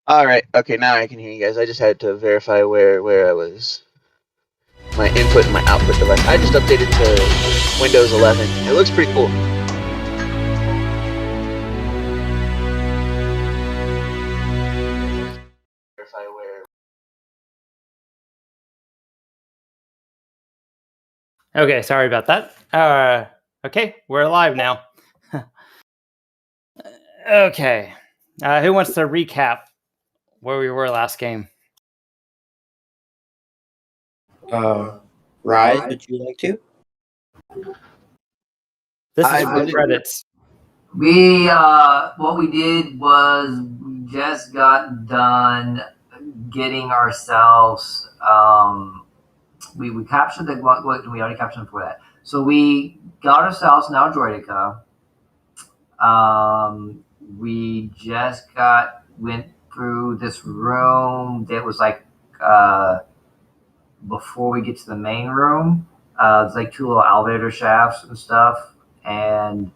Alright, okay, now I can hear you guys. I just had to verify where I was. My input and my output device. I just updated to Windows 11. It looks pretty cool. Verify where. Okay, sorry about that. Okay, we're live now. Okay. Who wants to recap where we were last game? Rise, would you like to? This is for credits. What we did was we just got done getting ourselves. We captured the what we already captured before that. So we got ourselves now Droideka. We just went through this room that was like before we get to the main room. It's like two little elevator shafts and stuff, and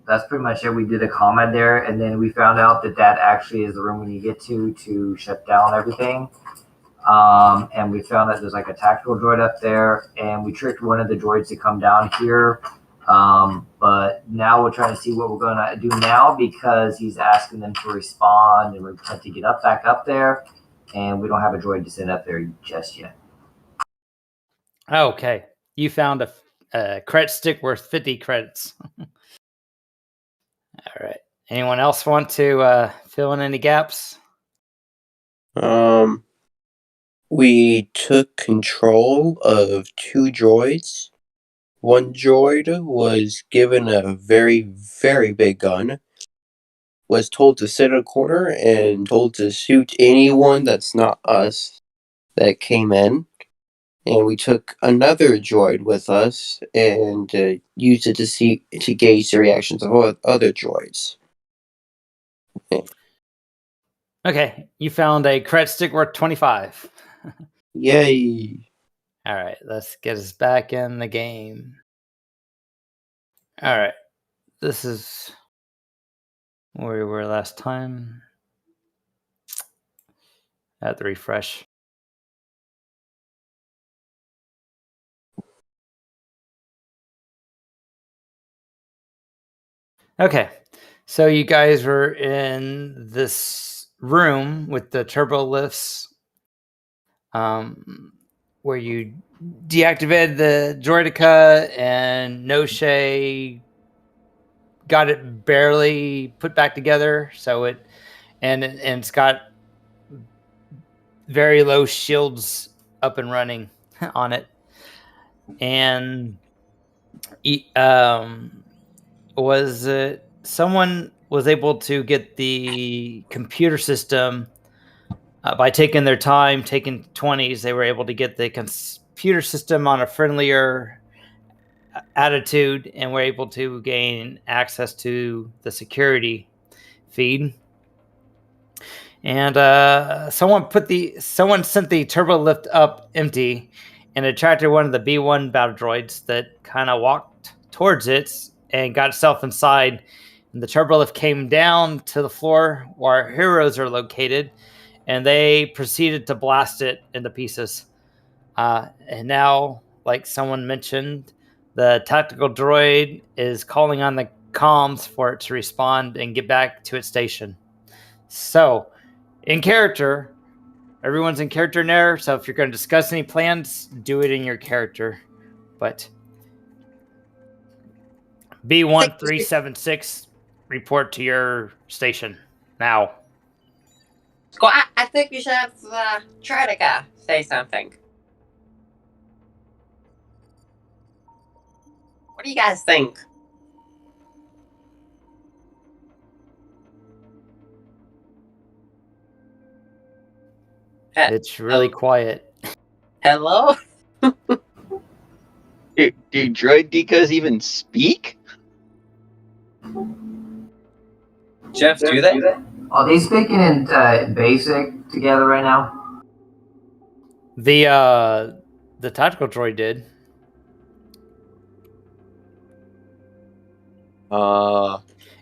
that's pretty much it. We did a combat there, and then we found out that actually is the room we need to get to shut down everything. And we found that there's like a tactical droid up there, and we tricked one of the droids to come down here. But now we're trying to see what we're going to do now because he's asking them to respawn, and we're trying to get back up there, and we don't have a droid to send up there just yet. Okay, you found a credit stick worth 50 credits. All right. Anyone else want to fill in any gaps? We took control of two droids. One droid was given a very, very big gun, was told to sit in a corner and told to shoot anyone that's not us that came in. And we took another droid with us and used it to gauge the reactions of other droids. Okay, you found a credit stick worth 25. Yay! All right, let's get us back in the game. All right, this is where we were last time. I have to refresh. Okay, so you guys were in this room with the turbo lifts, where you deactivated the Droideka and Noshee got it barely put back together. So it's got very low shields up and running on it, and was it someone was able to get the computer system by taking their time, taking 20s. They were able to get the computer system on a friendlier attitude and were able to gain access to the security feed. And someone sent the turbo lift up empty and attracted one of the B1 battle droids that kind of walked towards it and got itself inside. And the turbo lift came down to the floor where our heroes are located, and they proceeded to blast it into pieces. And now, like someone mentioned, the tactical droid is calling on the comms for it to respond and get back to its station. So, in character, everyone's in character there. So if you're going to discuss any plans, do it in your character. But B1376, report to your station now. Well, I think you should have Droideka say something. What do you guys think? It's really quiet. Hello? Do Droidekas even speak? Jeff, do they? Are they speaking in basic together right now? The tactical droid did.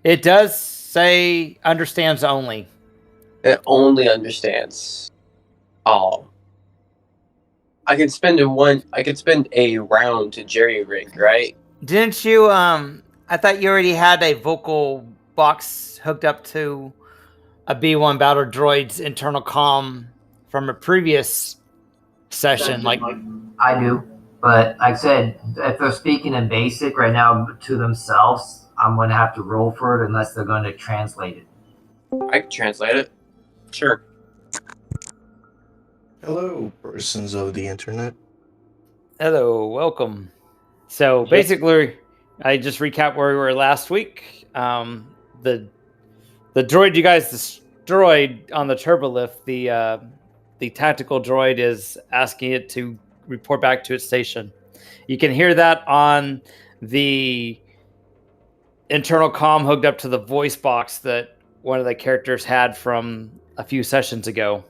It does say understands only. It only understands. Oh. I can spend a round to jerry rig, right? Didn't you? I thought you already had a vocal box hooked up to a B1 Battle Droid's internal comm from a previous session. Like, I do, but like I said, if they're speaking in basic right now to themselves, I'm going to have to roll for it unless they're going to translate it. I can translate it. Sure. Hello, persons of the internet. hello, welcome. So basically, I just recap where we were last week. The droid you guys destroyed on the turbolift, the tactical droid is asking it to report back to its station. You can hear that on the internal comm hooked up to the voice box that one of the characters had from a few sessions ago.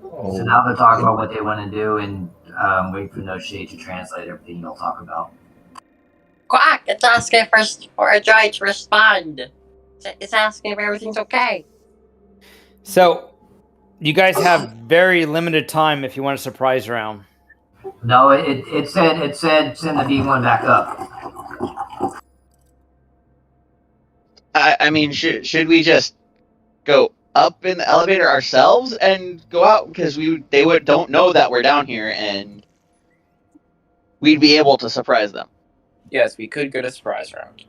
So now they're talking about what they want to do and wait for Noshee to translate everything you'll talk about. Quack! It's asking for a droid to respond. It's asking if everything's okay. So, you guys have very limited time if you want a surprise round. No, it said send the B1 back up. I mean, should we just go up in the elevator ourselves and go out? Because they don't know that we're down here, and we'd be able to surprise them. Yes, we could get a surprise round.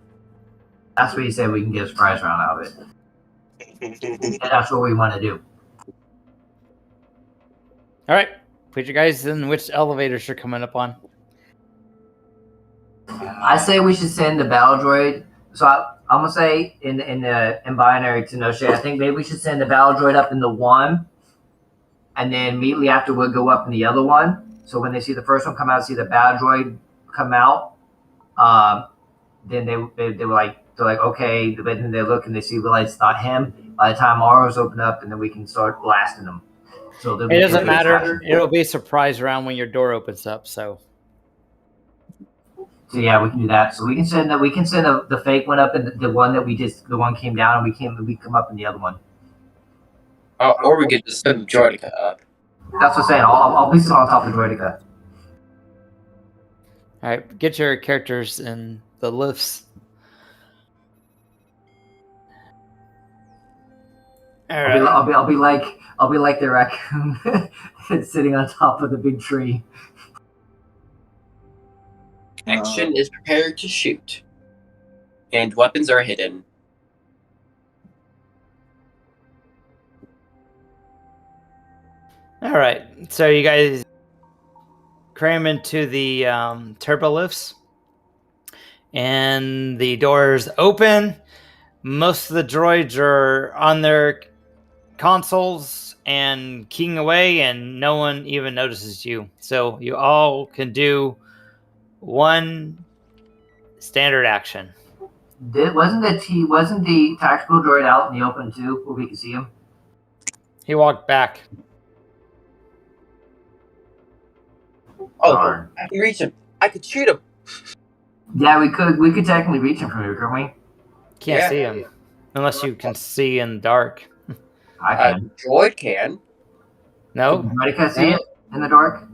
That's what he said. We can get a surprise round out of it, and that's what we want to do. All right, put your guys in which elevators you're coming up on. I say we should send the battle droid. So I'm gonna say in binary to Noshee, I think maybe we should send the battle droid up in the one, and then immediately after we'll go up in the other one. So when they see the first one come out, see the battle droid come out, then they're like okay, but then they look and they see realize it's not him. By the time ours open up, and then we can start blasting them. So it doesn't matter. It'll be a surprise round when your door opens up. So yeah, we can do that. So we can send the fake one up, and the one that the one came down, and we come up in the other one. Or we could just send Droideka up. That's what I'm saying. I'll be sitting on top of Droideka. all right, get your characters in the lifts. All right. I'll be like the raccoon sitting on top of the big tree. Action is prepared to shoot. And weapons are hidden. All right, so you guys cram into the turbo lifts, and the doors open. Most of the droids are on their consoles and keying away, and no one even notices you. So you all can do one standard action. Wasn't the tactical droid out in the open too, where we could see him? He walked back. Oh, Darn. I can reach him. I could shoot him. Yeah, we could technically reach him from here, couldn't we? Can't see him unless you can see in the dark. I can. Droid can. No, Droideka see it in the dark?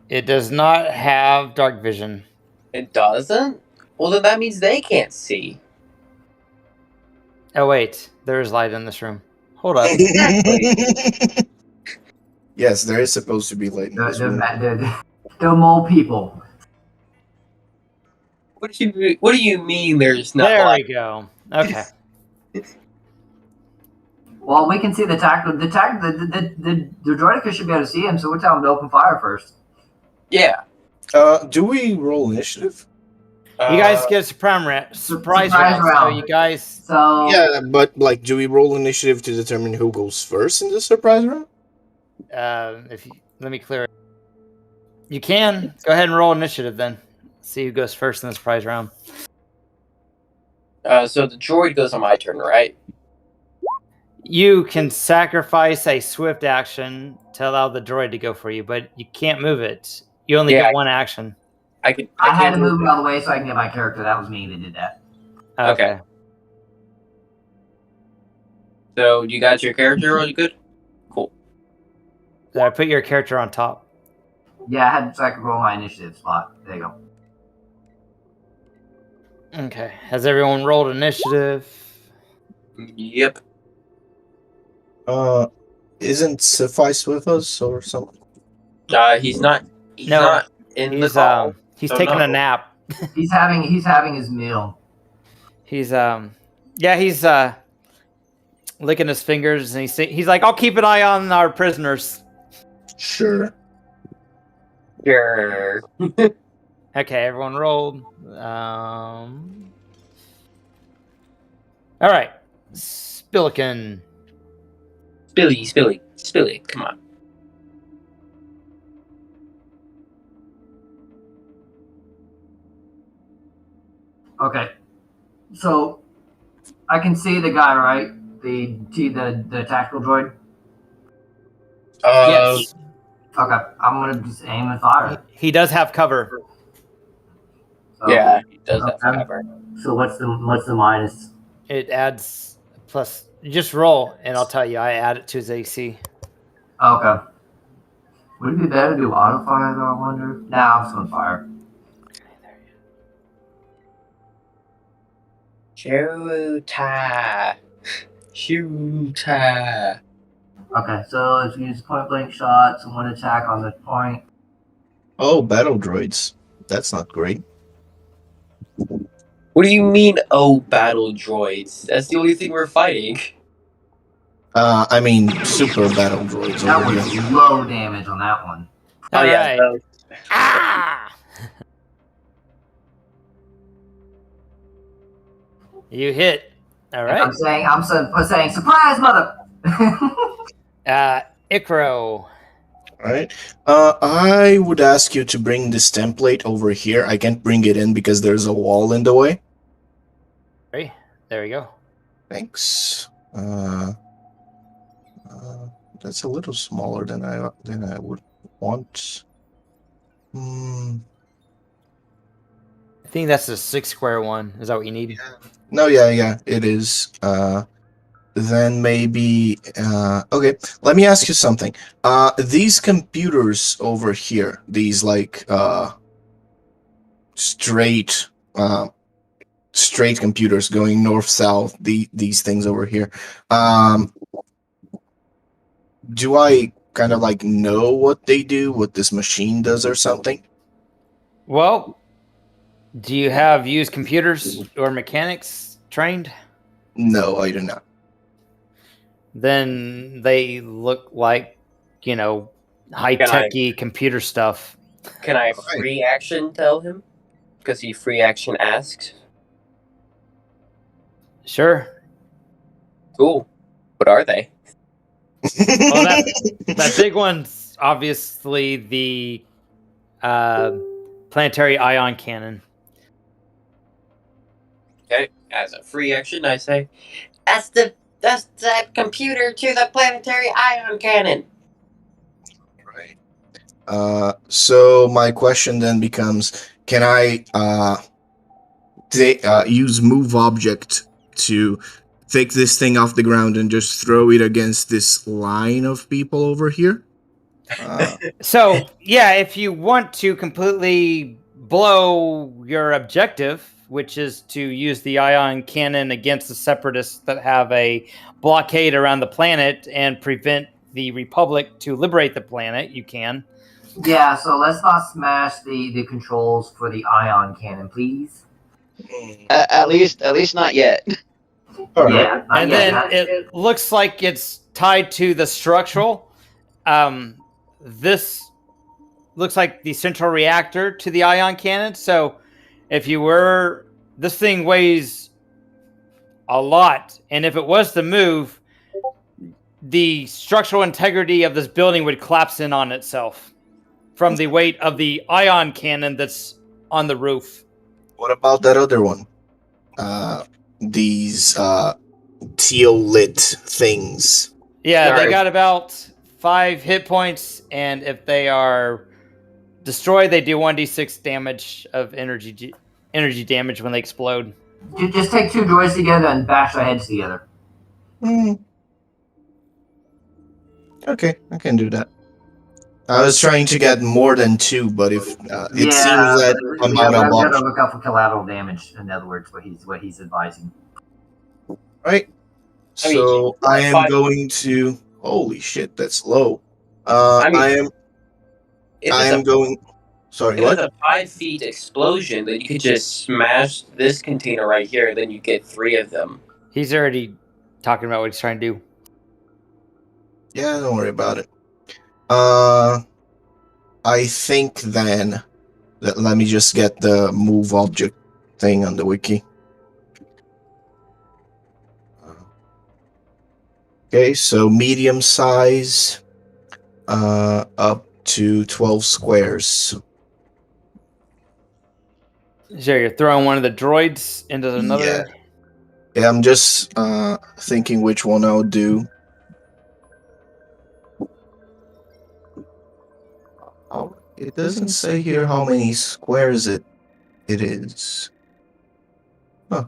it does not have dark vision. It doesn't? Well, then that means they can't see. Oh wait, there is light in this room. Hold up. Yes, there is supposed to be light in this room. They're mole people. What do you mean there's not There light? we go. Okay. Well, we can see the tactical. The Droideka should be able to see him, so we're telling him to open fire first. Yeah. Do we roll initiative? You guys get a surprise round. So you guys. So Yeah, but like, do we roll initiative to determine who goes first in the surprise round? Let me clear it. You can go ahead and roll initiative then. See who goes first in the surprise round. So the droid goes on my turn, right? You can sacrifice a swift action to allow the droid to go for you, but you can't move it. You only Yeah, get one action. I I had can't to move it all the way so I can get my character. That was me that did that. Okay. So you got your character really good? Cool. So I put your character on top. Yeah, I had so I could roll my initiative slot. There you go. Okay. Has everyone rolled initiative? Yep. Isn't Suffice with us or something? He's not. He's No, not in the call. He's so taking no. a nap. He's having his meal. He's licking his fingers, and he's like, I'll keep an eye on our prisoners. Sure. Sure. Okay, everyone rolled. All right, Spillikin. Spilly. Come on. Okay, so I can see the guy, right? The tactical droid. Yes, Okay, I'm gonna just aim and fire. he does have cover. So, Yeah, he does have okay. cover. So what's the minus? It adds plus. You just roll, and I'll tell you. I add it to his AC. Okay. Would it be better to do auto fire though? I wonder. Nah, I'm just gonna fire. Shoota. Okay, so if you use point blank shots and one attack on the point. Oh, battle droids. That's not great. What do you mean, oh, battle droids? That's the only thing we're fighting. I mean, super battle droids That over was here. low damage on that one. Oh, All yeah. right. Ah! You hit. All right. I'm saying, surprise, mother. Icaro. Alright. I would ask you to bring this template over here. I can't bring it in because there's a wall in the way. Right. There we go. Thanks. That's a little smaller than I would want. I think that's the 6 square one. Is that what you need? No, yeah, it is. Then maybe okay, let me ask you something. These computers over here, these like straight computers going north south, these things over here. Do I kind of like know what they do, what this machine does or something? Well, do you have used computers or mechanics trained? No, I do not. Then they look like, high-techy computer stuff. Can I free action tell him? Because he free action asked. Sure. Cool. What are they? Well, that big one's obviously the Planetary Ion Cannon. Okay, as a free action, I say. That's the computer to the Planetary Ion Cannon. Right. So my question then becomes: can I use move object to take this thing off the ground and just throw it against this line of people over here? So, yeah, if you want to completely blow your objective, which is to use the ion cannon against the separatists that have a blockade around the planet and prevent the Republic to liberate the planet, you can. Yeah, so let's not smash the controls for the ion cannon, please. At least not yet. All right. Yeah, And then it looks like it's tied to the structural. This looks like the central reactor to the ion cannon. So this thing weighs a lot. And if it was to move, the structural integrity of this building would collapse in on itself from the weight of the ion cannon that's on the roof. What about that other one? These teal lit things. Yeah, Sorry. they got about 5 hit points, and if they are destroy, they do 1d6 damage of energy damage when they explode. Just take 2 droids together and bash their heads together. Okay, I can do that. I was trying to get more than 2, but if it seems that we amount of got to options. look out for collateral damage. In other words, what he's advising. Right. I mean, So I am 5 going to. Holy shit, that's low. I mean, I if am it's going. Sorry, if what? it's a 5 feet explosion, then you could just smash this container right here, then you get 3 of them. He's already talking about what he's trying to do. Yeah, don't worry about it. I think then that let me just get the move object thing on the wiki. Okay, so medium size, up to 12 squares. So you're throwing one of the droids into another. Yeah, I'm just thinking which one I'll do. Oh, it doesn't say here how many squares it is. Huh.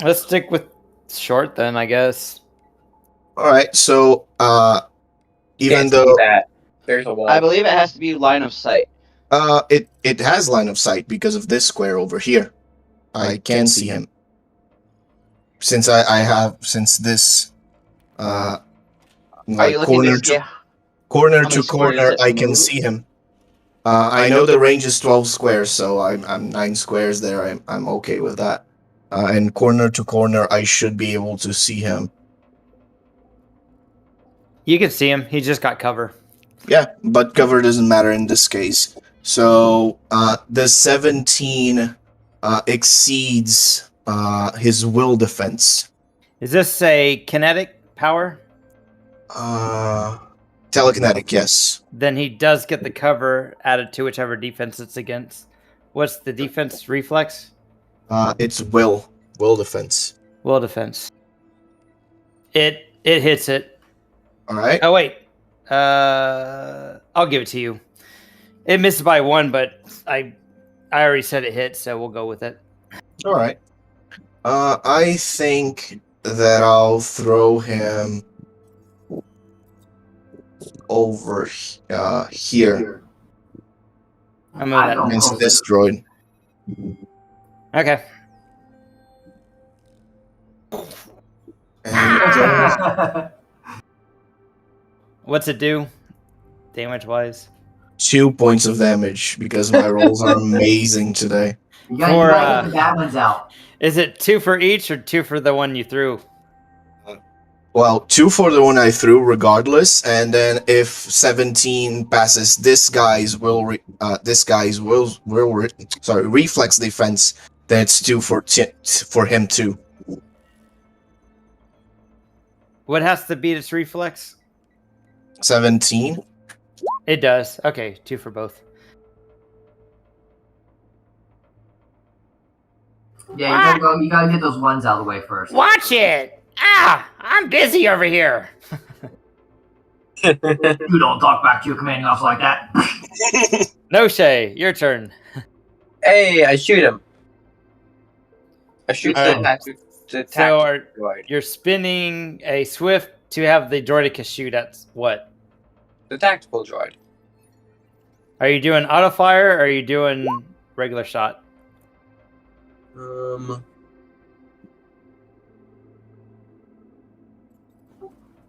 Let's stick with short then, I guess. All right, so even Can't see though that, there's a wall. I believe it has to be line of sight. it has line of sight because of this square over here. I can see him. Since since this Are like you looking to see corner how many to squares corner, it I can moves? see him. I know the range is 12 squares, so I'm 9 squares there. I'm okay with that. And corner to corner, I should be able to see him. You can see him. He just got cover. Yeah, but cover doesn't matter in this case. So the 17 exceeds his will defense. Is this a kinetic power? Telekinetic, yes. Then he does get the cover added to whichever defense it's against. What's the defense reflex? It's will defense. Will defense. It hits it. All right. Oh wait. I'll give it to you. It missed by 1, but I already said it hit, so we'll go with it. All right. I think that I'll throw him over here I'm moving that. against this droid. Okay. And What's it do? Damage wise? 2 points of damage because my rolls are amazing today. You gotta get the bad ones out. Is it 2 for each or 2 for the one you threw? Well, 2 for the one I threw, regardless, and then if 17 passes this guy's reflex defense, then it's 2 for him too. What has to beat its reflex? 17. It does. Okay, 2 for both. Yeah, you gotta get those ones out of the way first. Watch it! I'm busy over here. You don't talk back to your commanding officer like that. Noshee, your turn. Hey, I shoot him. I shoot Alright. the So droid. you're spinning a swift to have the Droideka shoot at what? The tactical droid. Are you doing auto fire or are you doing regular shot?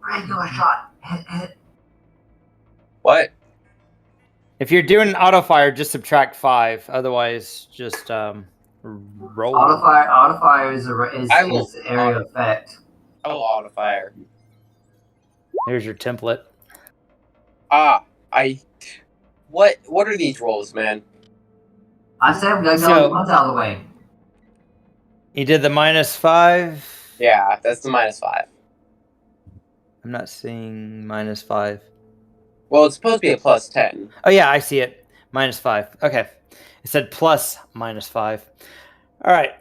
Regular shot. Hit. What? If you're doing auto fire, just subtract 5. Otherwise, just roll. Auto fire is I will area effect. Oh, auto fire. Here's your template. What are these rolls, man? I said we gotta get So- the ones out of the way. You did the -5. Yeah, that's the -5. I'm not seeing -5. Well, it's supposed to be a +10. Oh yeah, I see it. -5. Okay. It said plus -5. All right.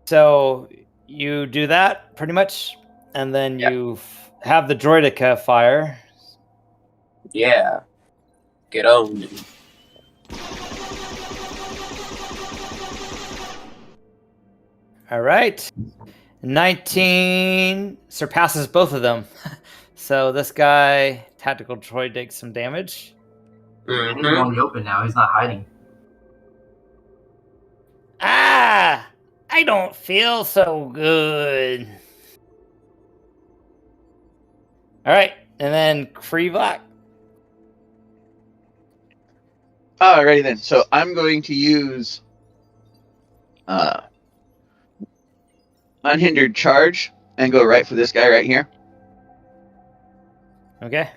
So you do that pretty much, and then Yeah. you have the Droideka fire. Yeah. Get owned. All right. 19 surpasses both of them. So this guy, tactical droid, takes some damage. He's Mm-hmm. going in the open now. He's not hiding. Ah! I don't feel so good. All right. And then Krevak. Alrighty then. So I'm going to use unhindered charge and go right for this guy right here. Okay.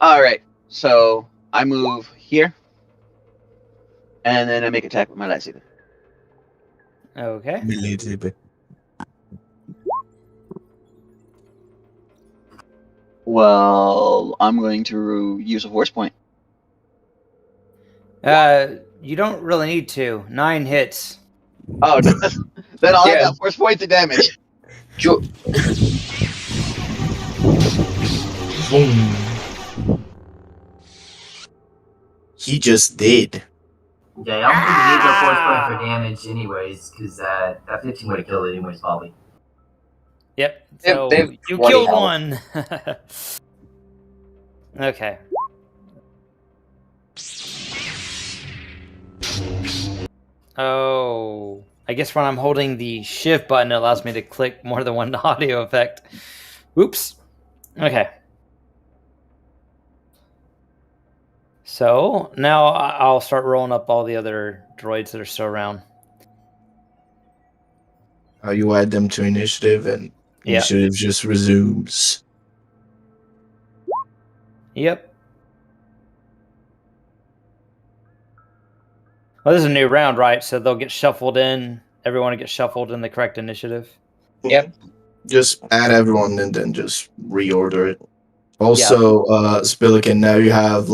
Alright. So I move here. And then I make attack with my lightsaber. Okay. Well, I'm going to use a force point. You don't really need to. 9 hits. Oh, then I'll Yeah. have that force point to damage. He just did. Yeah, I don't think he needs a force point for damage anyways, because that 15 would have killed it anyways, probably. Yep. Yep, So they have you 20 killed health. one. Okay. Oh, I guess when I'm holding the shift button, it allows me to click more than one audio effect. Oops. Okay. So now I'll start rolling up all the other droids that are still around. You add them to initiative, and Yeah. initiative just resumes. Yep. Well, this is a new round, right? So they'll get shuffled in. Everyone will get shuffled in the correct initiative. Yep. Just add everyone and then just reorder it. Also, Spillikin, now you have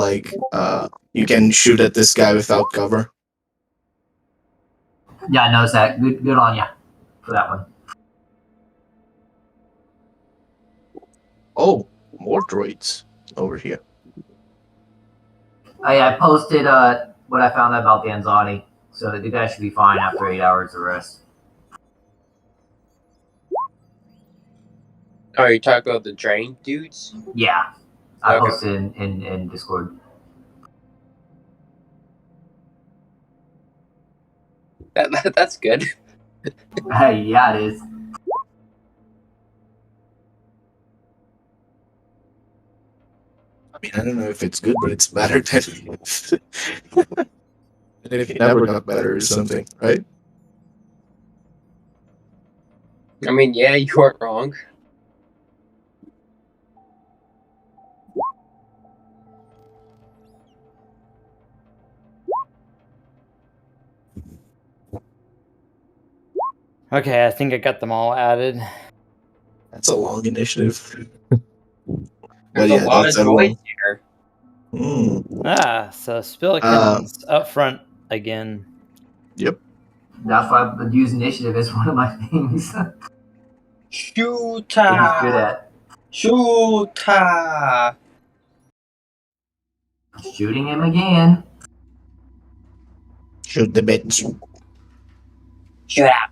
you can shoot at this guy without cover. Yeah, I noticed that. Good on ya for that one. Oh, more droids over here. I posted what I found out about the Anzani, so the guy should be fine after 8 hours of rest. Oh, you talking about the drain dudes? Yeah, I Okay. posted in Discord. That's good. Hey, yeah, it is. I mean, I don't know if it's good, but it's better than if it never got better or something, right? I mean, yeah, you weren't wrong. Okay, I think I got them all added. That's a long initiative. There's a lot of droids here. Ah, so Spillikin's up front again. Yep. That's why I use initiative as one of my things. that he's good Shoota! at. Shoota! Shooting him again. Shoot the bitch. Shut up!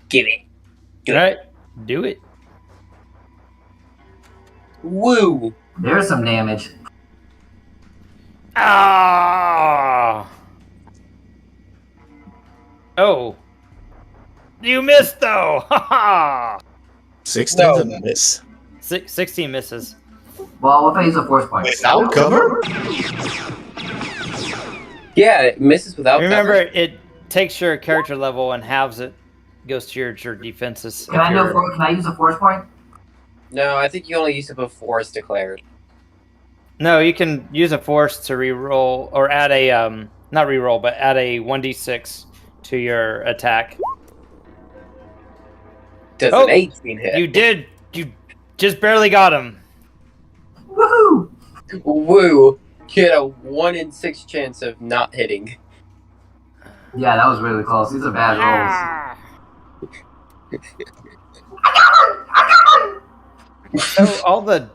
Give it. All right, do it. Woo! There's some damage. Ah! Oh. You missed though! Ha ha! 16 No. didn't miss. 16 misses. Well, if I use a force point. Without cover? Yeah, it misses without Remember, cover. it takes your character level and halves it goes to your defenses. Can I use a force point? No, I think you only use it before it's declared. No, you can use a force to reroll or add a not reroll, but add a 1d6 to your attack. Does an 18 hit? You did. You just barely got him. Woohoo! Woo! You had a 1 in 6 chance of not hitting. Yeah, that was really close. These are bad rolls. So all the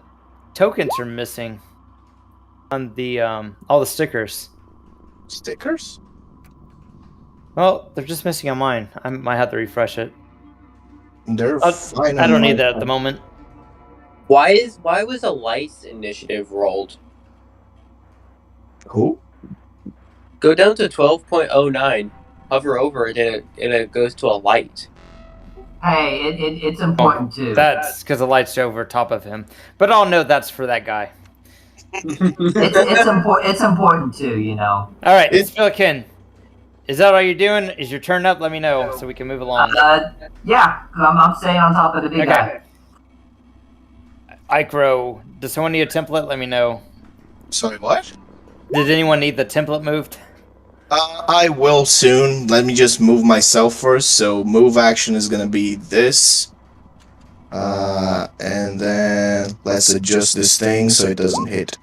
tokens are missing on the all the stickers. Stickers? Well, they're just missing on mine. I might have to refresh it. They're fine. I don't need that at the moment. Why was a light initiative rolled? Who? Go down to 12.09. Hover over it and it goes to a light. Hey, it's important too. That's because the light's over top of him. But I'll know that's for that guy. It's important too, you know. All right, Spillikin. Is that all you're doing? Is your turn up? Let me know so we can move along. Yeah, I'm staying on top of the big guy. Icro, does someone need a template? Let me know. Sorry, what? Did anyone need the template moved? I will soon. Let me just move myself first. So move action is gonna be this. And then let's adjust this thing so it doesn't hit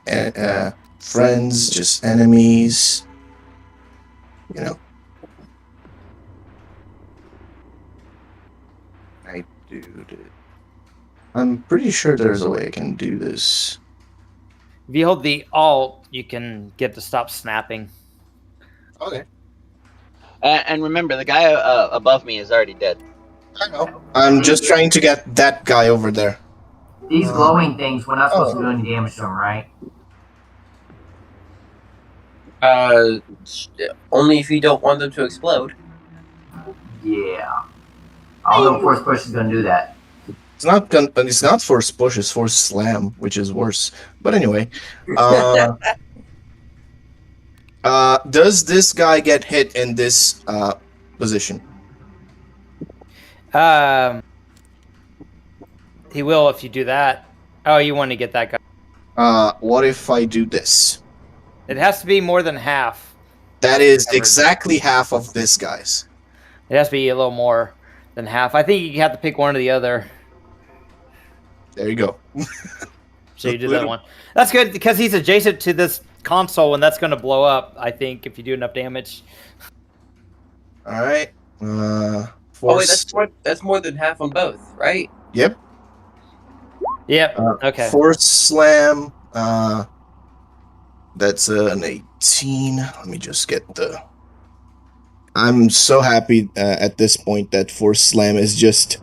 friends, just enemies. You know. I do it. I'm pretty sure there's a way I can do this. If you hold the Alt, you can get to stop snapping. Okay. And remember, the guy above me is already dead. I know. I'm just trying to get that guy over there. These glowing things, we're not supposed to do any damage to them, right? Only if you don't want them to explode. Yeah. Although force push is gonna do that. It's not force push, it's force slam, which is worse. But anyway, does this guy get hit in this position? He will if you do that. Oh, you want to get that guy. What if I do this? It has to be more than half. That is exactly half of this guy's. It has to be a little more than half. I think you have to pick one or the other. There you go. So you did that one. That's good because he's adjacent to this console and that's going to blow up, I think, if you do enough damage. All right. Oh wait, that's more than half on both, right? Yep. Yep. Okay. Force slam. That's an 18. Let me just get the. I'm so happy at this point that force slam is just.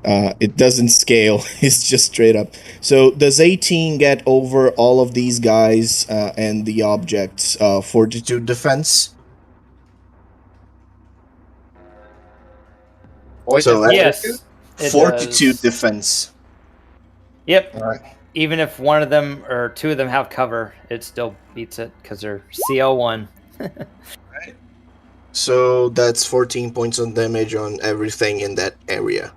It doesn't scale. It's just straight up. So does 18 get over all of these guys and the objects? Fortitude defense. So yes. Fortitude defense. Yep. All right. Even if one of them or two of them have cover, it still beats it because they're CL1. Right. So that's 14 points on damage on everything in that area.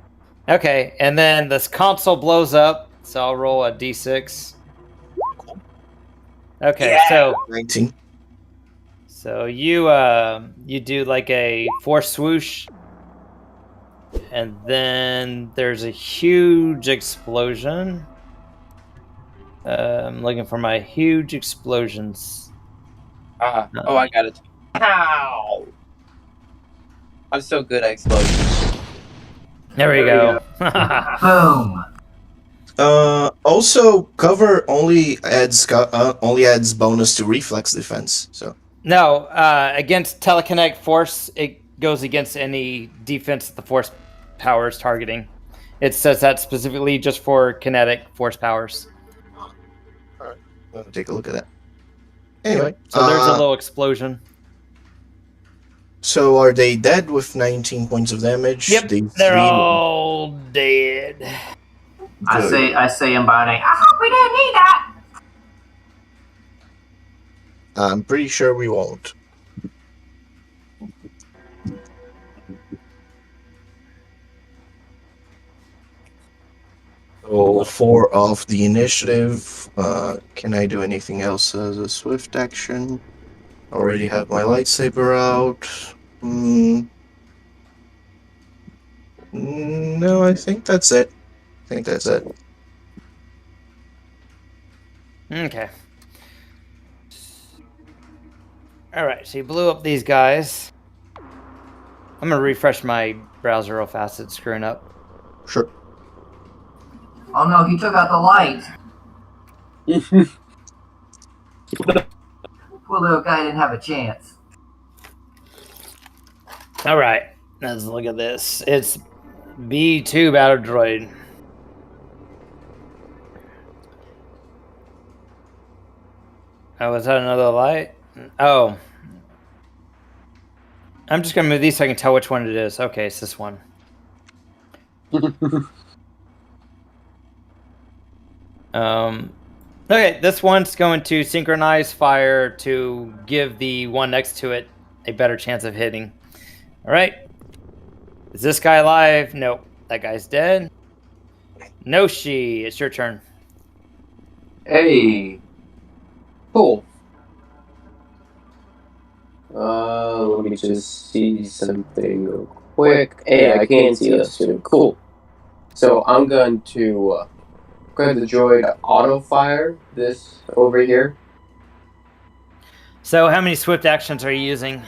Okay, and then this console blows up, so I'll roll a d6. Cool. Okay, Yeah. so 19. So you do like a force swoosh, and then there's a huge explosion. I'm looking for my huge explosions. I got it. Ow! I'm so good at explosions. There we go. Boom. Also, cover only adds bonus to reflex defense. So No, against telekinetic force, it goes against any defense that the force power is targeting. It says that specifically just for kinetic force powers. all right, we'll take a look at that. Anyway, So there's a little explosion. So are they dead with 19 points of damage? Yep, they're all dead. I say in Bionic, I hope we didn't need that. I'm pretty sure we won't. So 4 off the initiative. Can I do anything else as a swift action? Already have my lightsaber out. No, I think that's it. Okay. All right, so you blew up these guys. I'm gonna refresh my browser real fast. It's screwing up. Sure. Oh no, he took out the light. Poor little guy didn't have a chance. All right, let's look at this. It's B2 battle droid. Oh, was that another light? Oh. I'm just gonna move these so I can tell which one it is. Okay, it's this one. Okay, this one's going to synchronize fire to give the one next to it a better chance of hitting. All right. Is this guy alive? Nope. That guy's dead. Noshee, it's your turn. Hey. Cool. Let me just see something real quick. Hey, I can see us too. Cool. So I'm going to grab the droid auto fire this over here. So how many swift actions are you using?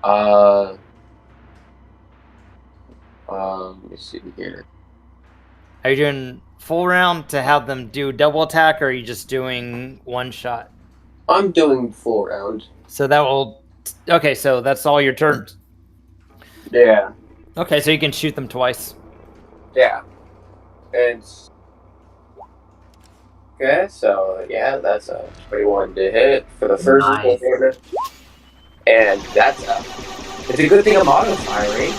Let me see here. Are you doing full round to have them do double attack, or are you just doing one shot? I'm doing full round. So that will... Okay, so that's all your turns. Yeah. Okay, so you can shoot them twice. Yeah. It's... Okay, so yeah, that's a 21 to hit for the first Nice. one. And that's it's a good thing I'm auto-firing.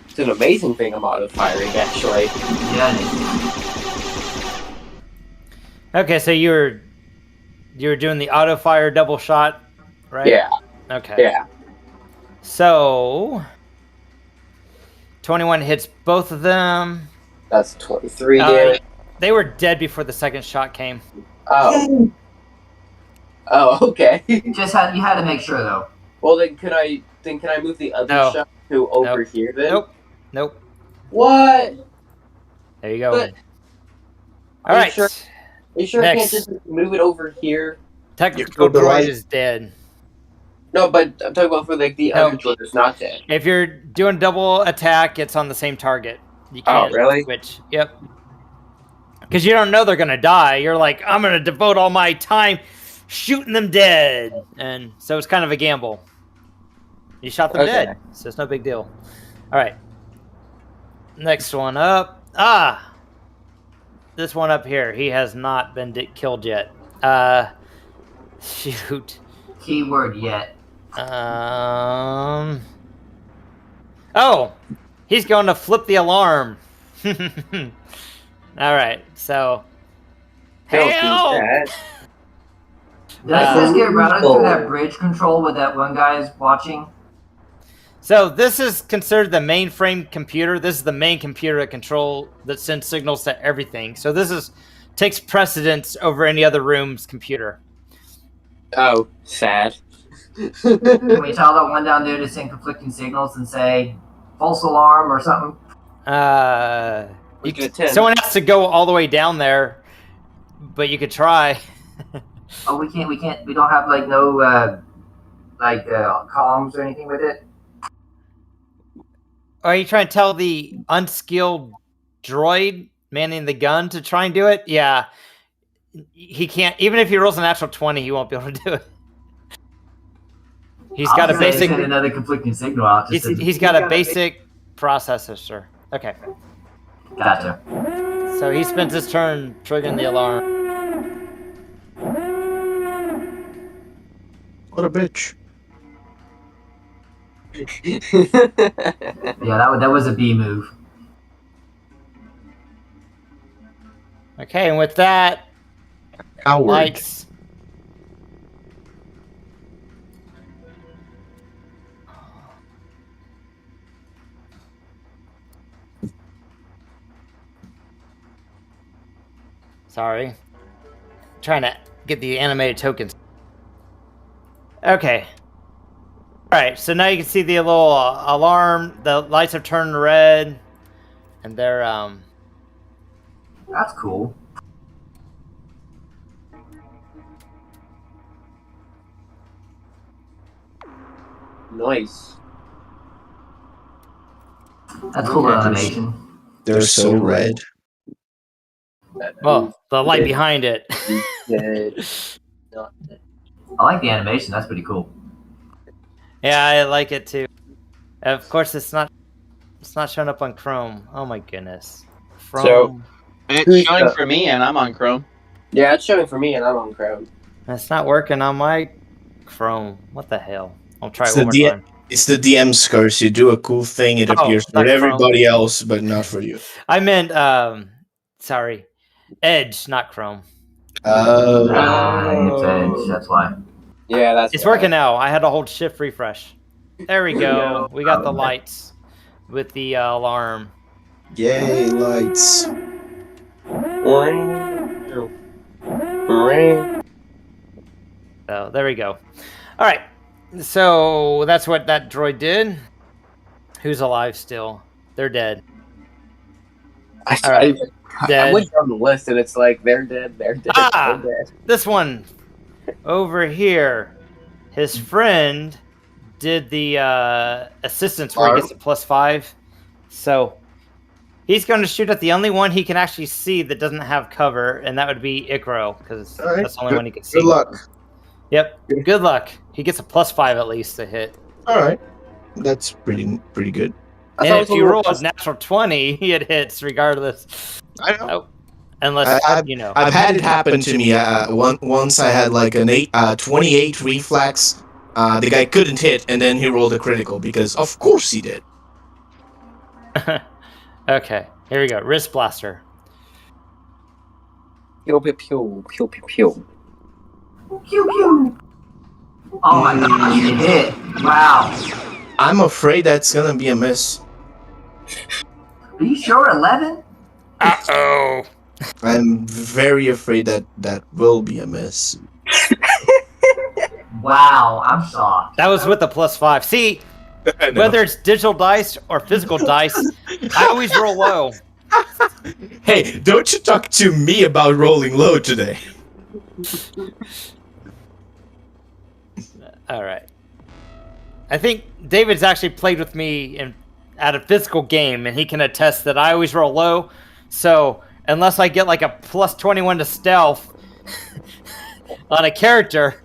It's an amazing thing I'm auto-firing, actually. Yeah. Okay, so you were doing the auto fire double shot, right? Yeah. Okay. Yeah. So 21 hits both of them. That's 23 damage. They were dead before the second shot came. Oh. Oh, okay. You had to make sure though. Well, then can I move the other No. shot to over Nope. here then? Nope. What? There you go. But- All right. Are you sure Next. I can't just move it over here? Technical the droid light. is dead. No, but I'm talking about for like the No. other droid that's not dead. If you're doing double attack, it's on the same target. You can't really? switch. Yep. Because you don't know they're gonna die. You're like, I'm gonna devote all my time shooting them dead, and so it's kind of a gamble. You shot them dead, so it's no big deal. All right. Next one up. This one up here. He has not been killed yet. Shoot. Keyword yet. Oh, he's going to flip the alarm. All right, so. Don't do Help! that. Did I just get routed through that bridge control with that one guy's watching? So this is considered the mainframe computer. This is the main computer that sends signals to everything. So this takes precedence over any other room's computer. Oh, sad. Can we tell that one down there to send conflicting signals and say false alarm or something? Someone has to go all the way down there, but you could try. Oh, we can't. We don't have like no columns or anything with it. Are you trying to tell the unskilled droid manning the gun to try and do it? Yeah. He can't. Even if he rolls a natural 20, he won't be able to do it. He's got a basic... Send another conflicting signal out. He's got a basic processor, sir. Okay. Gotcha. So he spends his turn triggering the alarm. What a bitch. Yeah, that was a B move. Okay, and with that, Coward. lights. Sorry. Trying to get the animated tokens. Okay. Alright, so now you can see the little alarm. The lights have turned red. And they're, That's cool. Nice. That's cool animation. They're so red. well, the light behind it. Dead. Not dead. I like the animation. That's pretty cool. Yeah, I like it too. Of course, it's not showing up on Chrome. Oh my goodness. So- It's showing for me, and I'm on Chrome. Yeah, it's showing for me, and I'm on Chrome. It's not working on my Chrome. What the hell? I'll try It's it one the more time. It's the DM's curse. You do a cool thing, it appears for not Chrome. everybody else, but not for you. I meant, sorry, Edge, not Chrome. It's Edge. That's why. Yeah, that's It's why. working now. I had to hold shift refresh. There we go. We got the lights with the alarm. Yay, lights. So there we go. All right. So that's what that droid did. Who's alive still? They're dead. I Dead. went down the list, and it's like, they're dead, they're dead, Ah! they're dead. This one over here. His friend did the assistance where he gets a +5. So he's going to shoot at the only one he can actually see that doesn't have cover, and that would be Ikro, because All right. that's the only one he can see. Good luck. Yep. Good luck. He gets a +5 at least to hit. All right, that's pretty good. I And thought if it was you a roll little a natural 20, it hits regardless. I know. Oh, unless, I've I've had it happen to me. Once I had like an 28 reflex. The guy couldn't hit, and then he rolled a critical because, of course, he did. Okay, here we go. Wrist blaster. Pew, pew, pew, pew, pew, pew. Pew pew. Oh my gosh, it hit. Wow. I'm afraid that's gonna be a miss. Are you sure 11? Uh-oh. I'm very afraid that will be a miss. Wow, I'm shocked. That was with the +5. See, I know. whether it's digital dice or physical dice, I always roll low. Hey, don't you talk to me about rolling low today. All right. I think David's actually played with me at a physical game, and he can attest that I always roll low. So unless I get like a +21 to stealth on a character,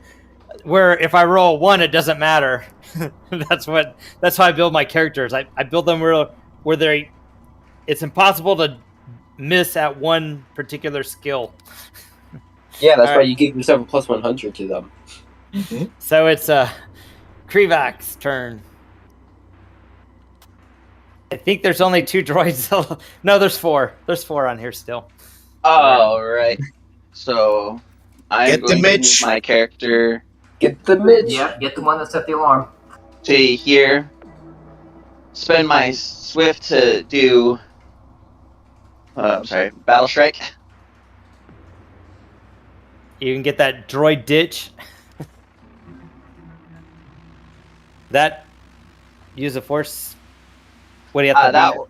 where if I roll 1, it doesn't matter. That's how I build my characters. I build them where it's impossible to miss at one particular skill. Yeah, that's All why right. you give yourself a +100 to them. So it's Krivak's turn. I think there's only 2 droids. No, there's 4. There's 4 on here still. All right. So I'm Get the going to Mitch. move my character Get the Mitch. Yeah, get the one that set the alarm. to here. Spend my swift to do. Battle strike. You can get that droid ditch. That use a force. What do you have to do?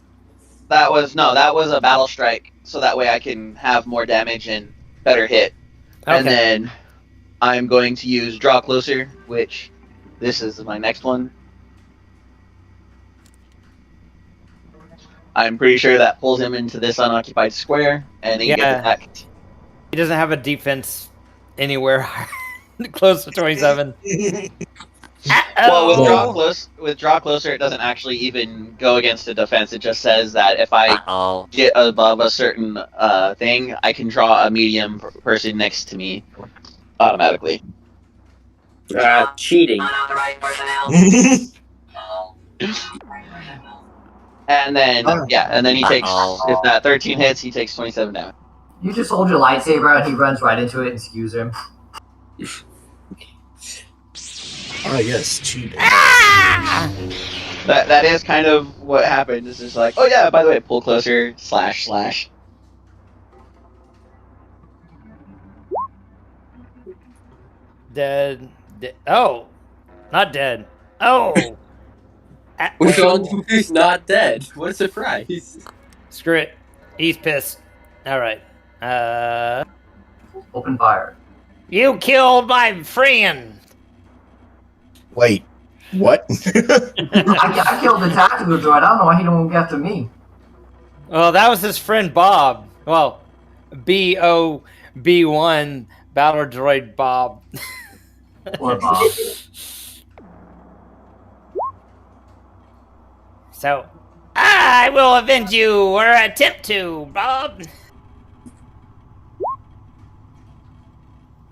That was a battle strike, so that way I can have more damage and better hit. And Okay. then I'm going to use draw closer, which this is my next one. I'm pretty sure that pulls him into this unoccupied square, and he gets attacked. He doesn't have a defense anywhere close to 27. Well, Uh-oh. with draw closer, it doesn't actually even go against the defense. It just says that if I get above a certain thing, I can draw a medium person next to me automatically. Cheating. And then and then he takes if that 13 hits, he takes 27 damage. You just hold your lightsaber and he runs right into it and skews him. Ah, yes, cheating. That is kind of what happened. It's just like, oh yeah, by the way, pull closer //. Dead. Oh, not dead. Oh. We're going to who's not dead. What a surprise. Screw it. He's pissed. All right. Open fire. You killed my friend. Wait, what? I killed the tactical droid. I don't know why he don't go after me. Well, that was his friend Bob. Well, BOB1 Battle Droid Bob. Or Bob. So, I will avenge you, or attempt to, Bob.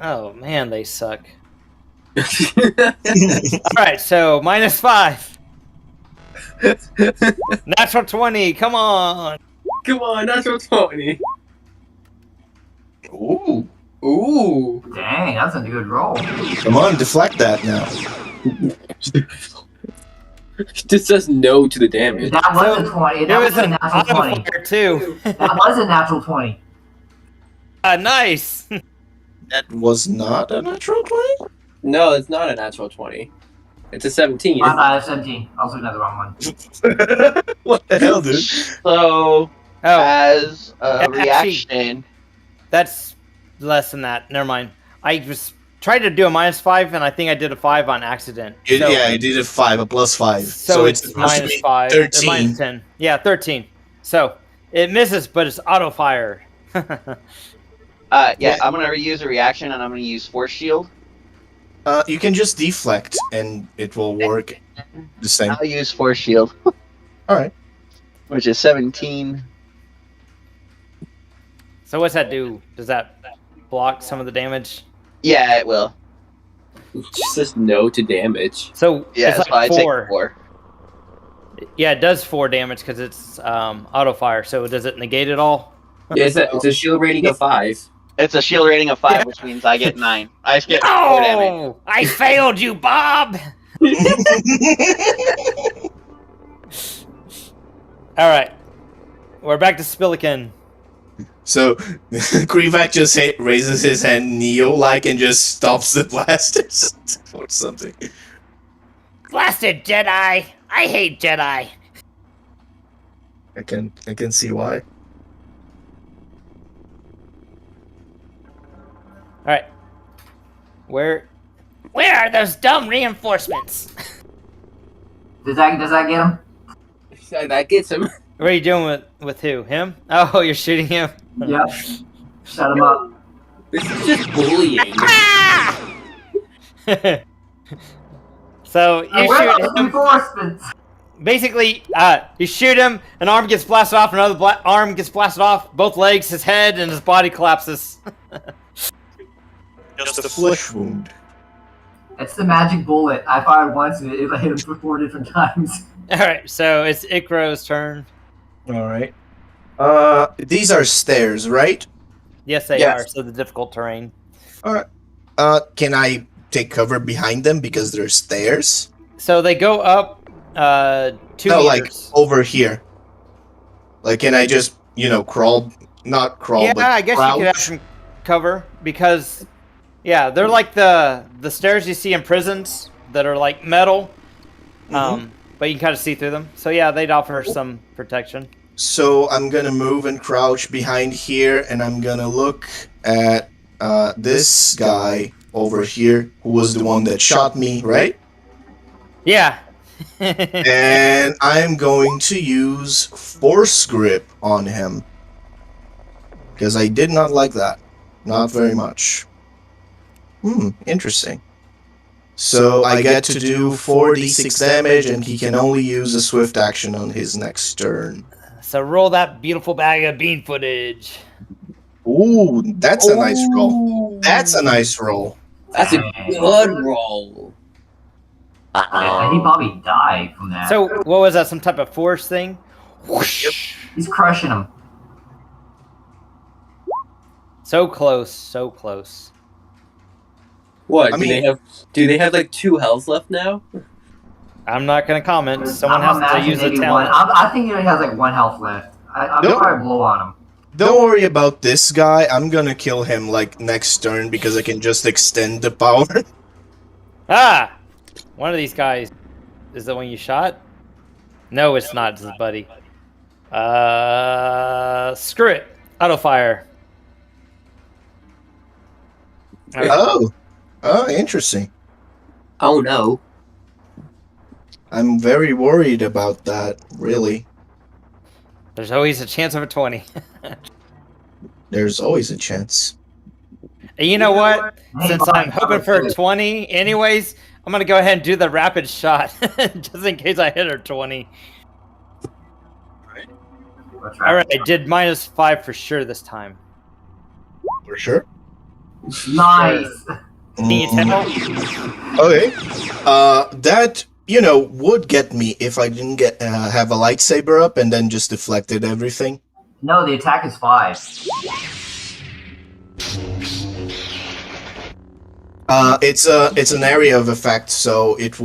Oh man, they suck. Alright, so -5. Natural 20, come on. Come on, natural 20. Ooh. Ooh. Dang, that's a good roll. Come on, deflect that now. Just says no to the damage. That was a 20. There That was was a an natural 20. autofire too. That was a natural 20. Nice. That was not a natural 20? No, it's not a natural 20. It's a 17. I have 17. I was looking at the wrong one. What the hell, dude? So, as a Actually- reaction, That's less than that. Never mind. I was tried to do a -5, and I think I did a 5 on accident. So- Yeah, I did a 5, a +5. So it's supposed to be -5. 13. -10. Yeah, 13. So it misses, but it's auto fire. yeah, I'm gonna use a reaction, and I'm gonna use force shield. You can just deflect, and it will work the same. I'll use force shield, Alright. which is 17. So what's that do? Does that block some of the damage? Yeah, it will. Just says no to damage. So Yeah, it's that's like why I 4. take 4. Yeah, it does 4 damage because it's auto fire. So does it negate it all? Yeah, it's a shield rating of 5. It's a shield rating of 5, which means I get 9. I get 4 damage. Oh, I failed you, Bob. All right, we're back to Spillikin. So, Krivak just raises his hand Neo-like and just stops the blasters or something. Blasted Jedi! I hate Jedi. I can see why. All right, where are those dumb reinforcements? Does that get him? That gets him. What are you doing with who? Him? Oh, you're shooting him. Yep. Shut him up. This is just bullying. So you Where are shoot those him. reinforcements? Basically, you shoot him, an arm gets blasted off, another arm gets blasted off, both legs, his head, and his body collapses. Just a flesh wound. It's the magic bullet. I fired once and it hit him 4 different times. Alright, so it's Ikro's turn. Alright. These are stairs, right? Yes, they Yes. are, so the difficult terrain. Alright. Can I take cover behind them because they're stairs? So they go up 2 No, like meters. over here. Like, can I just, crawl? Not crawl, Yeah, but I guess you could have crouch? some cover, because, yeah, they're like the stairs you see in prisons that are like metal, but you can kind of see through them. So yeah, they'd offer some protection. So I'm gonna move and crouch behind here, and I'm gonna look at this guy over here, who was the one that shot me, right? Yeah. And I'm going to use Force Grip on him. Because I did not like that. Not very much. Interesting. So I get to do 4d6 damage, and he can only use a swift action on his next turn. So roll that beautiful bag of bean footage. Ooh, that's a nice roll. That's a nice roll. That's a good roll. Yeah, he probably died from that. So what was that? Some type of force thing? Whoosh. He's crushing him. So close, so close. What? I Do mean- they have like 2 health left now? I'm not gonna comment. Someone I'm has to imagining use a maybe talent. I think he only has like 1 health left. I'm Nope. probably blow on him. Don't worry about this guy. I'm gonna kill him like next turn because I can just extend the power. Ah! One of these guys is the one you shot? No, it's not. It's his buddy. Screw it. Auto fire. All right. Oh, interesting. Oh no. I'm very worried about that, really. There's always a chance of a 20. There's always a chance. And you know what? Hey, Since I'm Mike, hoping for a 20 anyways, I'm going to go ahead and do the rapid shot just in case I hit her 20. All right, I did -5 for sure this time. For sure. Nice. Can you tell? Okay. That, would get me if I didn't have a lightsaber up and then just deflected everything. No, the attack is 5. It's an area of effect, so it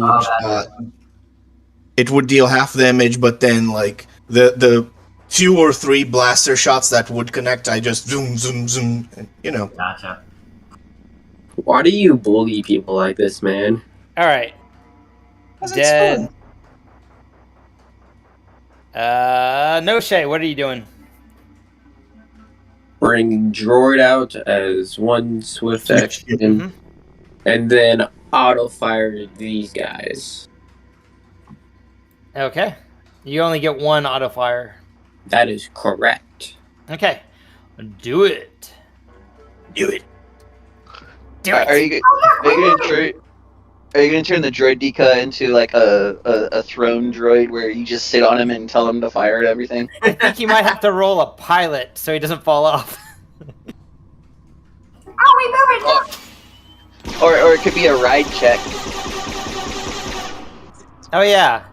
would deal half damage, but then like the 2 or 3 blaster shots that would connect, I just zoom, zoom, zoom, and, Gotcha. Why do you bully people like this, man? All right. Dead. Noshee, what are you doing? Bring Droid out as one swift action, and then auto fire these guys. Okay. You only get 1 auto fire. That is correct. Okay. Do it. Do it. Do it. Are you gonna turn the Droideka into like a throne droid where you just sit on him and tell him to fire at everything? I think you might have to roll a pilot so he doesn't fall off. Or it could be a ride check. Oh yeah.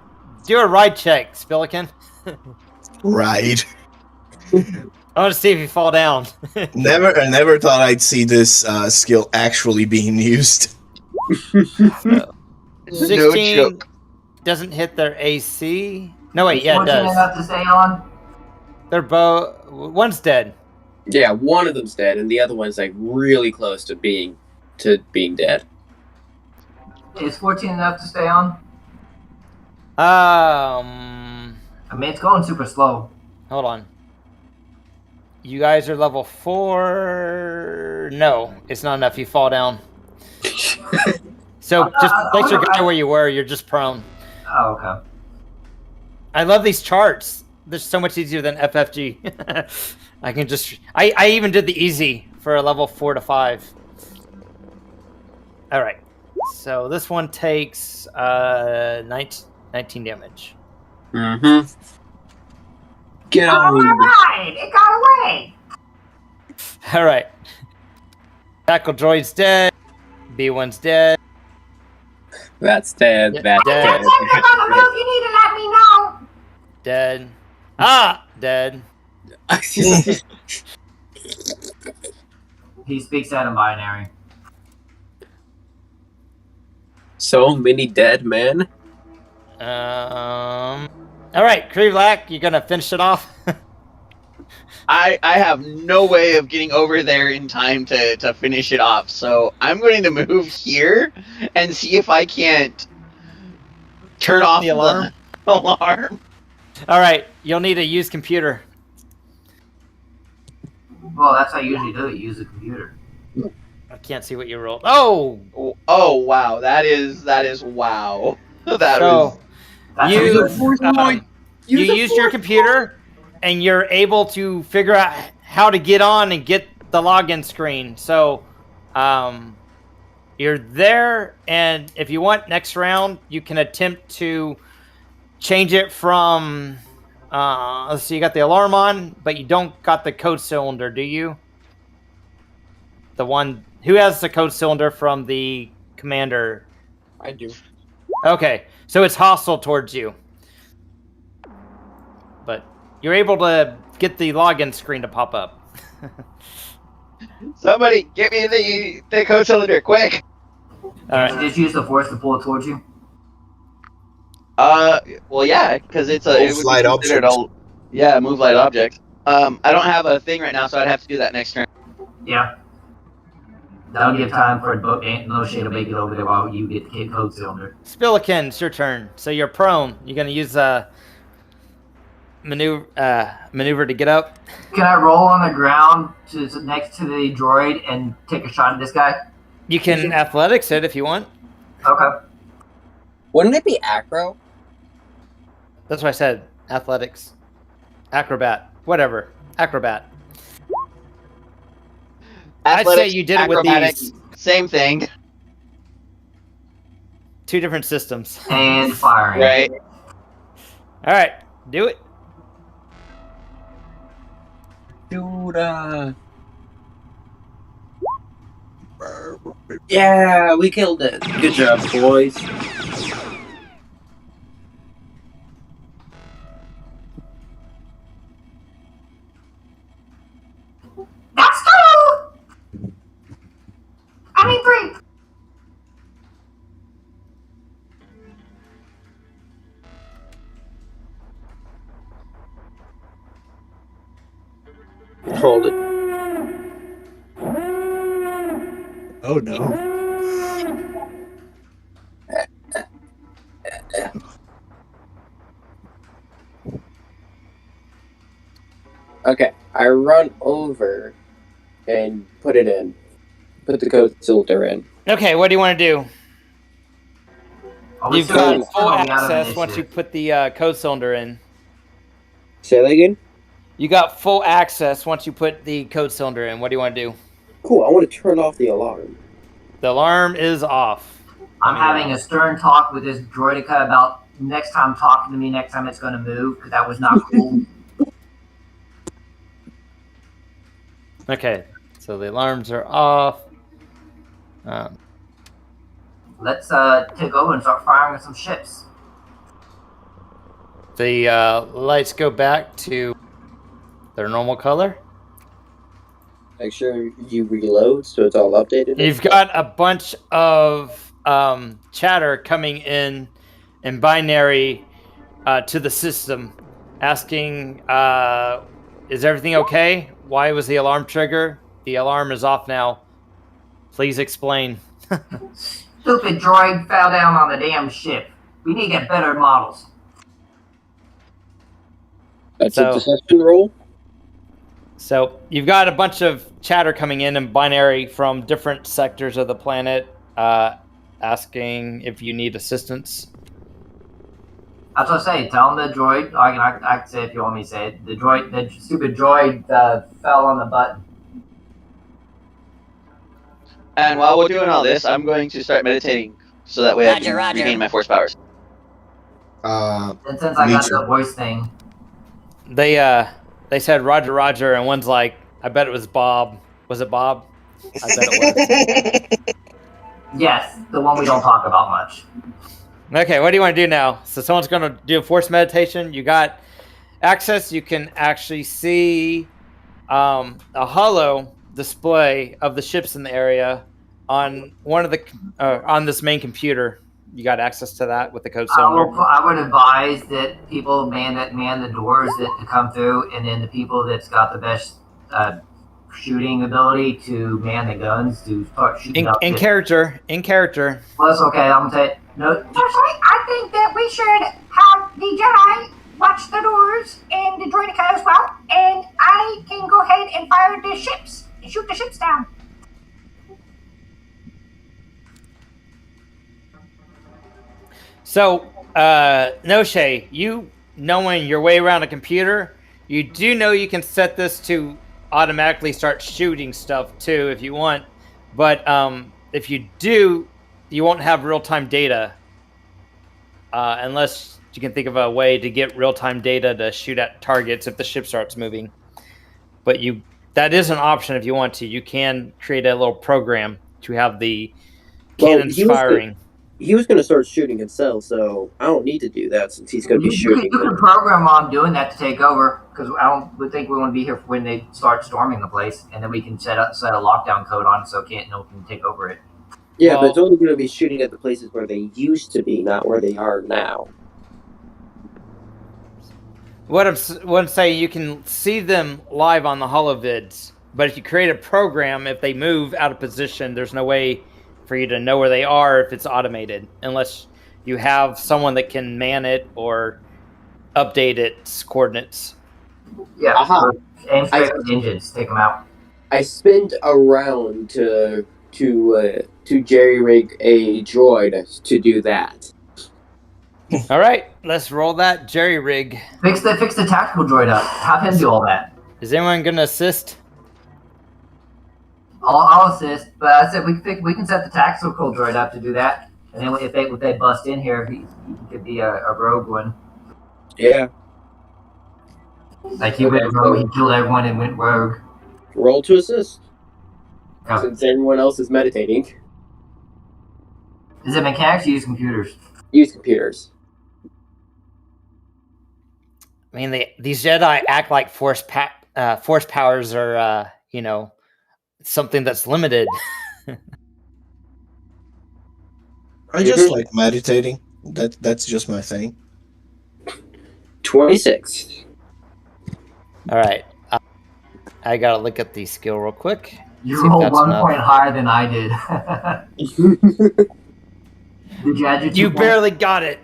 Do a ride check, Spillikin. Right. I want to see if you fall down. I never thought I'd see this skill actually being used. 16 No joke. doesn't hit their AC. No, wait, yeah, it Fortunate does. enough to stay on. They're both. One's dead. Yeah, one of them's dead, and the other one's like really close to being dead. Is 14 enough to stay on? Um, I mean, it's going super slow. hold on. You guys are level 4. No, it's not enough. You fall down. So just place your guy where you were. You're just prone. Oh, okay. I love these charts. They're so much easier than FFG. I can just. I even did the easy for a level 4 to 5. All right. So this one takes 19 damage. Mm-hmm. Get All on. right, it got away. All right. Tackle droid's dead. B1's dead. That's dead. Yeah, That's dead. dead. If on the move, you need to let me know. Dead. Ah, dead. He speaks out in binary. So many dead men. All right, Krivlak, you gonna finish it off? I have no way of getting over there in time to finish it off, so I'm going to move here and see if I can't turn off The alarm? the alarm. All right, you'll need to use computer. Well, that's how you usually do it. You use a computer. I can't see what you rolled. Oh, Oh wow, that is wow. That so That's you how you used your computer, and you're able to figure out how to get on and get the login screen. So, you're there, and if you want next round, you can attempt to change it from. Let's see, you got the alarm on, but you don't got the code cylinder, do you? The one who has the code cylinder from the commander. I do. Okay, so it's hostile towards you. But you're able to get the login screen to pop up. Somebody get me the code cylinder quick. All right. Did you use the force to pull it towards you? Well, yeah, because it Move would light be considered object. a move light object. I don't have a thing right now, so I'd have to do that next turn. Yeah. That'll give time for Noshee to make it over there while you get the code cylinder. Spillikin, it's your turn. So you're prone. You're gonna use maneuver to get up. Can I roll on the ground next to the droid and take a shot at this guy? You can athletics it if you want. Okay. Wouldn't it be acro? That's what I said. Athletics. Acrobat. Whatever. Acrobat. I'd say you did it with these. Same thing. 2 different systems. And firing. Right. All right. Do it. Dude, yeah, we killed it. Good job, boys. That's 2! I mean 3! Hold it. Oh no. Okay, I run over and put it in. Put the code filter in. Okay. What do you want to do? Are we You've still got out full of access once you initiative? put the code cylinder in. Say that again? You got full access once you put the code cylinder in. What do you want to do? Cool, I want to turn off the alarm. The alarm is off. I'm having a stern talk with this Droideka about next time talking to me, next time it's going to move, because that was not cool. Okay. So the alarms are off. Let's take over and start firing some ships. The lights go back to their normal color. Make sure you reload so it's all updated. You've got a bunch of chatter coming in binary to the system, asking, is everything okay? Why was the alarm trigger? The alarm is off now. Please explain. Stupid droid fell down on the damn ship. We need to get better models. That's So- a deception roll? So you've got a bunch of chatter coming in binary from different sectors of the planet, asking if you need assistance. That's what I say. Tell them the droid. I can say if you want me to say it. The stupid droid fell on the button. And while we're doing all this, I'm going to start meditating so that way I can Roger. regain my force powers. And since I Me got too. the voice thing, They said Roger, Roger, and one's like, I bet it was Bob. Was it Bob? I bet it was. yes, the one we don't talk about much. Okay, what do you want to do now? So someone's going to do a force meditation. You got access. You can actually see a holo display of the ships in the area on one of the on this main computer. You got access to that with the code cylinder. I would advise that people man the doors to come through, and then the people that's got the best shooting ability to man the guns to start shooting up. In character. Well, that's okay. I'm gonna say no. I think that we should have the Jedi watch the doors and the Droideka as well, and I can go ahead and fire the ships and shoot the ships down. So, Noshee, you knowing your way around a computer, you do know you can set this to automatically start shooting stuff too if you want. But if you do, you won't have real-time data unless you can think of a way to get real-time data to shoot at targets if the ship starts moving. But that is an option if you want to. You can create a little program to have the cannons firing. He was going to start shooting himself, so I don't need to do that since he's going to be shooting. You can program on doing that to take over, because we think we want to be here for when they start storming the place, and then we can set a lockdown code on it so no one can take over it. Yeah, but it's only going to be shooting at the places where they used to be, not where they are now. What I'm saying, you can see them live on the holovids, but if you create a program, if they move out of position, there's no way for you to know where they are if it's automated, unless you have someone that can man it or update its coordinates. Yeah. Aha. Aim straight for the engines. Take them out. I spent a round to jerry rig a droid to do that. All right, let's roll that jerry rig. Fix the tactical droid up. Have him do all that. Is anyone gonna assist? I'll assist, but I said we can set the tactical droid up to do that, and then if they bust in here, he could be a rogue one. Yeah. Like he went rogue, he killed everyone and went rogue. Roll to assist. Okay. Since everyone else is meditating. Is it mechanics or use computers? Use computers. I mean, these Jedi act like force powers are, something that's limited. I just like meditating. That's just my thing. 26. All right. I got to look at the skill real quick. You rolled 1 point higher than I did. Did you add your 2 You points? barely got it.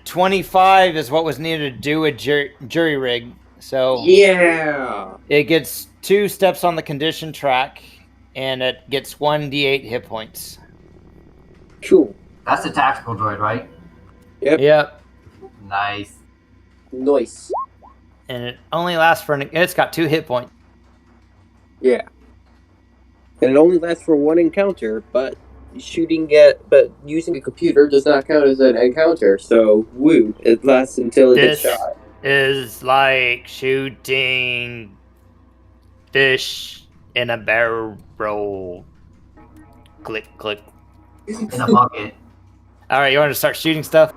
25 is what was needed to do a jury rig. So Yeah. it gets 2 steps on the condition track, and it gets 1d8 hit points. Cool. That's the tactical droid, right? Yep. Nice. Nice. And it only lasts for it's got 2 hit points. Yeah. And it only lasts for 1 encounter, but using a computer does not count as an encounter, so woo, it lasts until it gets shot. Is like shooting fish in a barrel. Click, click. In a bucket. Alright, you want to start shooting stuff?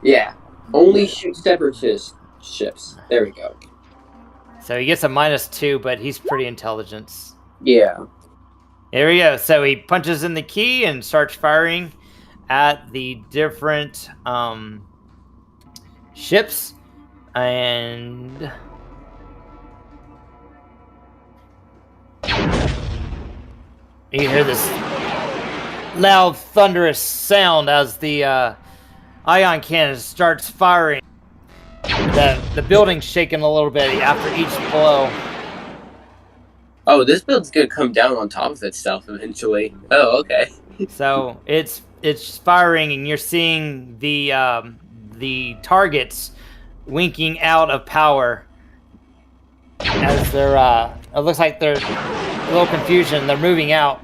Yeah. Only shoot separatist ships. There we go. So he gets a -2, but he's pretty intelligent. Yeah. Here we go. So he punches in the key and starts firing at the different ships. And you hear this loud, thunderous sound as the ion cannon starts firing. The building's shaking a little bit after each blow. Oh, this build's gonna come down on top of itself eventually. Oh, okay. So it's firing, and you're seeing the targets winking out of power as they're. It looks like they're a little confusion. They're moving out.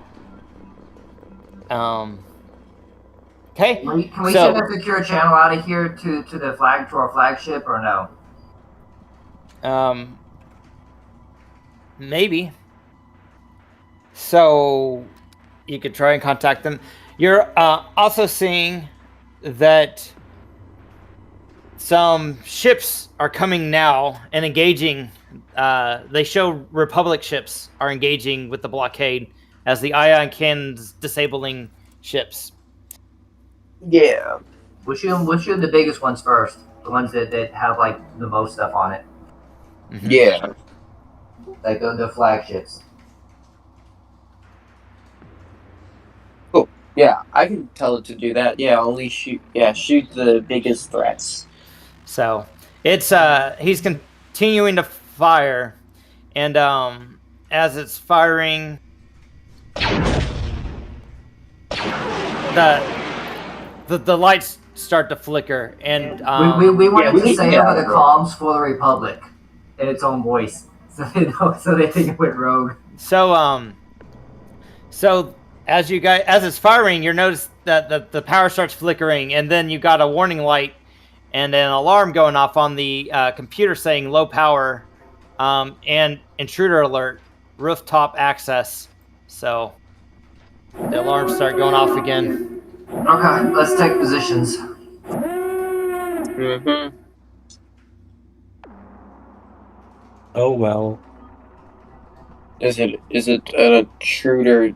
Okay. Can we send a secure channel out of here to our flagship or no? Maybe. So you could try and contact them. You're also seeing that some ships are coming now and engaging. They show Republic ships are engaging with the blockade as the ion cannon's disabling ships. Yeah. We'll shoot the biggest ones first. The ones that have like the most stuff on it. Mm-hmm. Yeah. Like the flagships. Cool. Yeah, I can tell it to do that. Yeah, only shoot the biggest threats. So it's he's continuing to fire, and as it's firing, the lights start to flicker, and we wanted to say over the comms for the Republic in its own voice, so they think it went rogue. So as it's firing, you notice that the power starts flickering, and then you got a warning light and an alarm going off on the computer saying low power, and intruder alert, rooftop access. So the alarms start going off again. Okay, let's take positions. Mm-hmm. Oh well. Is it an intruder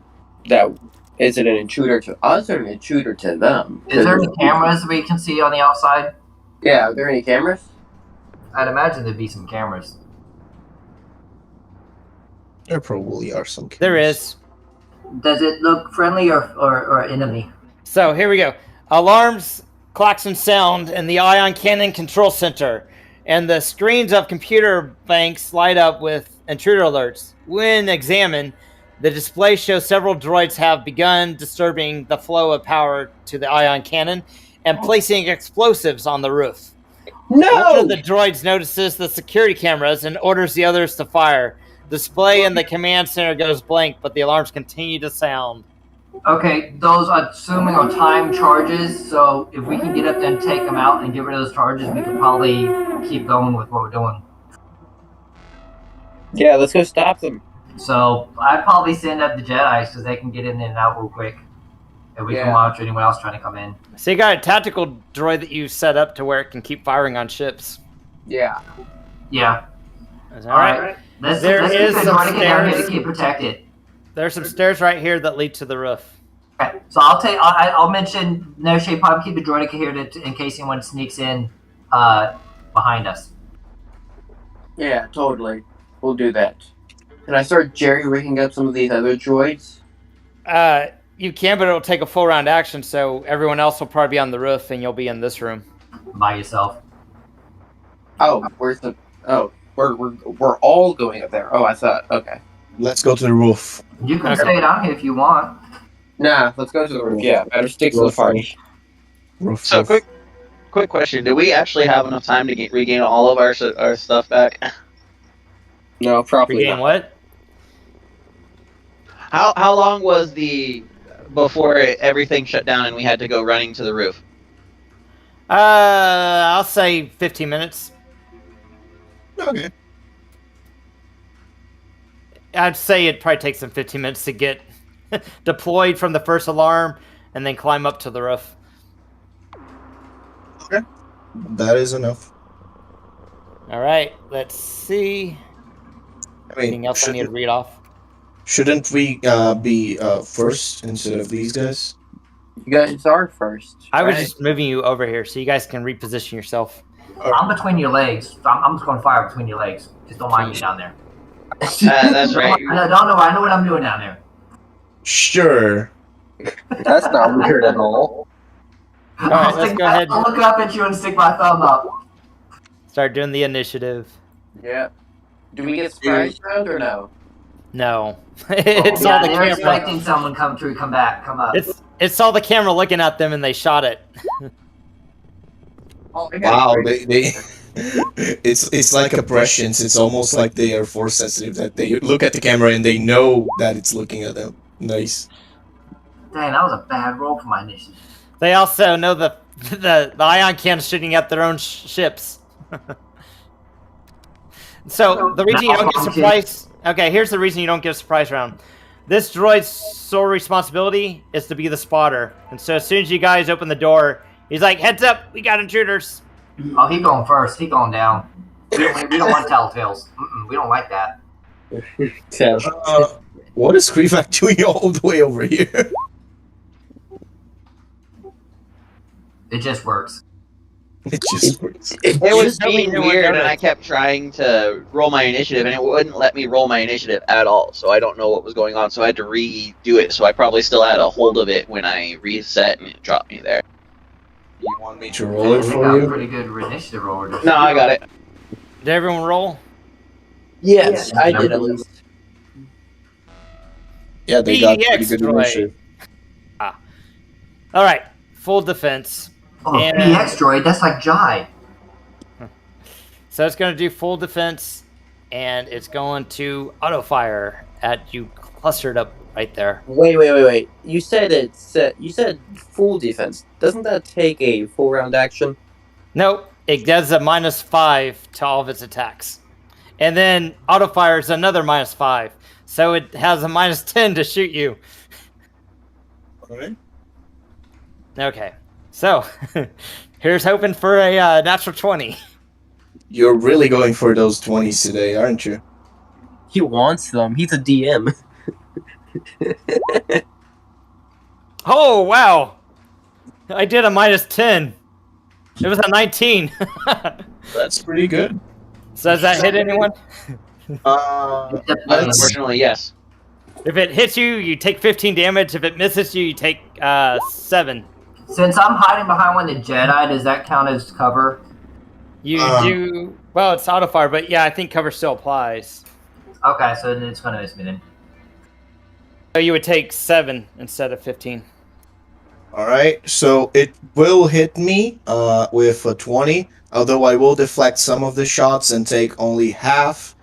is it an intruder to us or an intruder to them? Is there any cameras we can see on the outside? Yeah, are there any cameras? I'd imagine there'd be some cameras. There probably are some. There cameras. is. Does it look friendly or enemy? So here we go. Alarms, clocks, and sound in the Ion Cannon control center, and the screens of computer banks light up with intruder alerts. When examined, the display shows several droids have begun disturbing the flow of power to the Ion Cannon and placing explosives on the roof. One of the droids notices the security cameras and orders the others to fire. Display in the command center goes blank, but the alarms continue to sound. Okay, those assuming are time charges, so if we can get up there and take them out and get rid of those charges, we could probably keep going with what we're doing. Yeah, let's go stop them. So I'd probably send up the Jedi's because they can get in and out real quick. And we can monitor anyone else trying to come in. So you got a tactical droid that you set up to where it can keep firing on ships. Yeah. Yeah. All right. There is some stairs to keep protected. There's some stairs right here that lead to the roof. Okay, so I'll mention Noshee, probably keep the Droideka here in case anyone sneaks in behind us. Yeah, totally. We'll do that. Can I start jerry-rigging up some of these other droids? You can, but it'll take a full round action, so everyone else will probably be on the roof, and you'll be in this room. By yourself. Oh, where's the... Oh, we're all going up there. Oh, I thought... Okay. Let's go to the roof. You can stay down here if you want. Nah, let's go to the roof. Yeah, better stick to the party. Roof. So quick question: do we actually have enough time to regain all of our stuff back? No, probably Regain not. what? How long was before everything shut down and we had to go running to the roof? I'll say 15 minutes. Okay. I'd say it probably takes them 15 minutes to get deployed from the first alarm and then climb up to the roof. Okay. That is enough. All right, let's see. I mean, Anything else I need to read off? Shouldn't we be first instead of these guys? You guys are first. I was right? just moving you over here so you guys can reposition yourself. I'm between your legs. So I'm just going to fire between your legs. Just don't mind me down there. That's right. I don't know. I know what I'm doing down there. Sure. That's not weird at all. All right, let's go ahead I'll look up at you and stick my thumb up. start doing the initiative. Yeah. Do we get surprise round or no? No. It's all the they're camera. expecting someone come up. It's all the camera looking at them and they shot it. Oh, Wow, they it's like oppressions. It's almost like they are force sensitive, that they look at the camera and they know that it's looking at them. Nice. Dang, that was a bad roll for my initiative. They also know the ion cannons shooting at their own ships. So the reason you don't get surprise. Okay, here's the reason you don't get a surprise round. This droid's sole responsibility is to be the spotter, and so as soon as you guys open the door, he's like, "Heads up, we got intruders." Oh, he going first. He going down. We don't want telltales. We don't like that. What is Grivac doing all the way over here? It just works. It just works. It was Nobody being knew what weird, that and I is. kept trying to roll my initiative, and it wouldn't let me roll my initiative at all. So I don't know what was going on. So I had to redo it. So I probably still had a hold of it when I reset, and it dropped me there. You want me to roll it We for got a you? pretty good initiative roller. No, I got it. Did everyone roll? Yes, Yeah. I did at least. Yeah, they got pretty PX good droid. initiative. All right, full defense. Oh, And- PX droid. That's like Jai. So it's going to do full defense, and it's going to auto fire at you, clustered up right there. Wait. You said full defense. Doesn't that take a full round action? Nope, it does a -5 to all of its attacks, and then auto fires another -5, so it has a -10 to shoot you. Alright. Okay, so here's hoping for a natural 20. You're really going for those 20s today, aren't you? He wants them. He's a DM. Oh wow! I did a -10. It was a 19. That's pretty good. So does that hit anyone? Unfortunately, yes. If it hits you, you take 15 damage. If it misses you, you take 7. Since I'm hiding behind one of the Jedi, does that count as cover? You do well. It's auto fire, but yeah, I think cover still applies. Okay, so then it's gonna miss me then. So you would take 7 instead of 15. All right, so it will hit me with a 20, although I will deflect some of the shots and take only half.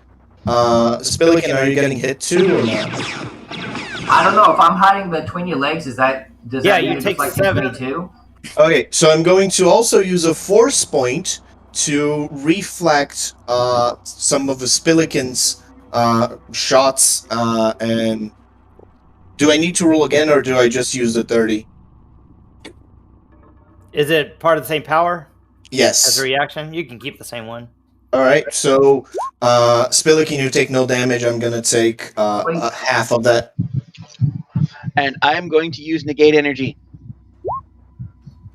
Spillikin, are you getting hit too or not? I don't know if I'm hiding between your legs. Does that you even take deflect 7. 22? Okay, so I'm going to also use a force point to reflect some of the Spillikin's shots. And do I need to roll again, or do I just use the 30? Is it part of the same power? Yes. As a reaction, you can keep the same one. All right, so Spillikin, you take no damage. I'm gonna take half of that. And I'm going to use negate energy.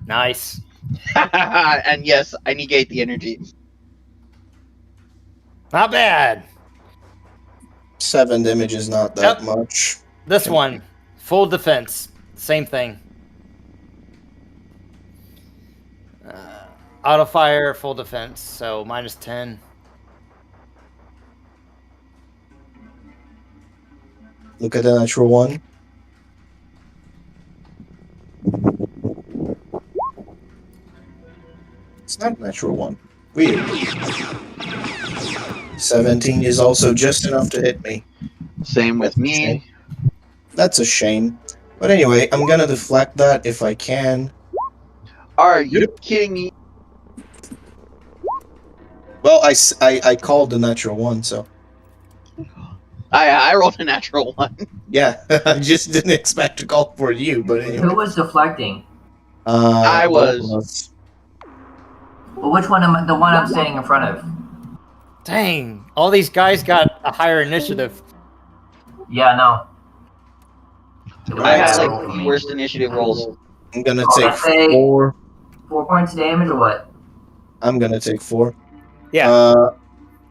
Nice. And yes, I negate the energy. Not bad. 7 damage is not that much. This one, full defense, same thing. Auto fire, full defense, so -10. Look at the natural one. It's not a natural one. Weird. 17 is also just enough to hit me. Same with me. That's a shame. But anyway, I'm gonna deflect that if I can. Are you kidding me? Well, I called the natural one, so. I rolled a natural one. Yeah, I just didn't expect to call for you, but anyway. Who was deflecting? I was. Well, which one am I, the one I'm standing in front of? Dang, all these guys got a higher initiative. Yeah, no. I had like the worst initiative rolls. I'm gonna take 4. 4 points of damage or what? I'm gonna take 4. Yeah.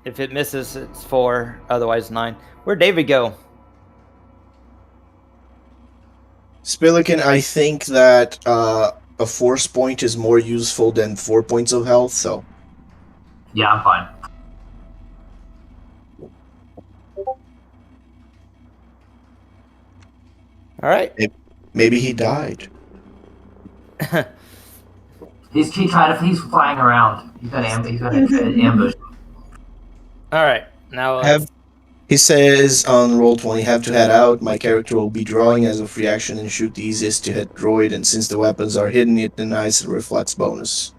If it misses, it's 4. Otherwise, 9. Where'd David go? Spillikin, I think that a force point is more useful than 4 points of health, so. Yeah, I'm fine. All right. Maybe he died. He's flying around. He's gonna ambush. All right. Now he says on roll 20, have to head out. My character will be drawing as a free action and shoot the easiest to hit droid, and since the weapons are hidden, it denies the reflex bonus.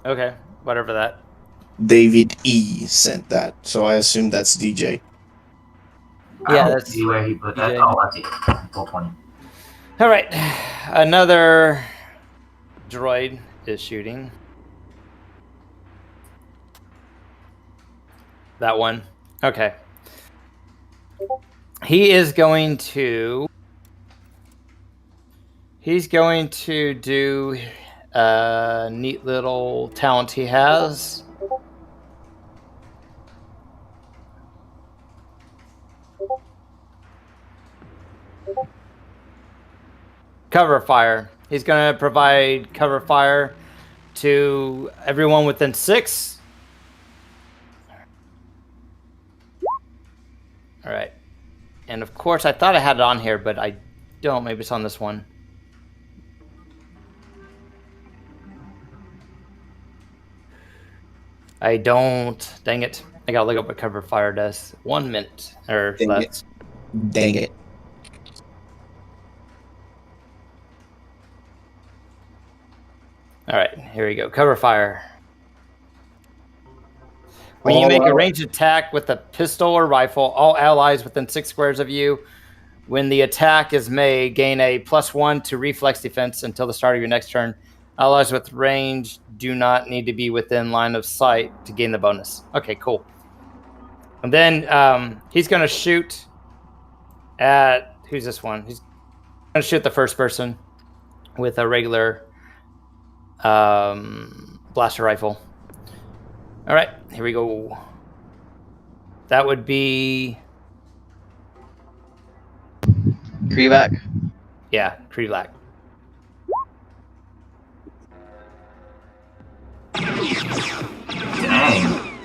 Okay, whatever that. David E sent that, so I assume that's DJ. Yeah, that's see where he put that. DJ. Oh, that's it. Roll 20. All right. Another droid is shooting. That one. Okay. He's going to do a neat little talent he has. Cover fire. He's going to provide cover fire to everyone within 6. All right. And of course, I thought I had it on here, but I don't. Maybe it's on this one. I don't. Dang it. I gotta look up what cover fire does. 1 minute or less. Dang it. All right, here we go. Cover fire. When you make a ranged attack with a pistol or rifle, all allies within 6 squares of you, when the attack is made, gain a +1 to reflex defense until the start of your next turn. Allies with range do not need to be within line of sight to gain the bonus. Okay, cool. And then he's going to shoot at... Who's this one? He's going to shoot the first person with a regular blaster rifle. All right, here we go. That would be Krivak. yeah, Krivak. Dang.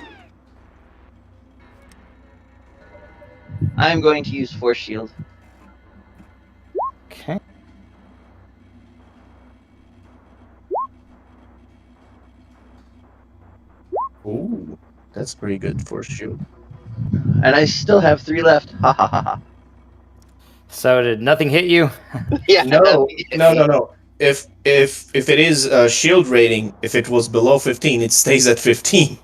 I'm going to use Force Shield. Okay. Ooh, that's pretty good for shield. And I still have 3 left. Ha ha ha ha. So did nothing hit you? Yeah. No. If it is a shield rating, if it was below 15, it stays at 15.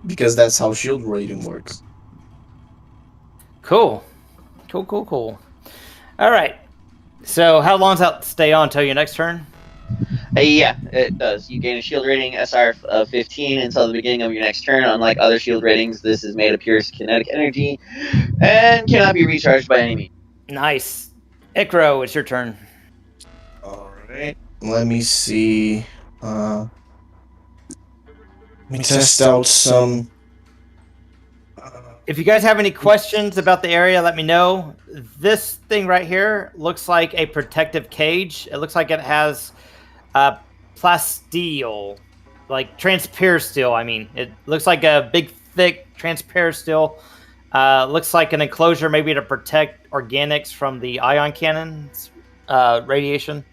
Because that's how shield rating works. Cool. Cool. All right. So how long does that stay on until your next turn? Yeah, it does. You gain a shield rating SR of 15 until the beginning of your next turn. Unlike other shield ratings, this is made of pure kinetic energy and cannot be recharged by any means. Nice. Ikro, it's your turn. Alright. Let me see. Let me test out some. If you guys have any questions about the area, let me know. This thing right here looks like a protective cage. It looks like it has plasteel, like transparent steel. I mean, it looks like a big, thick, transparent steel. Looks like an enclosure maybe to protect organics from the ion cannon's radiation.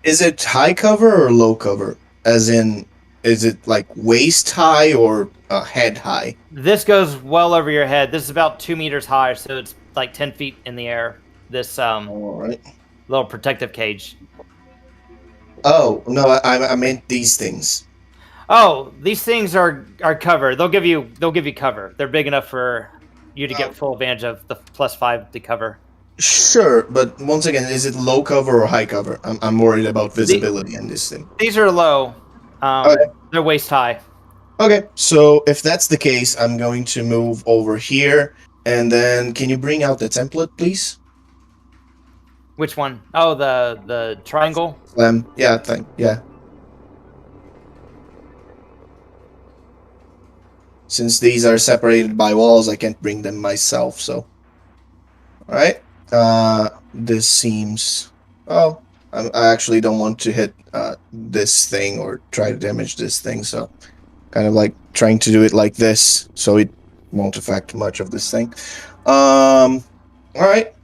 Is it high cover or low cover? As in, is it like waist high or head high? This goes well over your head. This is about 2 meters high, so it's like 10 feet in the air. This Alright. little protective cage. Oh, no, I meant these things. Oh, these things are covered. They'll give you cover. They're big enough for you to get full advantage of the +5 to cover. Sure, but once again, is it low cover or high cover? I'm worried about visibility in this thing. These are low. Okay. They're waist high. Okay, so if that's the case, I'm going to move over here, and then can you bring out the template, please? Which one? Oh, the triangle. Yeah. Since these are separated by walls, I can't bring them myself, so. Alright. This seems... Oh, I actually don't want to hit this thing or try to damage this thing, so... Kind of like trying to do it like this, so it won't affect much of this thing. Alright.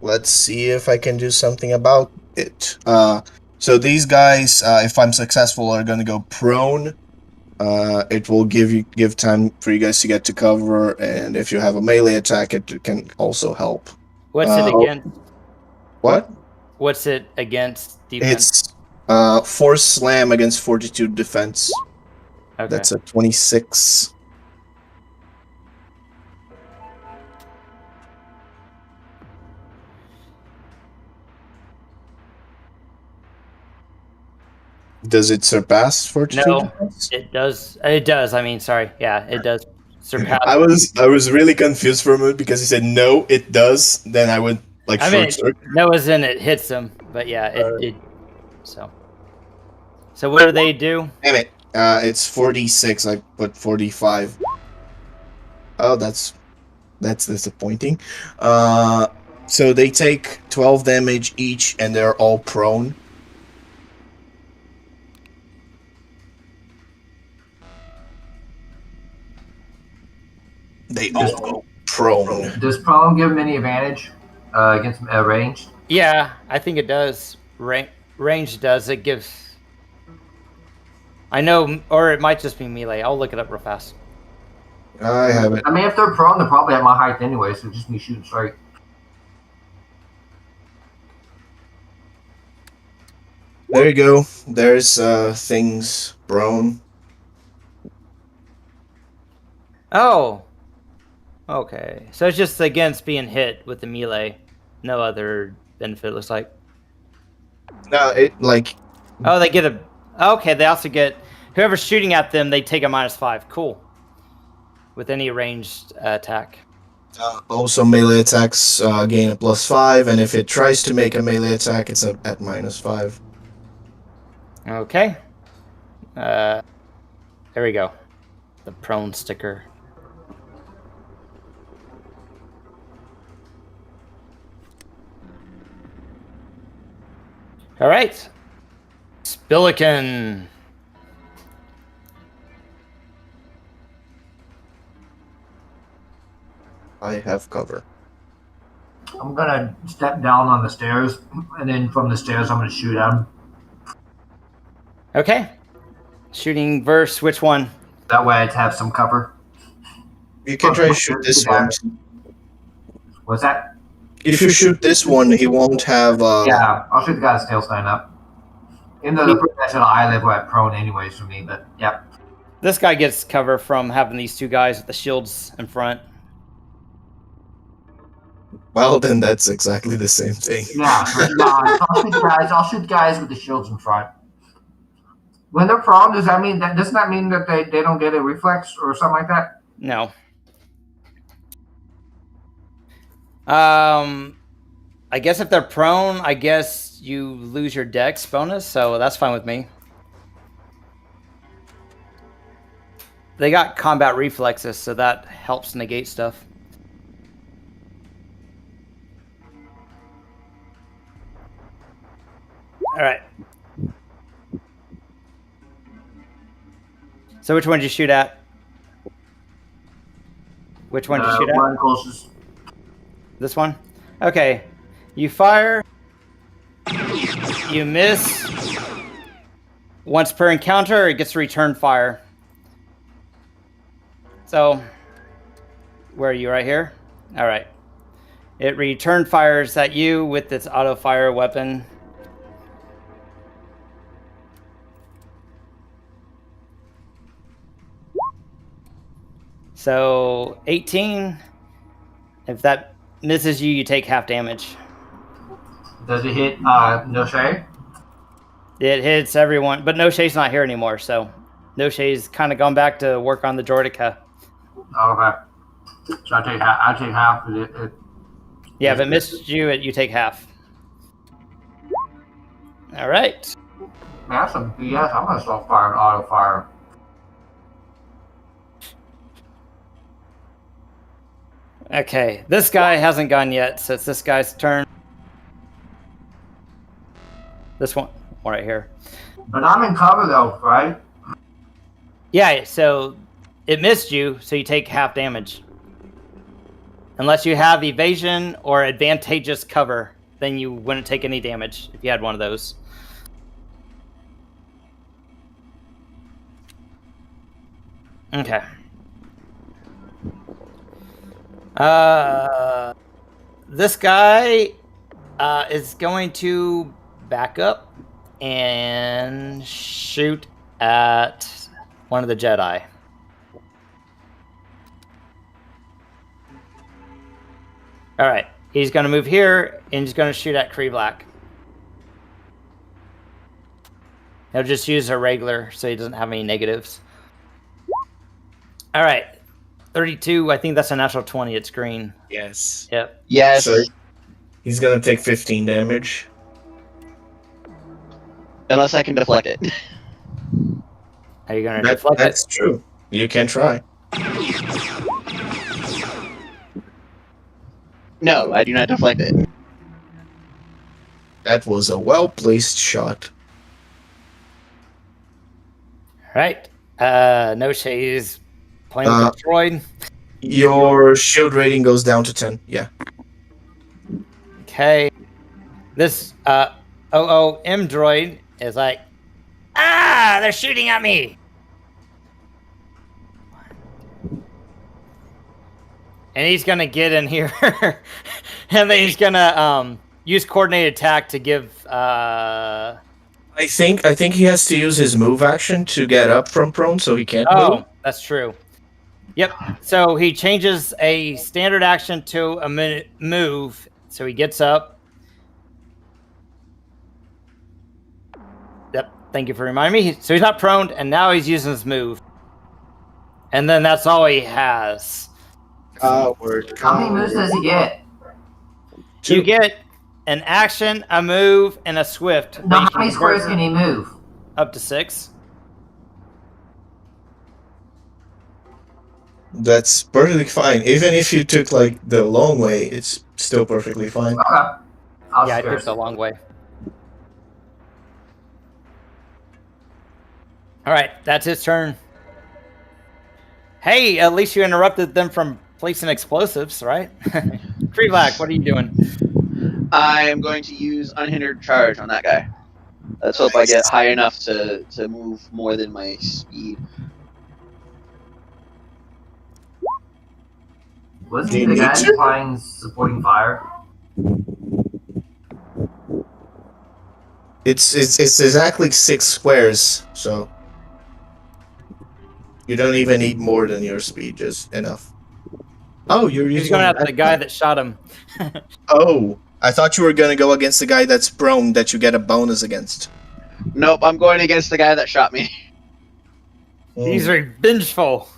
Let's see if I can do something about it. So these guys, if I'm successful, are gonna go prone. It will give time for you guys to get to cover, and if you have a melee attack, it can also help. What's it against? What? What's it against? Defense? It's force slam against fortitude defense. Okay. That's a 26. Does it surpass fortitude No, defense? it does. It does. I mean, sorry. Yeah, it does surpass. I was really confused for a moment because he said no, it does. Then I would like I short mean, circuit. Noah's in it hits them, but yeah, it so. So what do they do? Damn it! It's 46. I put 45. Oh, that's disappointing. So they take 12 damage each, and they're all prone. They all go prone. Does prone give him any advantage against ranged? Yeah, I think it does. Range does. It gives. I know, or it might just be melee. I'll look it up real fast. I have it. I mean, if they're prone, they're probably at my height anyway, so just me shooting straight. There you go. There's things prone. Oh. Okay. So it's just against being hit with the melee. No other benefit, looks like. No, it like. Oh, they get a. Okay, they also get. Whoever's shooting at them, they take a -5. Cool. With any ranged attack. Also, melee attacks gain a +5, and if it tries to make a melee attack, it's at -5. Okay. There we go. The prone sticker. All right. Spillikin. I have cover. I'm gonna step down on the stairs, and then from the stairs, I'm gonna shoot at him. Okay. Shooting verse, which one? That way, I'd have some cover. You can try to shoot this one. What's that? If you shoot this one, he won't have. Yeah, I'll shoot the guy that's still standing up. Even though the protection of eye level at prone, anyways, for me, but yep. This guy gets cover from having these two guys with the shields in front. Well, then that's exactly the same thing. Yeah, I'll shoot guys with the shields in front. When they're prone, doesn't that mean that they don't get a reflex or something like that? No. I guess if they're prone, I guess you lose your dex bonus, so that's fine with me. They got combat reflexes, so that helps negate stuff. All right. So which one did you shoot at? Which one did you shoot at? One closest. This one? Okay. You fire. You miss. Once per encounter, it gets to return fire. So, where are you? Right here? All right. It return fires at you with its auto fire weapon. So 18. If that misses you, you take half damage. Does it hit Noshee? It hits everyone, but Noshee's not here anymore, so Noshee's kind of gone back to work on the Droideka. Okay. So I take half of it. Yeah, if it missed you, you take half. All right. Man, that's some BS. I'm gonna start firing auto fire. Okay, this guy hasn't gone yet, so it's this guy's turn. This one right here. But I'm in cover though, right? Yeah, so it missed you, so you take half damage. Unless you have evasion or advantageous cover, then you wouldn't take any damage if you had one of those. Okay. This guy is going to back up and shoot at one of the Jedi. All right, he's going to move here and he's going to shoot at Kree Black. He'll just use a regular so he doesn't have any negatives. All right, 32. I think that's a natural 20. It's green. Yes. Yep. Yes. So he's gonna take 15 damage. Unless I can deflect it. Are you going to deflect it? That's true. You can try. No, I do not deflect it. That was a well-placed shot. All right. Noshee's playing with Droid. Your shield rating goes down to 10. Yeah. Okay. This OOM droid is like, they're shooting at me. And he's gonna get in here, and then he's gonna use coordinated attack to give. I think he has to use his move action to get up from prone, so he can't move. Oh, that's true. Yep. So he changes a standard action to a minute move. So he gets up. Yep. Thank you for reminding me. So he's not prone, and now he's using his move. And then that's all he has. Coward. How many moves does he get? You get an action, a move, and a swift. No, how many squares can he move? Up to 6. That's perfectly fine. Even if you took like the long way, it's still perfectly fine. Okay. I took the long way. All right, that's his turn. Hey, at least you interrupted them from placing explosives, right? Krivak, what are you doing? I'm going to use unhindered charge on that guy. Let's hope I get high enough to move more than my speed. Wasn't he the guy applying supporting fire? It's exactly 6 squares, so you don't even need more than your speed, just enough. Oh, you're He's using going after the guy that shot him. Oh, I thought you were gonna go against the guy that's prone that you get a bonus against. Nope, I'm going against the guy that shot me. He's revengeful.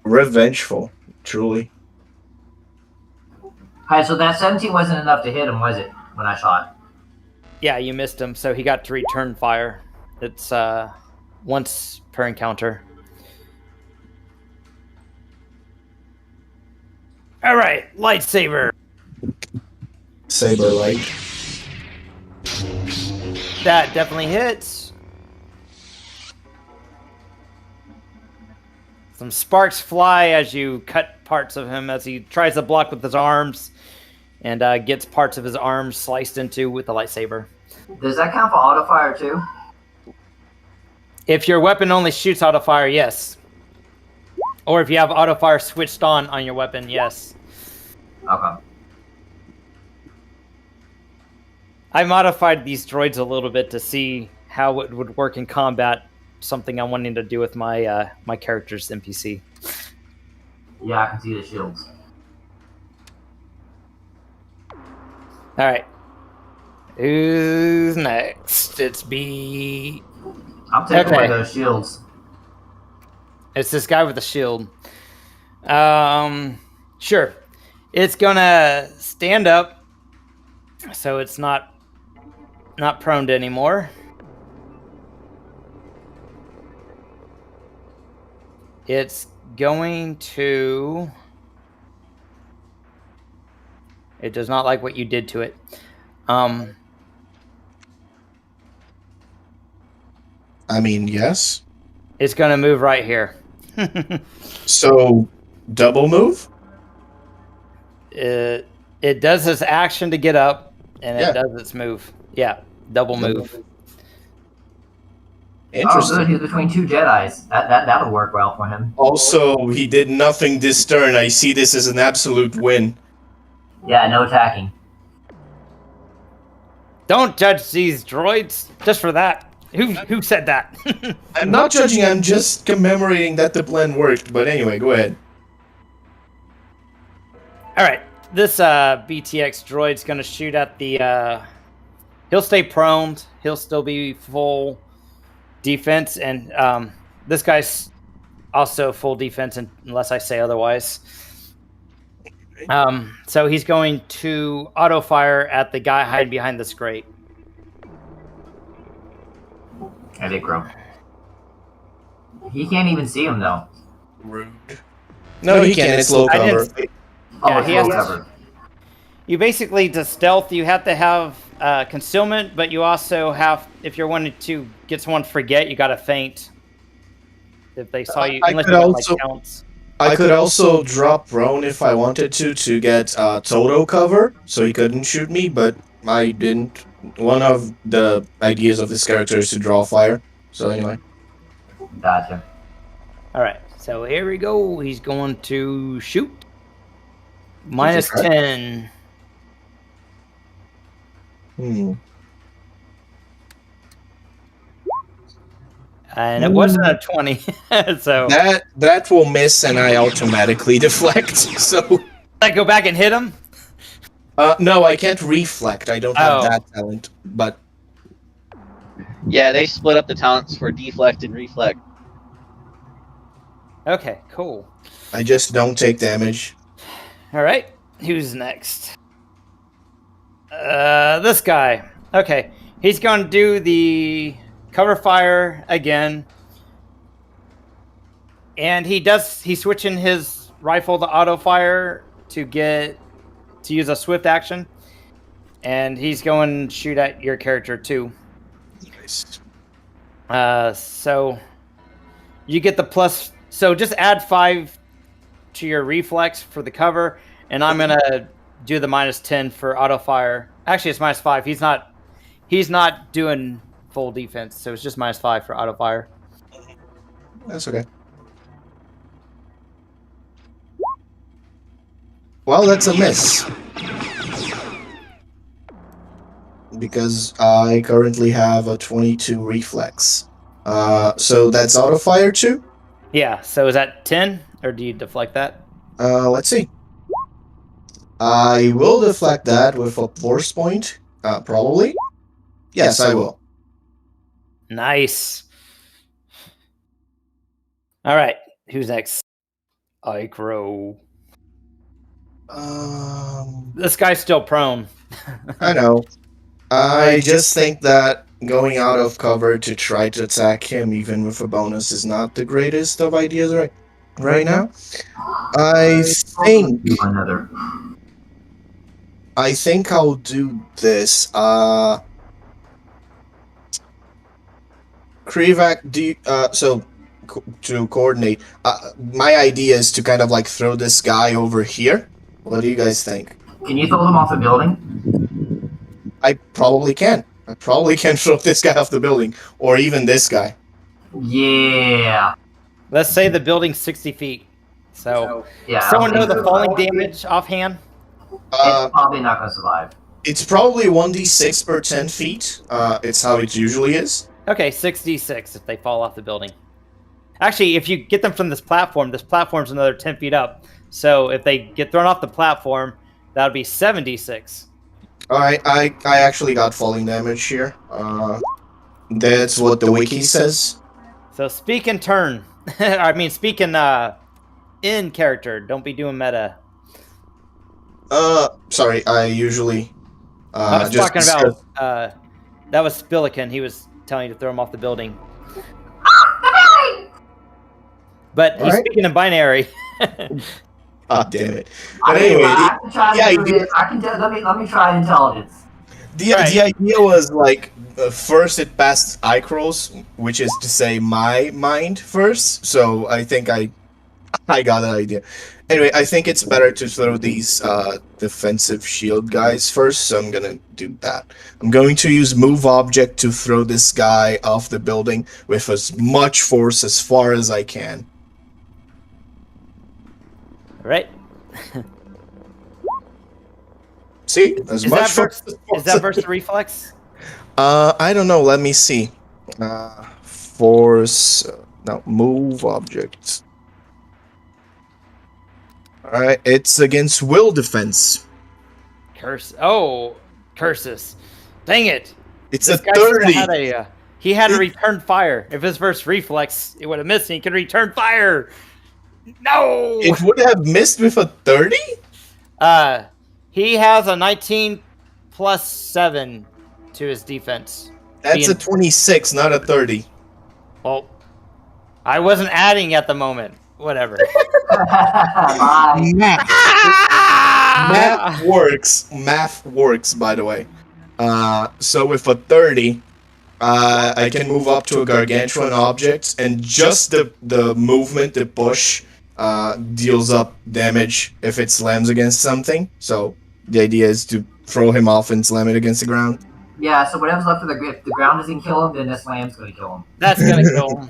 Revengeful, truly. Alright, so that 17 wasn't enough to hit him, was it? When I shot. Yeah, you missed him, so he got to return fire. It's once per encounter. All right, lightsaber. Saber light. That definitely hits. Some sparks fly as you cut parts of him as he tries to block with his arms and gets parts of his arms sliced into with the lightsaber. Does that count for auto fire too? If your weapon only shoots auto fire, yes. Or if you have auto fire switched on your weapon, yes. Okay. I modified these droids a little bit to see how it would work in combat. Something I'm wanting to do with my my character's NPC. Yeah, I can see the shields. All right. Who's next? It's B. I'm taking one of those shields. It's this guy with the shield. Sure. It's gonna stand up, so it's not prone anymore. It's going to... It does not like what you did to it. I mean, yes. It's going to move right here. So, double move? It does its action to get up, and it does its move. Yeah, double move. Interesting. Oh, good. He's between two Jedis. That'll work well for him. Also, he did nothing this turn. I see this as an absolute win. Yeah, no attacking. Don't judge these droids just for that. Who said that? I'm not judging, I'm just commemorating that the plan worked. But anyway, go ahead. Alright, this BTX droid's going to shoot at the... he'll stay prone. He'll still be full defense. And this guy's also full defense unless I say otherwise. So he's going to auto fire at the guy hiding behind this grate. I did grow. He can't even see him though. Rude. No, he can. It's low cover. Oh, he it's low has cover. You basically, to stealth, you have to have concealment, but you also have, if you're wanting to get someone to forget, you got to feint. If they saw you, unless you got, like, counts. I could also drop prone if I wanted to get Toto cover, so he couldn't shoot me, but I didn't. One of the ideas of this character is to draw fire, so anyway. Gotcha. Alright, so here we go. He's going to shoot. Minus 10. And it wasn't a 20, so... That will miss, and I automatically deflect, so... I go back and hit him? No, I can't reflect. I don't have that talent, but... Yeah, they split up the talents for deflect and reflect. Okay, cool. I just don't take damage. All right, who's next? This guy. Okay, he's going to do the cover fire again. And he's switching his rifle to auto fire to use a swift action. And he's going to shoot at your character too. Nice. So you get the plus. So just add 5 to your reflex for the cover, and I'm gonna do the -10 for auto fire. Actually, it's -5. He's not doing full defense, so it's just -5 for auto fire. That's okay. Well, that's a miss. Because I currently have a 22 reflex. So that's auto fire too? Yeah. So is that 10, or do you deflect that? Let's see. I will deflect that with a force point, probably. Yes, I will. Nice. All right. Who's next? Icro. This guy's still prone. I know. I just think that going out of cover to try to attack him, even with a bonus, is not the greatest of ideas right now. I think I'll do this. Krivak, to coordinate, my idea is to kind of like throw this guy over here. What do you guys think? Can you throw them off the building? I probably can. I probably can throw this guy off the building, or even this guy. Yeah. Let's say the building's 60 feet. So, Yeah. someone know the falling damage offhand? It's probably not going to survive. It's probably 1d6 per 10 feet. It's how it usually is. Okay, 6d6 if they fall off the building. Actually, if you get them from this platform's another 10 feet up. So if they get thrown off the platform, that would be 7d6. Alright, I actually got falling damage here. That's what the wiki says. So speak in turn. I mean, speak in character. Don't be doing meta. Sorry, I usually... I was talking about... that was Spillican. He was telling you to throw him off the building. But he's speaking in binary. Ah, damn it. But anyway, let me try intelligence. The idea was like, first it passed Icro's, which is to say my mind first, so I think I got that idea. Anyway, I think it's better to throw these defensive shield guys first, so I'm gonna do that. I'm going to use move object to throw this guy off the building with as much force as far as I can. Right. See? Is that versus reflex? I don't know. Let me see. Force. No, move object. Alright, it's against will defense. Curses. Dang it. It's a 30. He had a return fire. If his versus reflex, it would have missed and he could return fire. No! It would have missed with a 30? He has a 19 plus 7 to his defense. That's a 26, not a 30. Well, I wasn't adding at the moment. Whatever. Math works. Math works, by the way. So with a 30, I can move up to a gargantuan object, and just the movement, the push, deals up damage if it slams against something. So the idea is to throw him off and slam it against the ground. Yeah, so whatever's left of the grip, if the ground doesn't kill him, then the slam's going to kill him. That's going to kill him.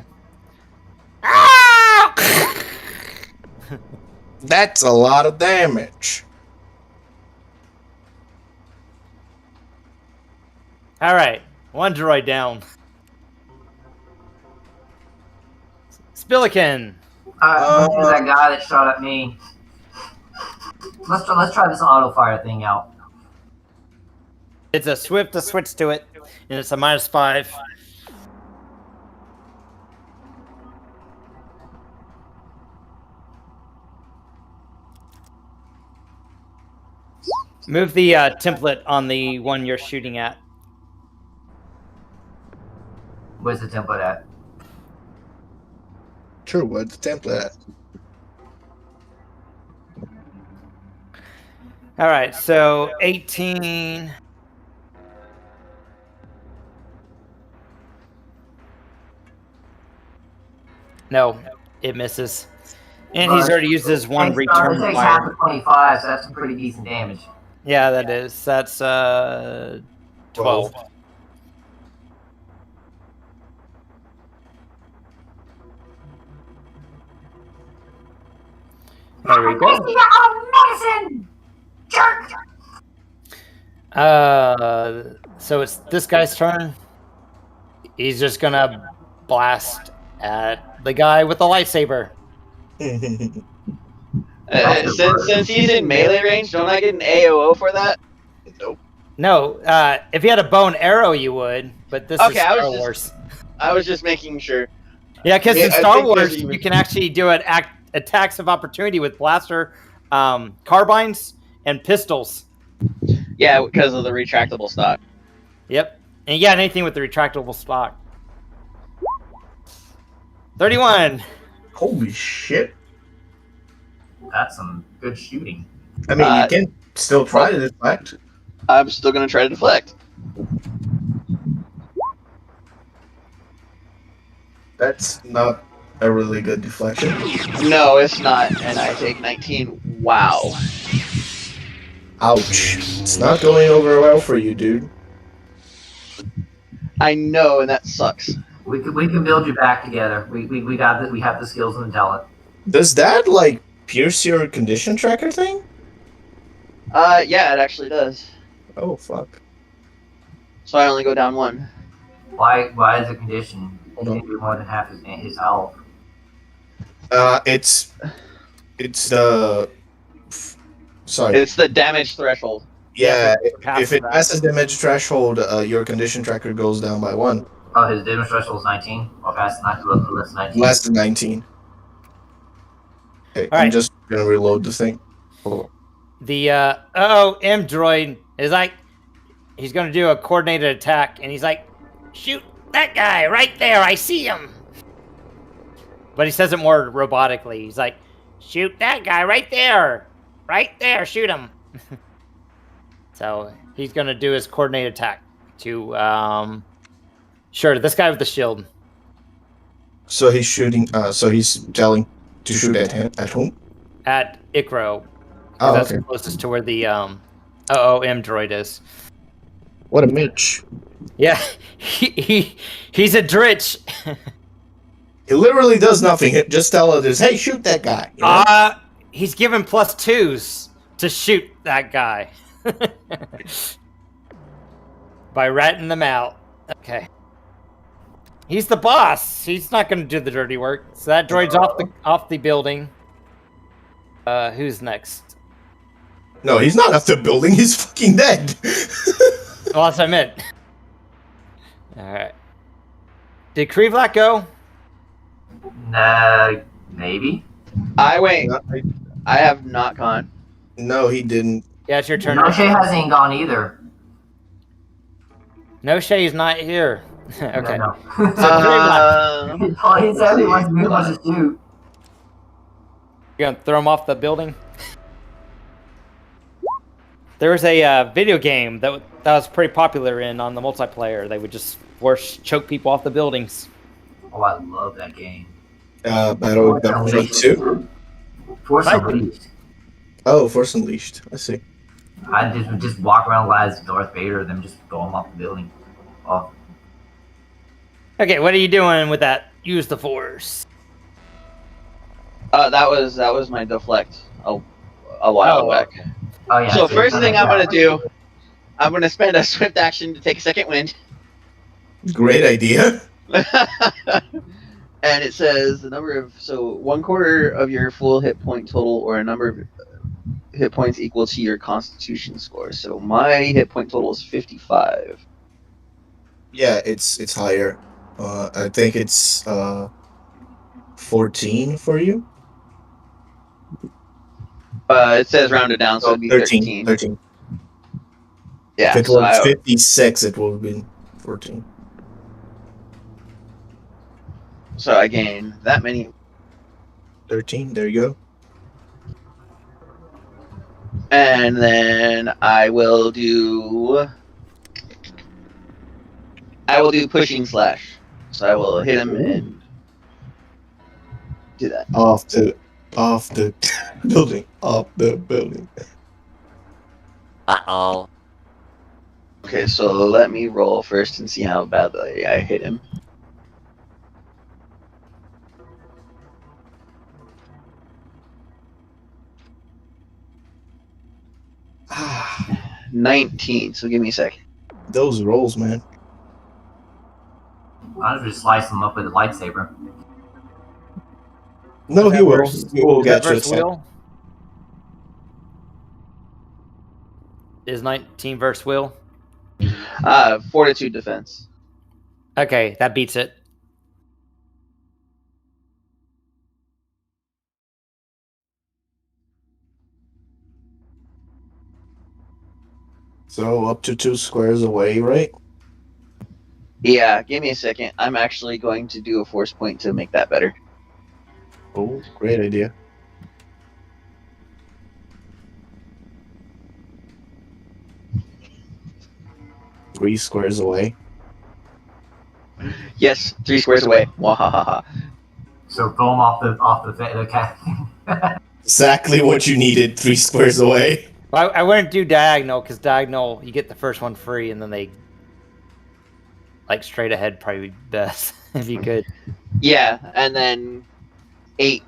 That's a lot of damage. Alright, one droid down. Spillican. That guy that shot at me. Let's try this auto fire thing out. It's a swift to switch to it, and it's a -5. Move the template on the one you're shooting at. Where's the template at? True, what's the template at? All right, so 18. No, it misses. And he's already used his one return It takes fire. half of 25, so that's some pretty decent damage. Yeah, that is. That's 12. There we go. Medicine! Jerk! So it's this guy's turn. He's just gonna blast at the guy with the lightsaber. Since he's in melee range, don't I get an AOO for that? Nope. No, if you had a bow and arrow, you would. But this is Star Wars. I was just making sure. Yeah, because in I Star think Wars, there's even- you can actually do attacks of opportunity with blaster, carbines, and pistols. Yeah, because of the retractable stock. Yep. And yeah, anything with the retractable stock. 31. Holy shit. That's some good shooting. I mean, you can still try to deflect. I'm still going to try to deflect. That's not a really good deflection. No, it's not. And I take 19. Wow. Ouch. It's not going over well for you, dude. I know, and that sucks. We can build you back together. We got we have the skills and the talent. Does that, like, pierce your condition tracker thing? Yeah, it actually does. Oh, fuck. So I only go down 1. Why is it condition? Hold He on. can do more than half his health. It's the... Sorry. It's the damage threshold. Yeah, Pass if it that. passes damage threshold, your condition tracker goes down by 1. Oh, his damage threshold is 19. Or past 19, less than 19. Less than 19. Okay, I'm Alright. just gonna reload the thing. Hold on. The M droid is like, he's going to do a coordinated attack, and he's like, shoot that guy right there, I see him. But he says it more robotically. He's like, shoot that guy right there, shoot him. So he's going to do his coordinated attack to, sure, this guy with the shield. So he's shooting, so he's telling to shoot at him, at whom? At Ikro. Oh, That's okay. closest to where the OOM droid is. What a Mitch. Yeah, he's a dritch. He literally does nothing. Just tell others, hey, shoot that guy. You know? He's given +2s to shoot that guy. By ratting them out. Okay. He's the boss. He's not going to do the dirty work. So that droid's off the building. Who's next? No, he's not off the building. He's fucking dead. Well, that's what I meant. Alright. Did Krivlak go? Maybe. I have not gone. No, he didn't. Yeah, it's your turn. Noshee hasn't gone either. Noshee is not here. Okay. No. So Krivlak, Oh, he said he wants to shoot. you gonna throw him off the building? There was a video game that was pretty popular on the multiplayer. They would just choke people off the buildings. Oh, I love that game. Battle Battlefront 2? Force Right. Unleashed. Oh, Force Unleashed. I see. I just walk around as Darth Vader and then just throw him off the building. Oh, Okay, what are you doing with that? Use the force. That was my deflect a while back. oh yeah. So first thing I'm gonna do, I'm gonna spend a swift action to take second wind. Great idea. And it says the number of 1/4 of your full hit point total, or a number of hit points equal to your Constitution score. So my hit point total is 55. Yeah, it's higher. I think it's 14 for you. It says rounded down, so it'd be 13. 13. Yeah, If it so was 56, it would have been 14. So I gain that many. 13, there you go. And then I will do pushing slash. So I will hit him and do that. Off the building. Off the building. Uh-oh. Okay, so let me roll first and see how badly I hit him. Ah, 19, so give me a second. those rolls, man. I'll just slice him up with a lightsaber. No, he will. He will Is that get you. versus Will? Is 19 versus Will? Fortitude defense. Okay, that beats it. So up to 2 squares away, right? Yeah, give me a second. I'm actually going to do a force point to make that better. Oh, great idea. Three squares away. Yes, 3 squares away. Wahahaha. So throw him off the cat. Exactly what you needed. 3 squares away. Well, I wouldn't do diagonal because diagonal you get the first one free, and then they like straight ahead probably be best if you could. Yeah, and then 8,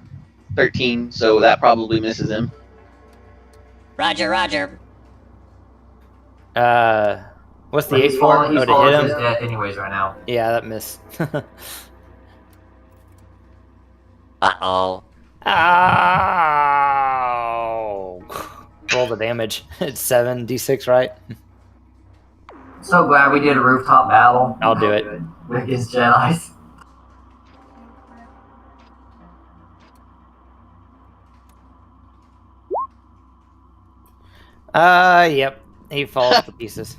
13, so that probably misses him. Roger, roger. What's the But 8 he's for? falling. He's Oh, to falling hit to his him? death anyways right now. Yeah, that missed. Uh-oh. Ow! Roll the damage. It's 7d6, right? So glad we did a rooftop battle. I'll do it. Against Jedi's. Yep. He falls to pieces.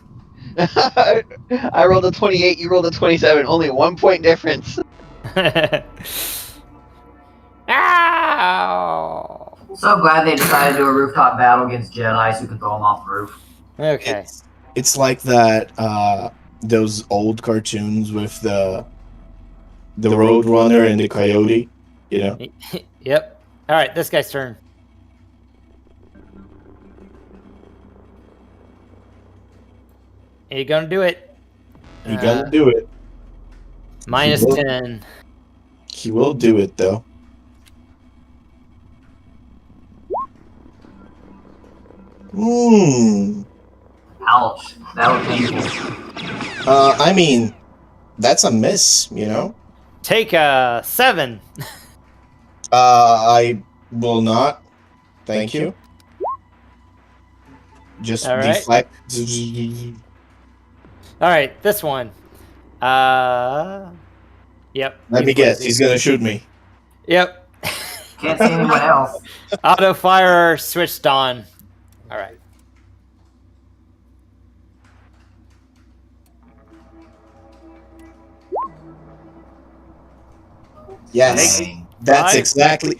I rolled a 28, you rolled a 27. Only 1 point difference. Ow! So glad they decided to do a rooftop battle against Jedi's who can throw them off the roof. Okay. It's like that. Those old cartoons with the Roadrunner and the Coyote. You know. Yep. All right, this guy's turn. You gonna do it? He gonna do it. Minus He will. 10. He will do it though. Ouch. That was painful. I mean, that's a miss. You know. Take a 7. I will not. Thank you. Just All right. deflect. All right, this one. Yep. Let me guess. He's gonna shoot me. Yep. Can't see anyone else. Auto fire switched on. All right. Yes. That's exactly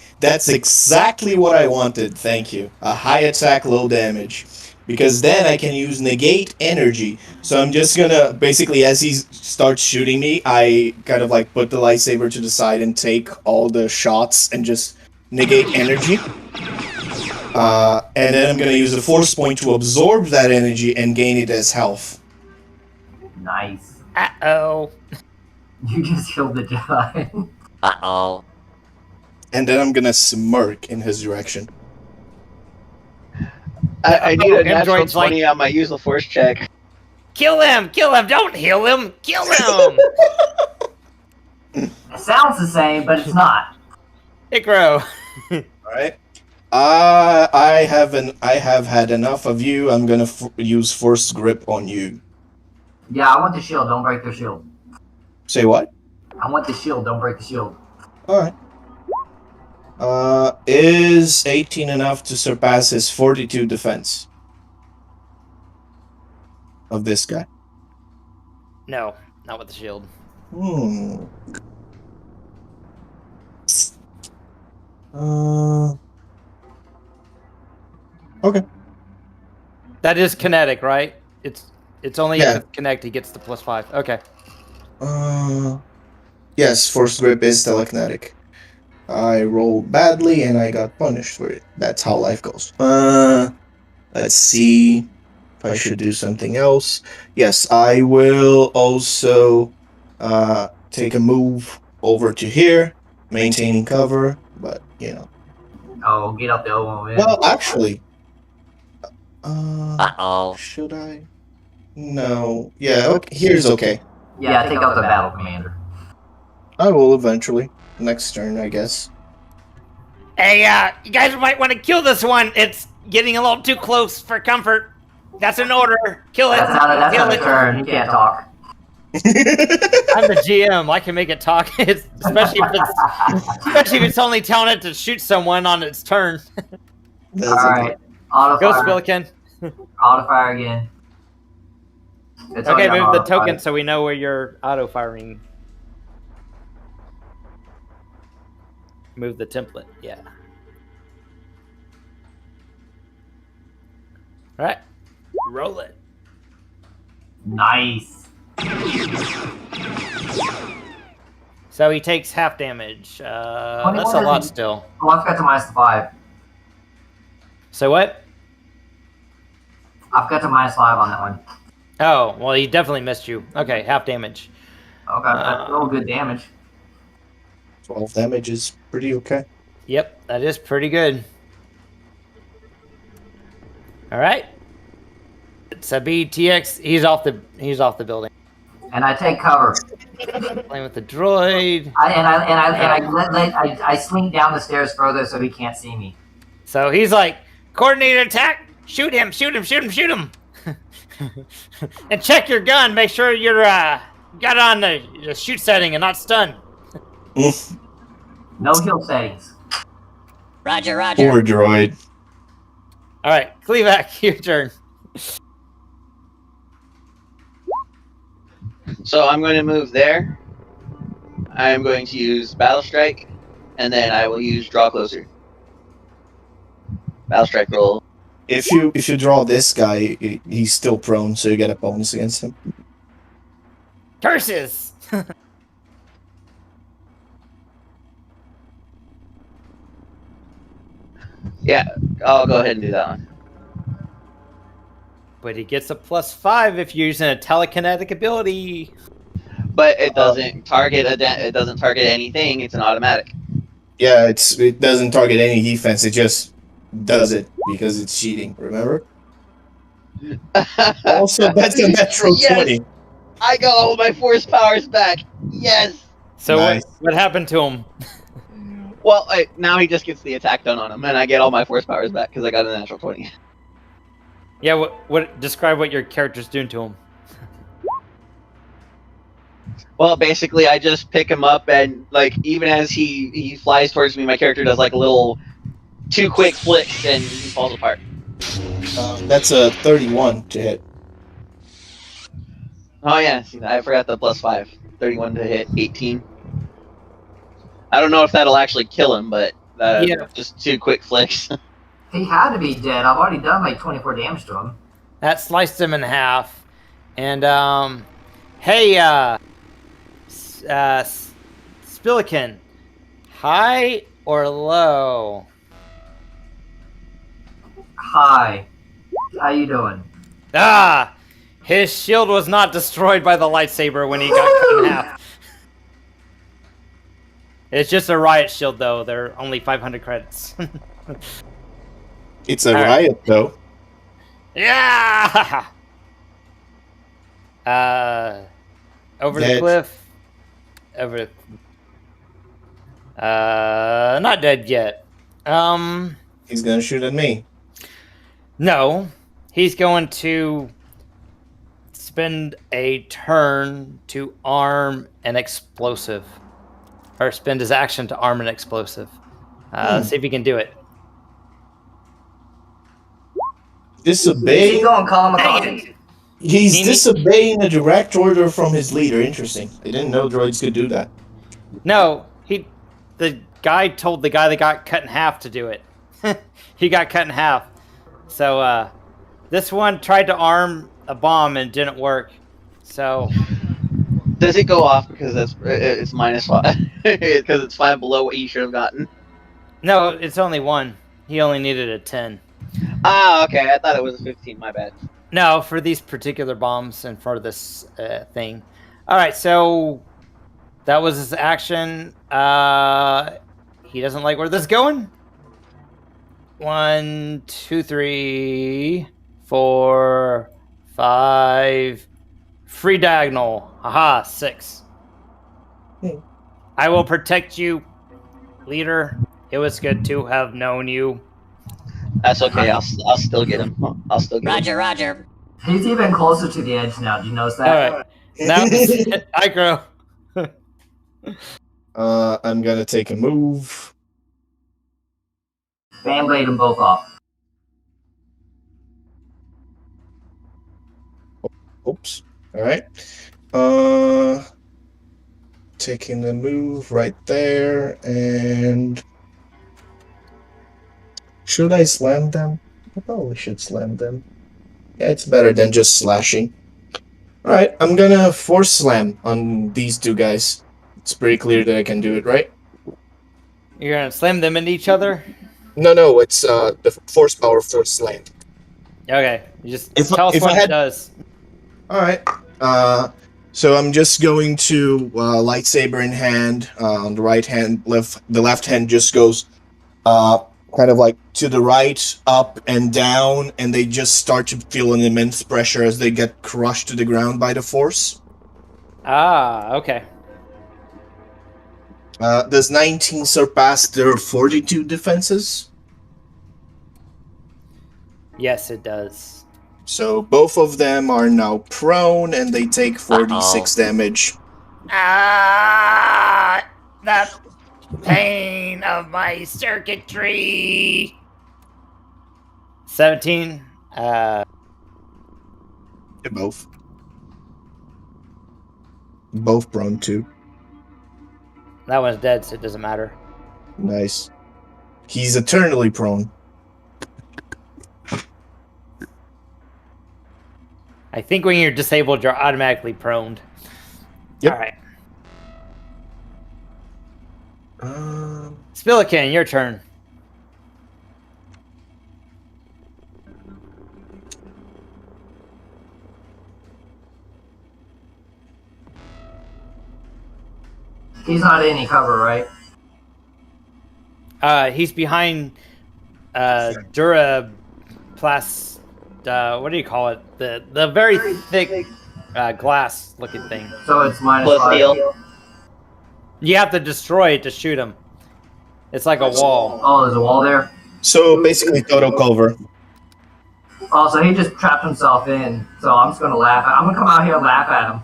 what I wanted. Thank you. A high attack, low damage. Because then I can use negate energy. So I'm just gonna basically, as he starts shooting me, I kind of like put the lightsaber to the side and take all the shots and just negate energy. And then I'm gonna use a force point to absorb that energy and gain it as health. Nice. Uh-oh. You just killed the Jedi. Uh-oh. And then I'm gonna smirk in his direction. I need a natural Android's 20 on my use the force check. Kill him! Kill him! Don't heal him! Kill him! It sounds the same, but it's not. Icro. Alright. I have had enough of you. I'm gonna use force grip on you. Yeah, I want the shield. Don't break the shield. Say what? I want the shield. Don't break the shield. Alright. Is 18 enough to surpass his 42 defense? of this guy? No, not with the shield. Okay. That is kinetic, right? It's only Yeah. if it's kinetic he gets the +5. Okay. Yes, Force Grip is telekinetic. I rolled badly and I got punished for it. That's how life goes. Let's see if I should do something else. Yes, I will also take a move over to here, maintaining cover, but you know. Oh, get up the old one, man. Well, actually, Uh-oh. should I? No. Yeah, okay. Here's okay. Yeah, take out the battle commander. I will eventually. Next turn, I guess. Hey, you guys might want to kill this one. It's getting a little too close for comfort. That's an order. Kill it. That's not Kill a it. turn. He can't talk. I'm the GM. I can make it talk, especially if it's only telling it to shoot someone on its turn. That's Alright. Auto Go, fire. Spillikin. Auto fire again. It's Okay, already move the auto fire. token so we know where you're auto firing. Move the template. Yeah. All right. Roll it. Nice. So he takes half damage. That's a lot still. Oh, I've got to -5. So what? I've got to -5 on that one. Oh, well, he definitely missed you. Okay, half damage. Okay, that's real good damage. 12 damage is pretty okay. Yep, that is pretty good. All right. It's a BTX. He's off the building. And I take cover. Playing with the droid. I slink down the stairs further so he can't see me. So he's like, coordinated attack. Shoot him! Shoot him! Shoot him! Shoot him! And check your gun. Make sure you're got it on the shoot setting and not stun. No heal settings. Roger, roger. Poor droid. All right, Cleevac, your turn. So I'm going to move there. I am going to use Battle Strike, and then I will use Draw Closer. Battle Strike roll. If you draw this guy, he's still prone, so you get a bonus against him. Curses! Yeah, I'll go ahead and do that one. But he gets a +5 if you're using a telekinetic ability. But it doesn't target it doesn't target anything. It's an automatic. Yeah, it doesn't target any defense. It just does it because it's cheating. Remember? Also, that's a natural 20. I got all my force powers back. Yes. So Nice. what happened to him? Well, now he just gets the attack done on him, and I get all my force powers back because I got a natural 20. Yeah, what? Describe what your character's doing to him. Well, basically, I just pick him up, and like even as he flies towards me, my character does like a little 2 quick flicks, and he falls apart. That's a 31 to hit. Oh yeah, see, I forgot the +5. 31 to hit, 18. I don't know if that'll actually kill him, but just 2 quick flicks. He had to be dead. I've already done like 24 damage to him. That sliced him in half. And hey, Spillikin, high or low? Hi. How you doing? Ah, his shield was not destroyed by the lightsaber when he got cut in half. It's just a riot shield, though. They're only 500 credits. It's a riot, though. Yeah! Over the cliff. Over. Not dead yet. He's gonna shoot at me. No. He's going to spend a turn to arm an explosive. Or spend his action to arm an explosive. See if he can do it. Disobey. Keep going, kamikaze. He's He- disobeying a direct order from his leader. Interesting. I didn't know droids could do that. No, the guy told the guy that got cut in half to do it. He got cut in half. So this one tried to arm a bomb and didn't work. So Does it go off because it's -5? Because it's 5 below what he should have gotten. no, it's only 1. He only needed a 10. Ah, okay. I thought it was a 15. My bad. No, for these particular bombs and for this thing. All right, so that was his action. He doesn't like where this is going. 1, 2, 3, 4, 5. Free diagonal. Aha, 6. I will protect you, leader. It was good to have known you. That's okay. I'll still get him. I'll still get him. Roger. He's even closer to the edge now. Do you notice All that? right. Now, I grow. I'm gonna take a move. Fan blade them both off. Oops. All right. Taking the move right there, and should I slam them? I probably should slam them. Yeah, it's better than just slashing. All right, I'm gonna force slam on these two guys. It's pretty clear that I can do it, right? You're gonna slam them into each other. No, it's the force power force slam. Okay, you just If- tell us if I what had- it does. All right. So I'm just going to lightsaber in hand on the right hand. The left hand just goes kind of like to the right, up and down, and they just start to feel an immense pressure as they get crushed to the ground by the force. Ah, okay. Does 19 surpass their 42 defenses? Yes, it does. So both of them are now prone, and they take 46 damage. Ah, that pain of my circuitry. 17. They're both prone too. That one's dead, so it doesn't matter. Nice. He's eternally prone. I think when you're disabled, you're automatically proned. Yep. All right. Spillican, your turn. He's not in any cover, right? He's behind Dura Plas. What do you call it? The very thick glass looking thing. So it's -5. Steel. You have to destroy it to shoot him. It's like a wall. Oh, there's a wall there? So basically total cover. Oh, so he just trapped himself in. So I'm just going to laugh. I'm going to come out here and laugh at him.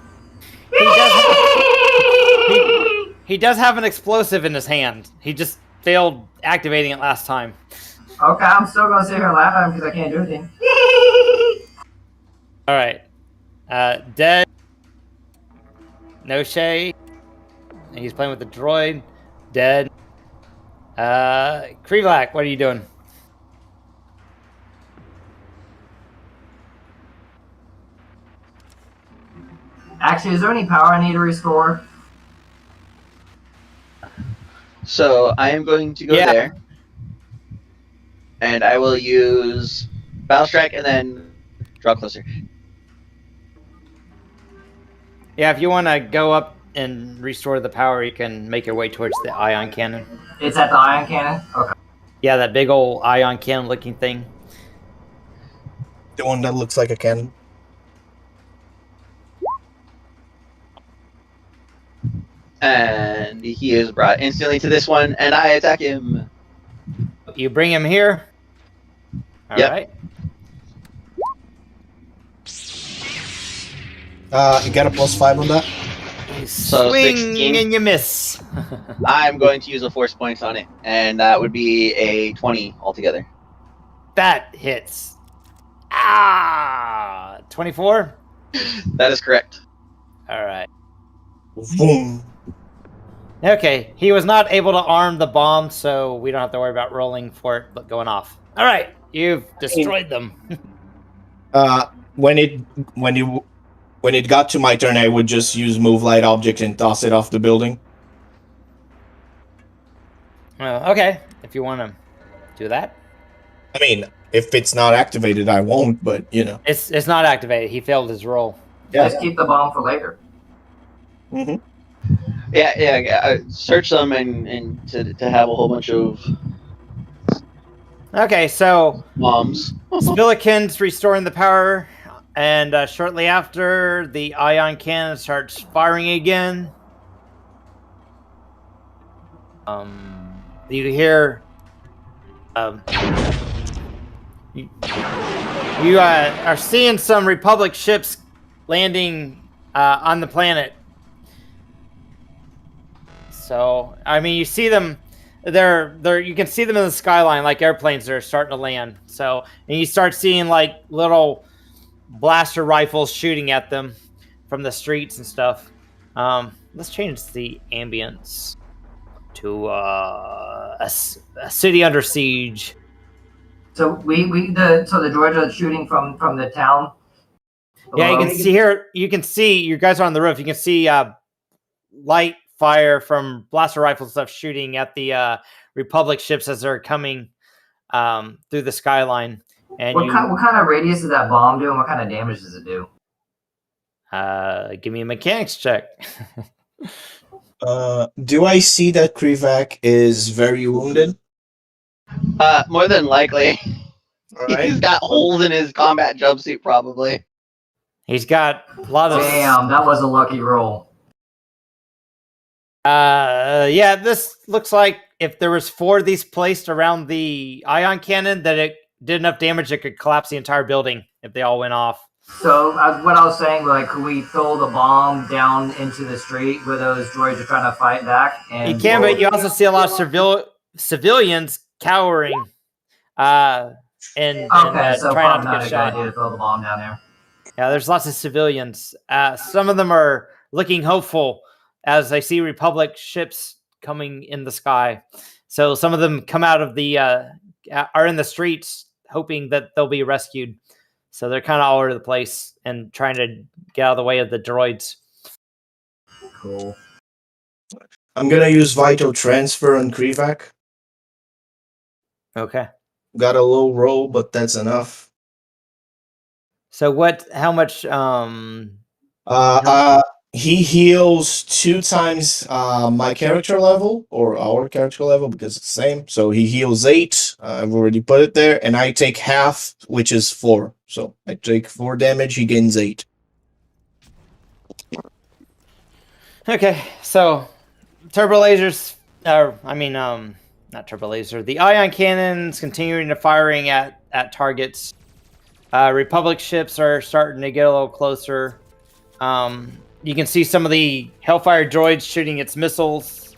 He does have an explosive in his hand. He just failed activating it last time. Okay, I'm still going to sit here and laugh at him because I can't do anything. All right. Dead. Noshee. And he's playing with the droid. Dead. Krevlak, what are you doing? Actually, is there any power I need to restore? So I am going to go there, and I will use Battle Strike and then draw closer. Yeah, if you want to go up and restore the power, you can make your way towards the ion cannon. It's at the ion cannon? Okay. Yeah, that big old ion cannon looking thing. The one that looks like a cannon. And he is brought instantly to this one, and I attack him. You bring him here. All right. You got a +5 on that? So Swing 16. and you miss. I'm going to use a force point on it, and that would be a 20 altogether. That hits. Ah, 24. That is correct. All right. Boom. Okay, he was not able to arm the bomb, so we don't have to worry about rolling for it but going off. All right, you've destroyed them. When it got to my turn, I would just use move light object and toss it off the building. Okay, if you want to do that. I mean, if it's not activated, I won't. But you know, It's not activated. He failed his roll. Yeah. Just keep the bomb for later. Mhm. Yeah. Search them and to have a whole bunch of Okay, so bombs. Spilikin's restoring the power, and shortly after, the ion cannon starts firing again. You hear you are seeing some Republic ships landing on the planet. So, I mean, you see them. They're you can see them in the skyline like airplanes that are starting to land. So, and you start seeing like little blaster rifles shooting at them from the streets and stuff. Let's change the ambience to a city under siege. So the droids are shooting from the town. Yeah, you can see here. You can see you guys are on the roof. You can see light fire from blaster rifle stuff shooting at the Republic ships as they're coming through the skyline. And what kind of radius does that bomb do, and what kind of damage does it do? Give me a mechanics check. Do I see that Krivak is very wounded? More than likely. All right. He's got holes in his combat jumpsuit, probably. He's got a lot of. Damn, that was a lucky roll. Yeah, this looks like if there was 4 of these placed around the ion cannon, that it did enough damage it could collapse the entire building if they all went off. So what I was saying, like, could we throw the bomb down into the street where those droids are trying to fight back? And you can, but you also see a lot of civilians cowering, and so trying not to not get a shot. good idea to throw the bomb down there. Yeah, there's lots of civilians. Some of them are looking hopeful as they see Republic ships coming in the sky. So some of them come out of the are in the streets hoping that they'll be rescued. So they're kind of all over the place and trying to get out of the way of the droids. Cool. I'm gonna use Vital Transfer on Krivak. Okay. Got a low roll, but that's enough. So how much he heals 2 times my character level, or our character level, because it's the same. So he heals 8. I've already put it there, and I take half, which is 4. So I take 4 damage, he gains 8. Okay, so turbo lasers, not turbo laser. The ion cannons continuing to firing at targets. Republic ships are starting to get a little closer. You can see some of the Hellfire droids shooting its missiles.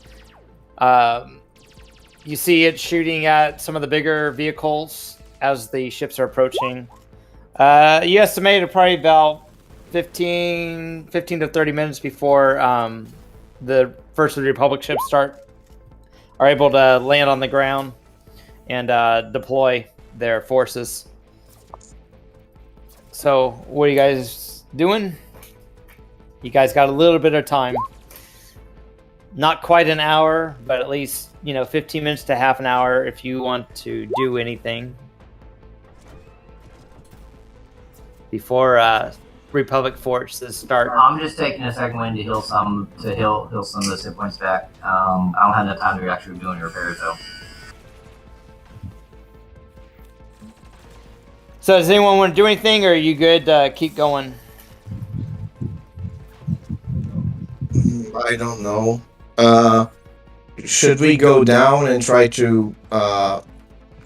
You see it shooting at some of the bigger vehicles as the ships are approaching. You estimate probably about 15 to 30 minutes before the first of the Republic ships are able to land on the ground and deploy their forces. So, what are you guys doing? You guys got a little bit of time. Not quite an hour, but at least, 15 minutes to half an hour if you want to do anything before Republic forces start. I'm just taking a second wind to heal some of those hit points back. I don't have enough time to actually do any repairs though. So does anyone want to do anything, or are you good to keep going? I don't know. Should we go down and try to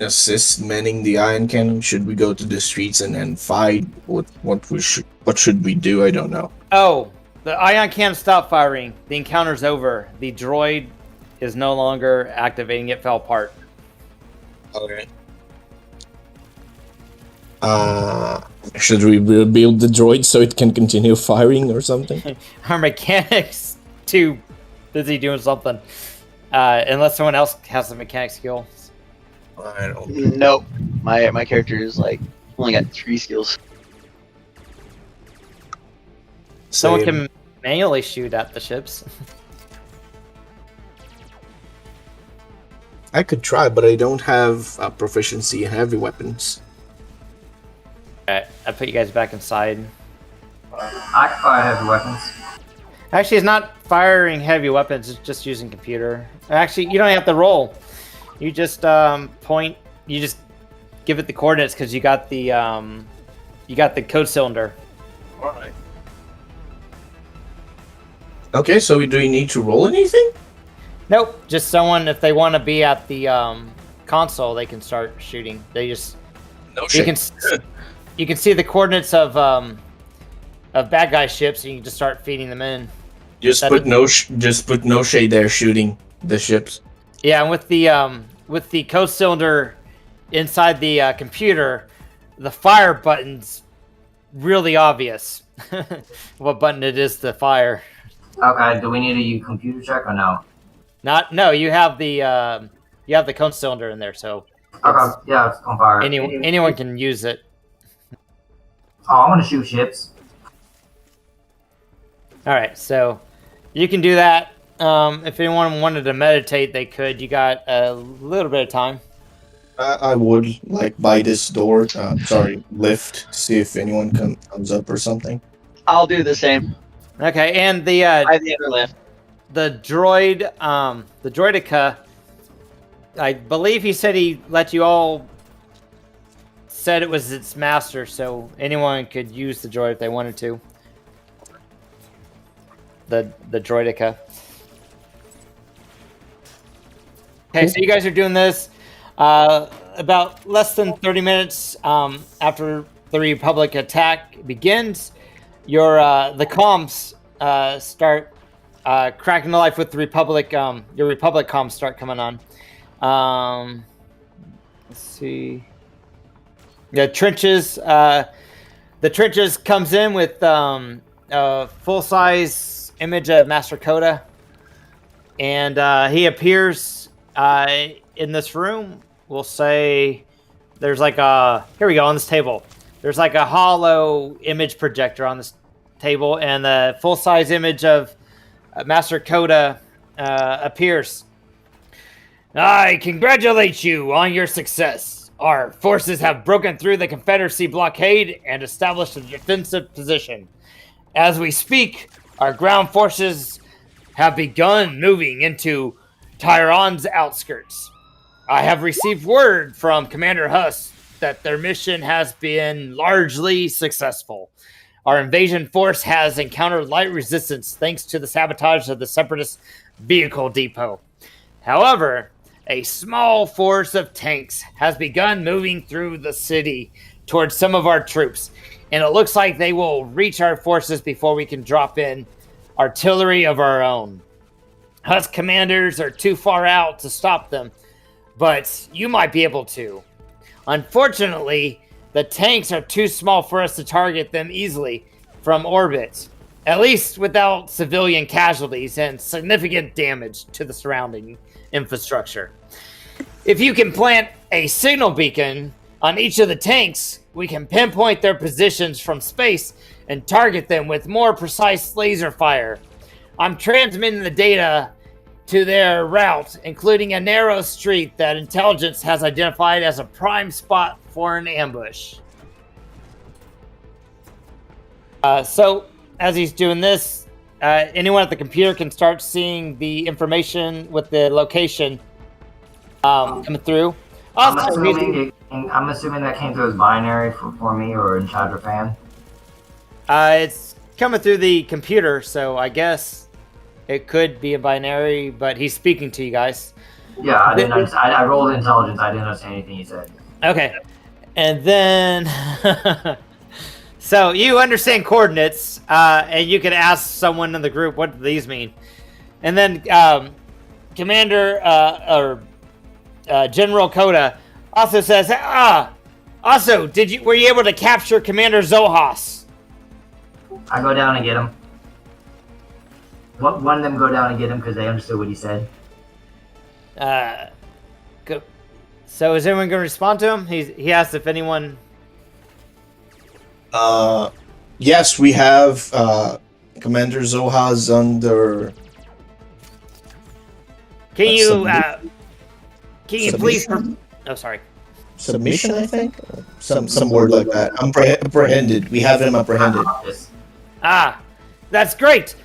assist manning the ion cannon? Should we go to the streets and fight? What should we do? I don't know. Oh, the ion cannon stopped firing. The encounter's over. The droid is no longer activating. It fell apart. Okay. Should we rebuild the droid so it can continue firing or something? Our mechanics too busy doing something. Unless someone else has the mechanic skills. I don't. Nope. My character is like only got 3 skills. Someone Same. can manually shoot at the ships. I could try, but I don't have proficiency in heavy weapons. Alright, I put you guys back inside. I can fire heavy weapons. Actually, it's not firing heavy weapons, it's just using computer. Actually, you don't have to roll. You just point, you just give it the coordinates because you got the code cylinder. Alright. Okay, so do we need to roll anything? Nope, just someone, if they want to be at the console, they can start shooting. They just No you shit. you can see the coordinates of bad guy ships, and you can just start feeding them in. Just put Noshee there shooting the ships. Yeah, and with the code cylinder inside the computer, the fire button's really obvious. What button it is to fire. Okay, do we need a computer check or no? No, you have the code cylinder in there, so Okay, yeah, it's on fire. anyone can use it. Oh, I want to shoot ships. All right, so you can do that. If anyone wanted to meditate, they could. You got a little bit of time. I would like by this door. Lift. See if anyone comes up or something. I'll do the same. Okay, and By the other lift. the droid, the Droideka, I believe he said he let you all said it was its master, so anyone could use the droid if they wanted to. The Droideka. Okay, so you guys are doing this about less than 30 minutes after the Republic attack begins. The comms start cracking the life with the Republic. Your Republic comms start coming on. Let's see. The trenches. The trenches comes in with a full-size image of Master Coda, and he appears in this room. We'll say there's like a here we go on this table. There's like a hollow image projector on this table, and the full-size image of Master Coda appears. I congratulate you on your success. Our forces have broken through the Confederacy blockade and established a defensive position. As we speak, our ground forces have begun moving into Tirahnn's outskirts. I have received word from Commander Huss that their mission has been largely successful. Our invasion force has encountered light resistance thanks to the sabotage of the Separatist vehicle depot. However, a small force of tanks has begun moving through the city towards some of our troops, and it looks like they will reach our forces before we can drop in artillery of our own. Huss commanders are too far out to stop them, but you might be able to. Unfortunately, the tanks are too small for us to target them easily from orbit, at least without civilian casualties and significant damage to the surrounding infrastructure. If you can plant a signal beacon on each of the tanks, we can pinpoint their positions from space and target them with more precise laser fire. I'm transmitting the data to their route, including a narrow street that intelligence has identified as a prime spot for an ambush. So, as he's doing this, anyone at the computer can start seeing the information with the location coming through. I'm assuming that came through as binary for me or in Chadrafan. It's coming through the computer, so I guess it could be a binary, but he's speaking to you guys. Yeah, I rolled intelligence. I didn't understand anything he said. Okay. And then... so you understand coordinates, and you can ask someone in the group, what do these mean? And then Commander, General Coda also says, Also, were you able to capture Commander Zohas? I go down and get him. One of them go down and get him because they understood what he said. Go. So is anyone going to respond to him? He asked if anyone... Yes, we have Commander Zohas under... Can you please... Submission? Oh, sorry. Submission, I think? Some word like that. Apprehended. We have him apprehended. Ah, that's great.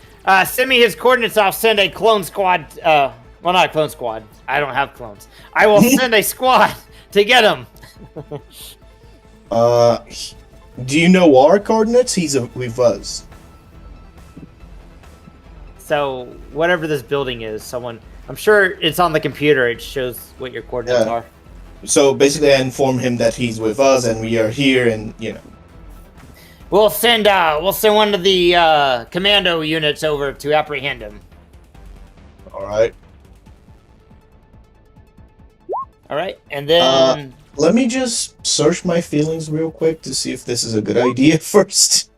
Send me his coordinates. I'll send a clone squad. Well, not a clone squad. I don't have clones. I will send a squad to get him. Do you know our coordinates? He's with us. So, whatever this building is, I'm sure it's on the computer. It shows what your coordinates are. So basically, I inform him that he's with us and we are here, and We'll send one of the commando units over to apprehend him. All right. All right, and then let me just search my feelings real quick to see if this is a good idea first.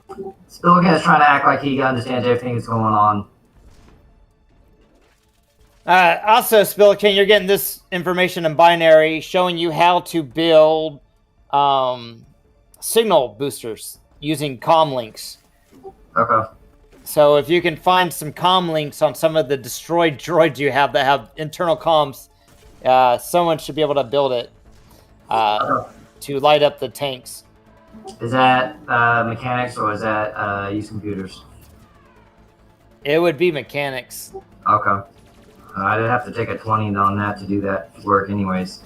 Spilligan is trying to act like he understands everything that's going on. Also, Spillican, you're getting this information in binary showing you how to build signal boosters using comm links. Okay. So if you can find some comm links on some of the destroyed droids you have that have internal comms, someone should be able to build it to light up the tanks. Is that mechanics or is that use computers? It would be mechanics. Okay. I'd have to take a 20 on that to do that work anyways.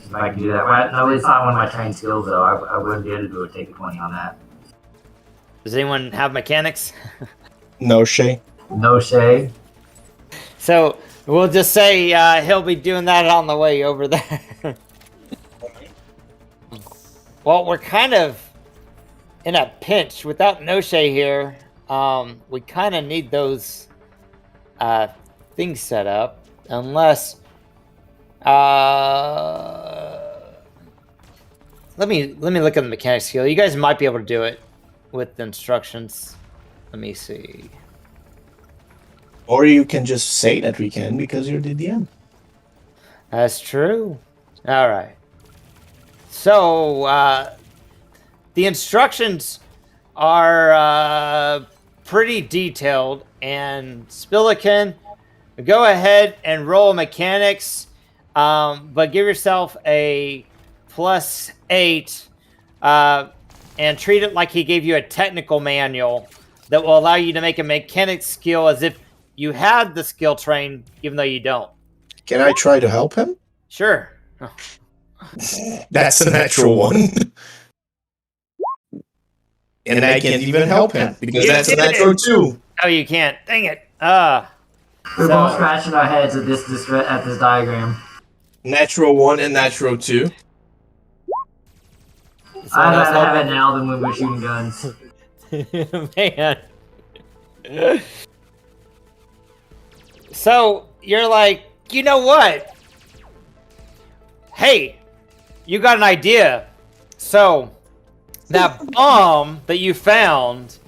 If I can do that. Well, no, it's not one of my trained skills though. I wouldn't be able to do it, take a 20 on that. Does anyone have mechanics? Noshee. Noshee. So we'll just say he'll be doing that on the way over there. Well, we're kind of in a pinch without Noshee here. We kind of need those things set up, unless let me look at the mechanics skill. You guys might be able to do it with the instructions. Let me see. Or you can just say that we can because you're the DM. That's true. All right. So the instructions are pretty detailed, and Spillican, go ahead and roll mechanics, but give yourself a +8, and treat it like he gave you a technical manual that will allow you to make a mechanics skill as if you had the skill train, even though you don't. Can I try to help him? Sure. That's a natural one. And I can't even help him because that's a natural 2. Oh, you can't. Dang it. We're both scratching our heads at this diagram. Natural 1 and natural 2. I'd rather have it now than when we're shooting guns. Man. So, you're like, you know what? Hey, you got an idea. So, that bomb that you found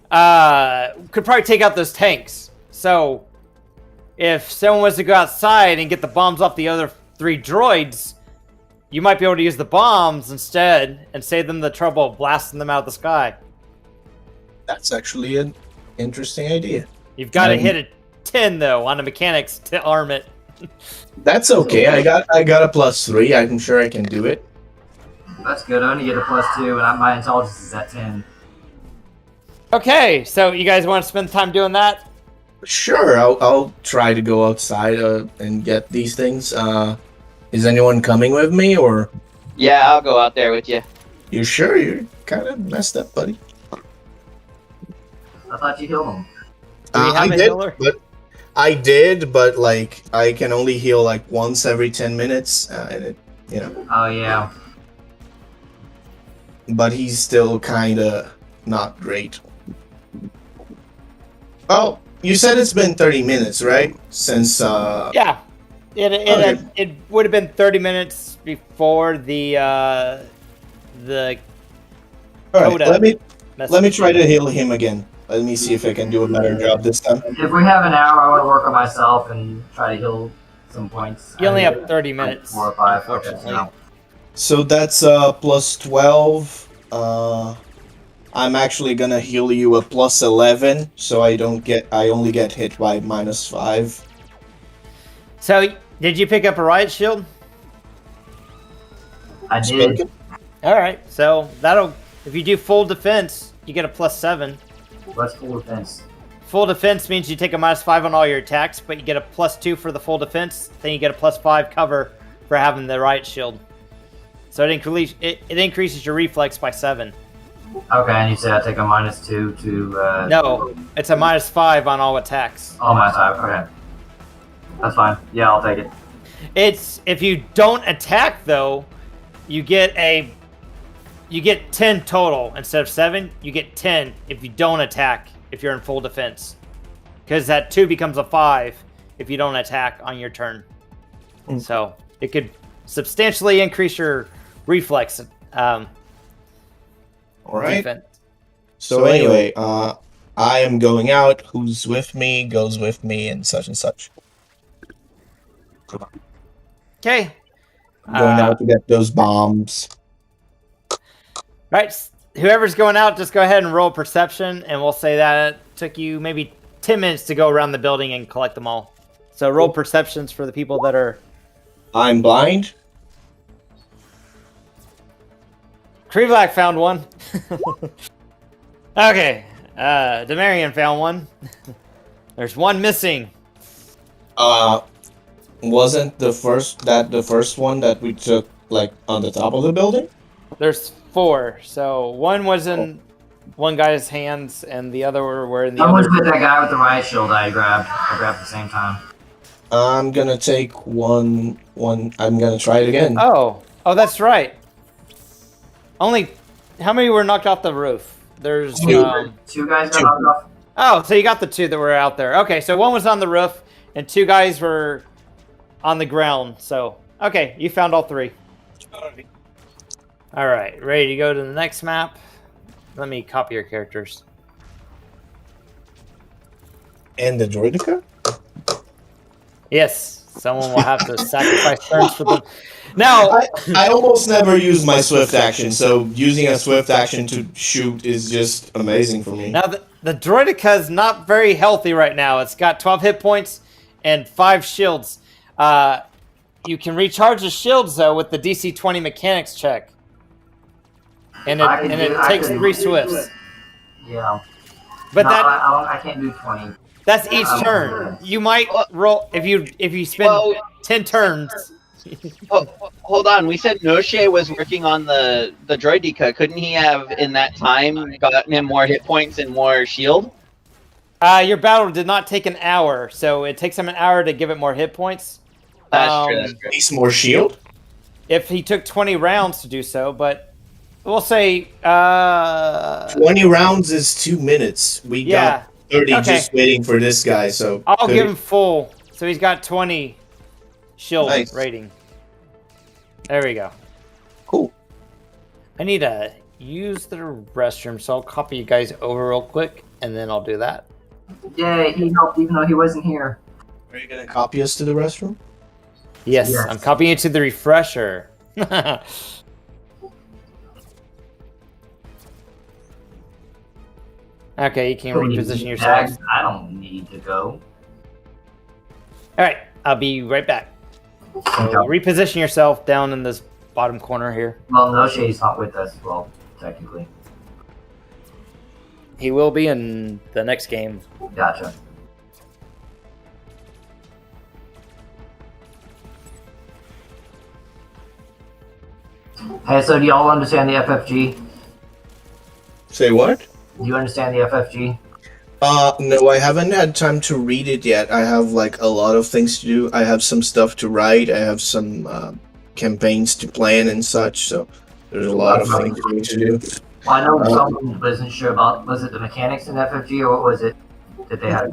could probably take out those tanks. So, if someone was to go outside and get the bombs off the other 3 droids, you might be able to use the bombs instead and save them the trouble of blasting them out of the sky. That's actually an interesting idea. You've got to hit a 10 though on the mechanics to arm it. That's okay. I got a +3. I'm sure I can do it. That's good. I only get a +2, and my intelligence is at 10. Okay, so you guys want to spend time doing that? Sure, I'll try to go outside and get these things. Is anyone coming with me, or? Yeah, I'll go out there with you. You sure? You're kind of messed up, buddy. I thought you killed him. I did, but like I can only heal like once every 10 minutes, and it, Oh yeah. But he's still kind of not great. Oh, you said it's been 30 minutes, right? Since Yeah. It would have been 30 minutes before the All right, Coda let me message. try to heal him again. Let me see if I can do a better job this time. If we have an hour, I want to work on myself and try to heal some points. You only have 30 minutes, 4 or 5, unfortunately. Okay, So that's plus 12. I'm actually gonna heal you a plus 11, so I only get hit by -5. So, did you pick up a riot shield? I did. Spoken? All right. So if you do full defense, you get a +7. What's full defense? Full defense means you take a -5 on all your attacks, but you get a +2 for the full defense. Then you get a +5 cover for having the riot shield. So it increases your reflex by 7. Okay, and you said I take a -2 to. No, it's a -5 on all attacks. Oh, my side. Okay. That's fine. Yeah, I'll take it. It's if you don't attack though, you get 10 total instead of 7. You get 10 if you don't attack if you're in full defense, because that 2 becomes a 5 if you don't attack on your turn. So it could substantially increase your reflex. All right. Defense. So anyway, I am going out. Who's with me goes with me, and such and such. Okay. I'm going out to get those bombs. Right. Whoever's going out, just go ahead and roll perception, and we'll say that it took you maybe 10 minutes to go around the building and collect them all. So roll perceptions for the people that are... I'm blind. Krivlak found one. Okay. Demarion found one. There's one missing. Wasn't the first one that we took like on the top of the building? There's 4. So one was in one guy's hands, and the other were in the Someone's other. with that guy with the riot shield I grabbed. I grabbed at the same time. I'm gonna take one. I'm gonna try it again. Oh, that's right. Only, how many were knocked off the roof? There's 2 guys got knocked off. Oh, so you got the 2 that were out there. Okay, so one was on the roof, and 2 guys were on the ground. So, okay, you found all 3. All right, ready to go to the next map? Let me copy your characters. And the Droideka? Yes, someone will have to sacrifice turns for them. Now, I almost never use my swift action, so using a swift action to shoot is just amazing for me. now the Droideka is not very healthy right now. It's got 12 hit points and 5 shields. You can recharge the shields though with the DC 20 mechanics check, and it takes 3 swifts. Yeah. But No, that I can't do 20. that's each turn. You might roll if you spend 10 turns. Oh, hold on. We said Noshee was working on the Droideka. Couldn't he have, in that time, gotten him more hit points and more shield? Your battle did not take an hour, so it takes him an hour to give it more hit points. That's true. That's true. At least more shield? If he took 20 rounds to do so, but we'll say 20 rounds is 2 minutes. We got 30 Okay. just waiting for this guy, so... I'll give him full. So he's got 20 shield Nice. rating. There we go. Cool. I need to use the restroom, so I'll copy you guys over real quick, and then I'll do that. Yay, he helped even though he wasn't here. Are you gonna copy us to the restroom? Yes, Yes. I'm copying you to the refresher. Okay, you can reposition yourself. I don't need to go. Alright, I'll be right back. So Okay. reposition yourself down in this bottom corner here. Well, Noshee's not with us, well, technically. He will be in the next game. Gotcha. Hey, so do y'all understand the FFG? Say what? Do you understand the FFG? No, I haven't had time to read it yet. I have like a lot of things to do. I have some stuff to write. I have some campaigns to plan and such. So there's a lot of things for me to do. Well, I know someone wasn't sure about, was it the mechanics in FFG or what was it that they had?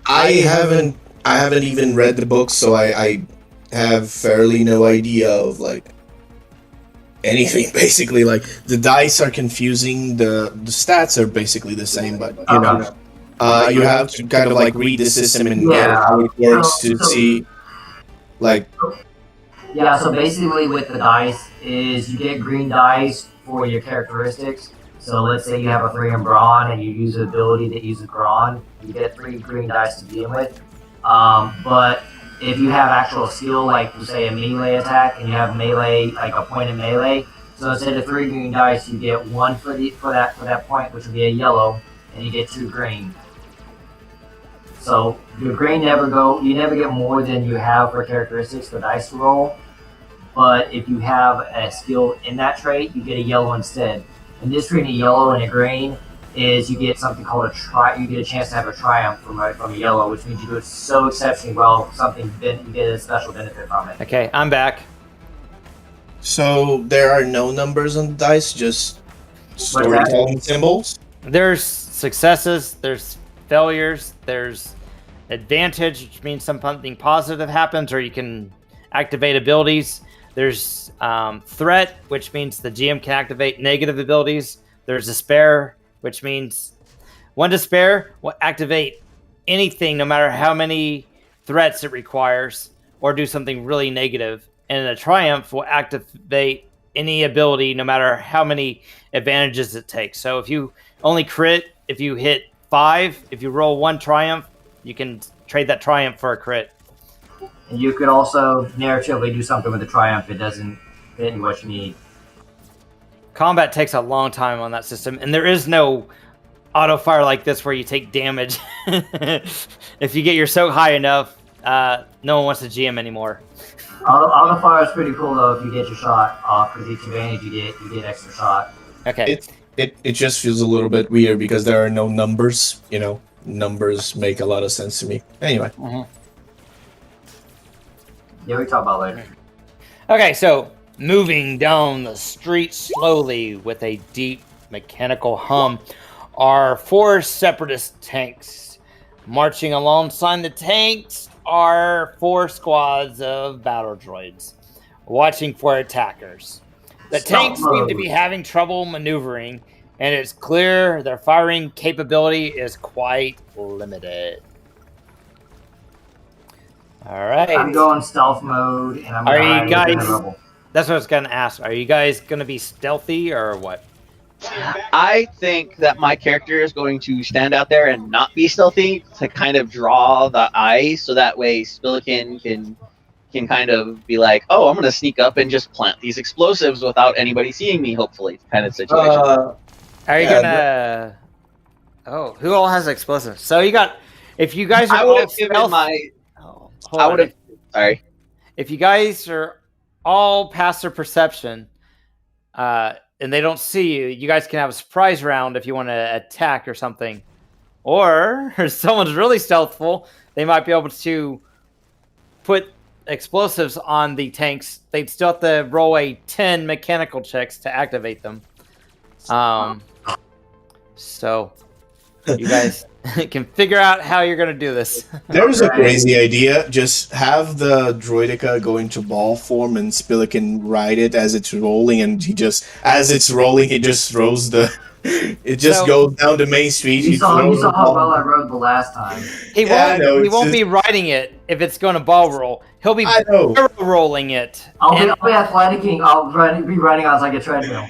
I haven't I haven't even read the book, so I have fairly no idea of like anything. Basically, like the dice are confusing. The stats are basically the same, but you know, you have to kind of like read the system and get how it works to see, like. Yeah, so basically with the dice is you get green dice for your characteristics. So let's say you have a 3 in brawn and you use an ability that uses brawn, you get 3 green dice to begin with. But if you have actual skill, like say a melee attack, and you have melee, like a point in melee, so instead of 3 green dice, you get 1 for that point, which would be a yellow, and you get 2 green. So your green you never get more than you have for characteristics for dice to roll. But if you have a skill in that trait, you get a yellow instead. And this between a yellow and a green is you get something called you get a chance to have a triumph from a yellow, which means you do it so exceptionally well, you get a special benefit from it. Okay, I'm back. So there are no numbers on the dice, just storytelling symbols? There's successes, there's failures, there's advantage, which means something positive happens, or you can activate abilities. There's threat, which means the GM can activate negative abilities. There's despair, which means one despair will activate anything, no matter how many threats it requires, or do something really negative. And a triumph will activate any ability, no matter how many advantages it takes. So if you only crit, if you hit 5, if you roll 1 triumph, you can trade that triumph for a crit. And you could also narratively do something with the triumph. It doesn't fit in what you need. Combat takes a long time on that system, and there is no auto fire like this where you take damage. If you get your soak high enough, no one wants to GM anymore. Auto fire is pretty cool though if you get your shot off, because each advantage you get extra shot. Okay. It just feels a little bit weird because there are no numbers. You know, numbers make a lot of sense to me. Anyway. Mm-hmm. Yeah, we talk about later. Okay, so moving down the street slowly with a deep mechanical hum are 4 separatist tanks. Marching alongside the tanks are 4 squads of battle droids, watching for attackers. The tanks seem to be having trouble maneuvering, and it's clear their firing capability is quite limited. All right. I'm going stealth mode, and I'm going to hide in the rubble. That's what I was going to ask. Are you guys going to be stealthy or what? I think that my character is going to stand out there and not be stealthy to kind of draw the eye, so that way Spillikin can kind of be like, oh, I'm going to sneak up and just plant these explosives without anybody seeing me, hopefully, kind of situation. Are you going to... Oh, who all has explosives? So you got... If you guys are I would have given my... I would have... Sorry. If you guys are all past their perception, and they don't see you, you guys can have a surprise round if you want to attack or something. Or if someone's really stealthful, they might be able to put explosives on the tanks. They'd still have to roll a 10 mechanical checks to activate them. So you guys can figure out how you're going to do this. There's a crazy idea. Just have the Droideka go into ball form and Spillikin ride it as it's rolling, and as it's rolling, he just throws the... It just goes down the main street. You saw how well I rode the last time. He won't be riding it if it's going to ball roll. He'll be barrel rolling it. I'll be athletic. I'll be riding on like a treadmill.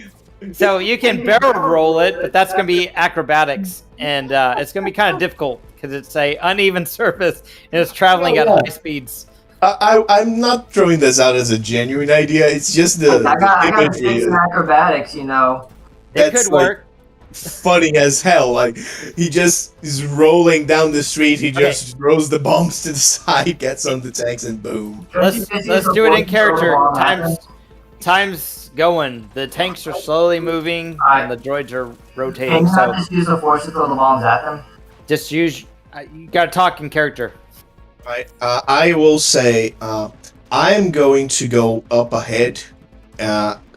So you can barrel roll it, but that's going to be acrobatics, and it's going to be kind of difficult because it's a uneven surface and it's traveling at high speeds. I'm not throwing this out as a genuine idea. It's just the I got sticks in acrobatics, you know. It could work. Funny as hell. Like he just is rolling down the street. He just throws the bombs to the side, gets on the tanks, and boom. Let's do it in character. Time's going. The tanks are slowly moving, and the droids are rotating. Can you not just use the force to throw the bombs at them? Just use. You gotta talk in character. Right. I will say I'm going to go up ahead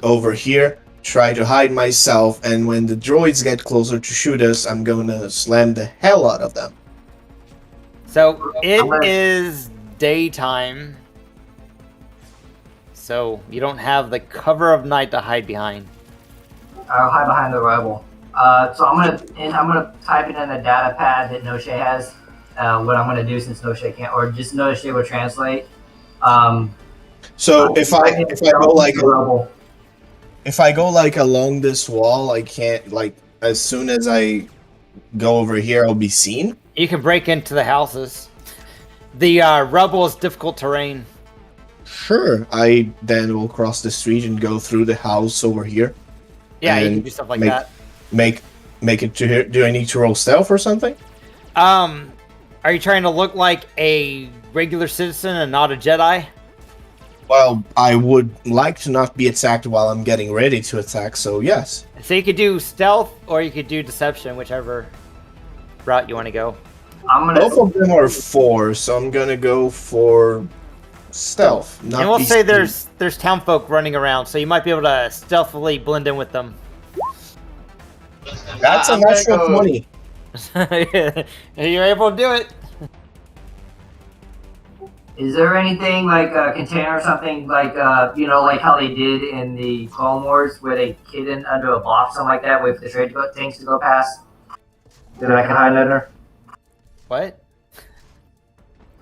over here, try to hide myself, and when the droids get closer to shoot us, I'm going to slam the hell out of them. So it is daytime. So you don't have the cover of night to hide behind. I'll hide behind the rebel. So I'm gonna type it in the data pad that Noshee has. What I'm gonna do since Noshee can't, or just Noshee will translate. So if I go like the rebel. if I go like along this wall, I can't like as soon as I go over here, I'll be seen. You can break into the houses. The rubble is difficult terrain. Sure. I then will cross the street and go through the house over here. Yeah, you And can do stuff like that. Make it to here. Do I need to roll stealth or something? Are you trying to look like a regular citizen and not a Jedi? Well, I would like to not be attacked while I'm getting ready to attack, so yes. So you could do stealth or you could do deception, whichever route you want to go. Both of them are 4, so I'm gonna go for stealth. And we'll say there's townfolk running around, so you might be able to stealthily blend in with them. That's a natural 20. You're able to do it. Is there anything like a container or something like like how they did in the Clone Wars where they hid in under a box, something like that, wait for the trade things to go past? That I can hide under? What?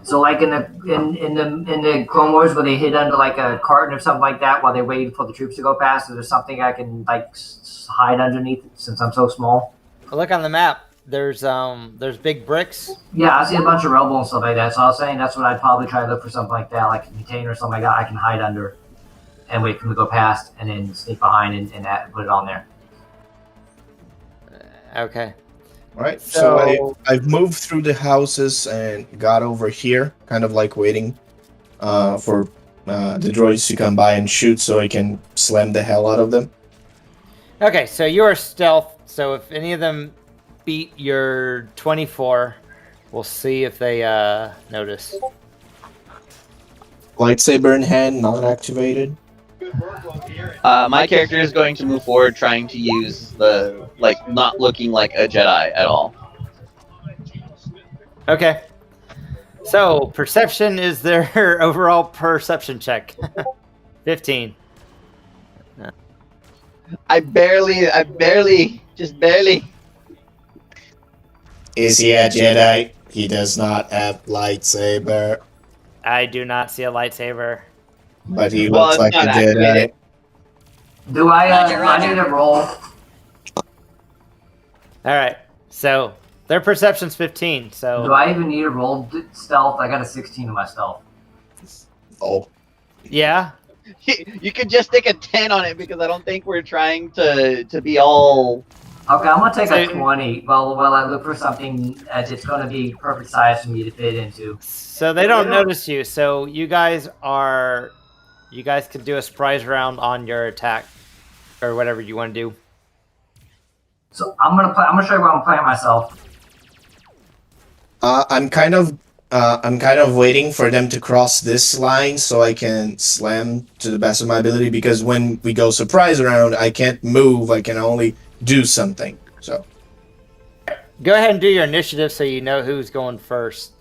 So like in the Clone Wars where they hid under like a carton or something like that while they waited for the troops to go past, is there something I can like hide underneath since I'm so small? Look on the map. There's big bricks. Yeah, I see a bunch of rubble and stuff like that. So I was saying that's what I'd probably try to look for, something like that, like a container or something like that I can hide under and wait for them to go past and then sneak behind and put it on there. Okay. All right, so I've moved through the houses and got over here, kind of like waiting for the droids to come by and shoot so I can slam the hell out of them. Okay, so you are stealth, so if any of them beat your 24, we'll see if they notice. Lightsaber in hand, not activated. My character is going to move forward, trying to use the not looking like a Jedi at all. Okay. So perception is their overall perception check. 15. I barely, just barely. Is he a Jedi? He does not have lightsaber. I do not see a lightsaber. But he looks like a Jedi. Do I need to roll? Alright, so their perception's 15, so... Do I even need to roll stealth? I got a 16 in my stealth. Oh. Yeah? You could just stick a 10 on it because I don't think we're trying to be all... Okay, I'm gonna take a 20 while I look for something that's gonna be perfect size for me to fit into. So they don't notice you, so you guys can do a surprise round on your attack. Or whatever you want to do. So I'm gonna show you where I'm playing myself. I'm kind of waiting for them to cross this line so I can slam to the best of my ability, because when we go surprise round, I can't move, I can only do something. So go ahead and do your initiative so you know who's going first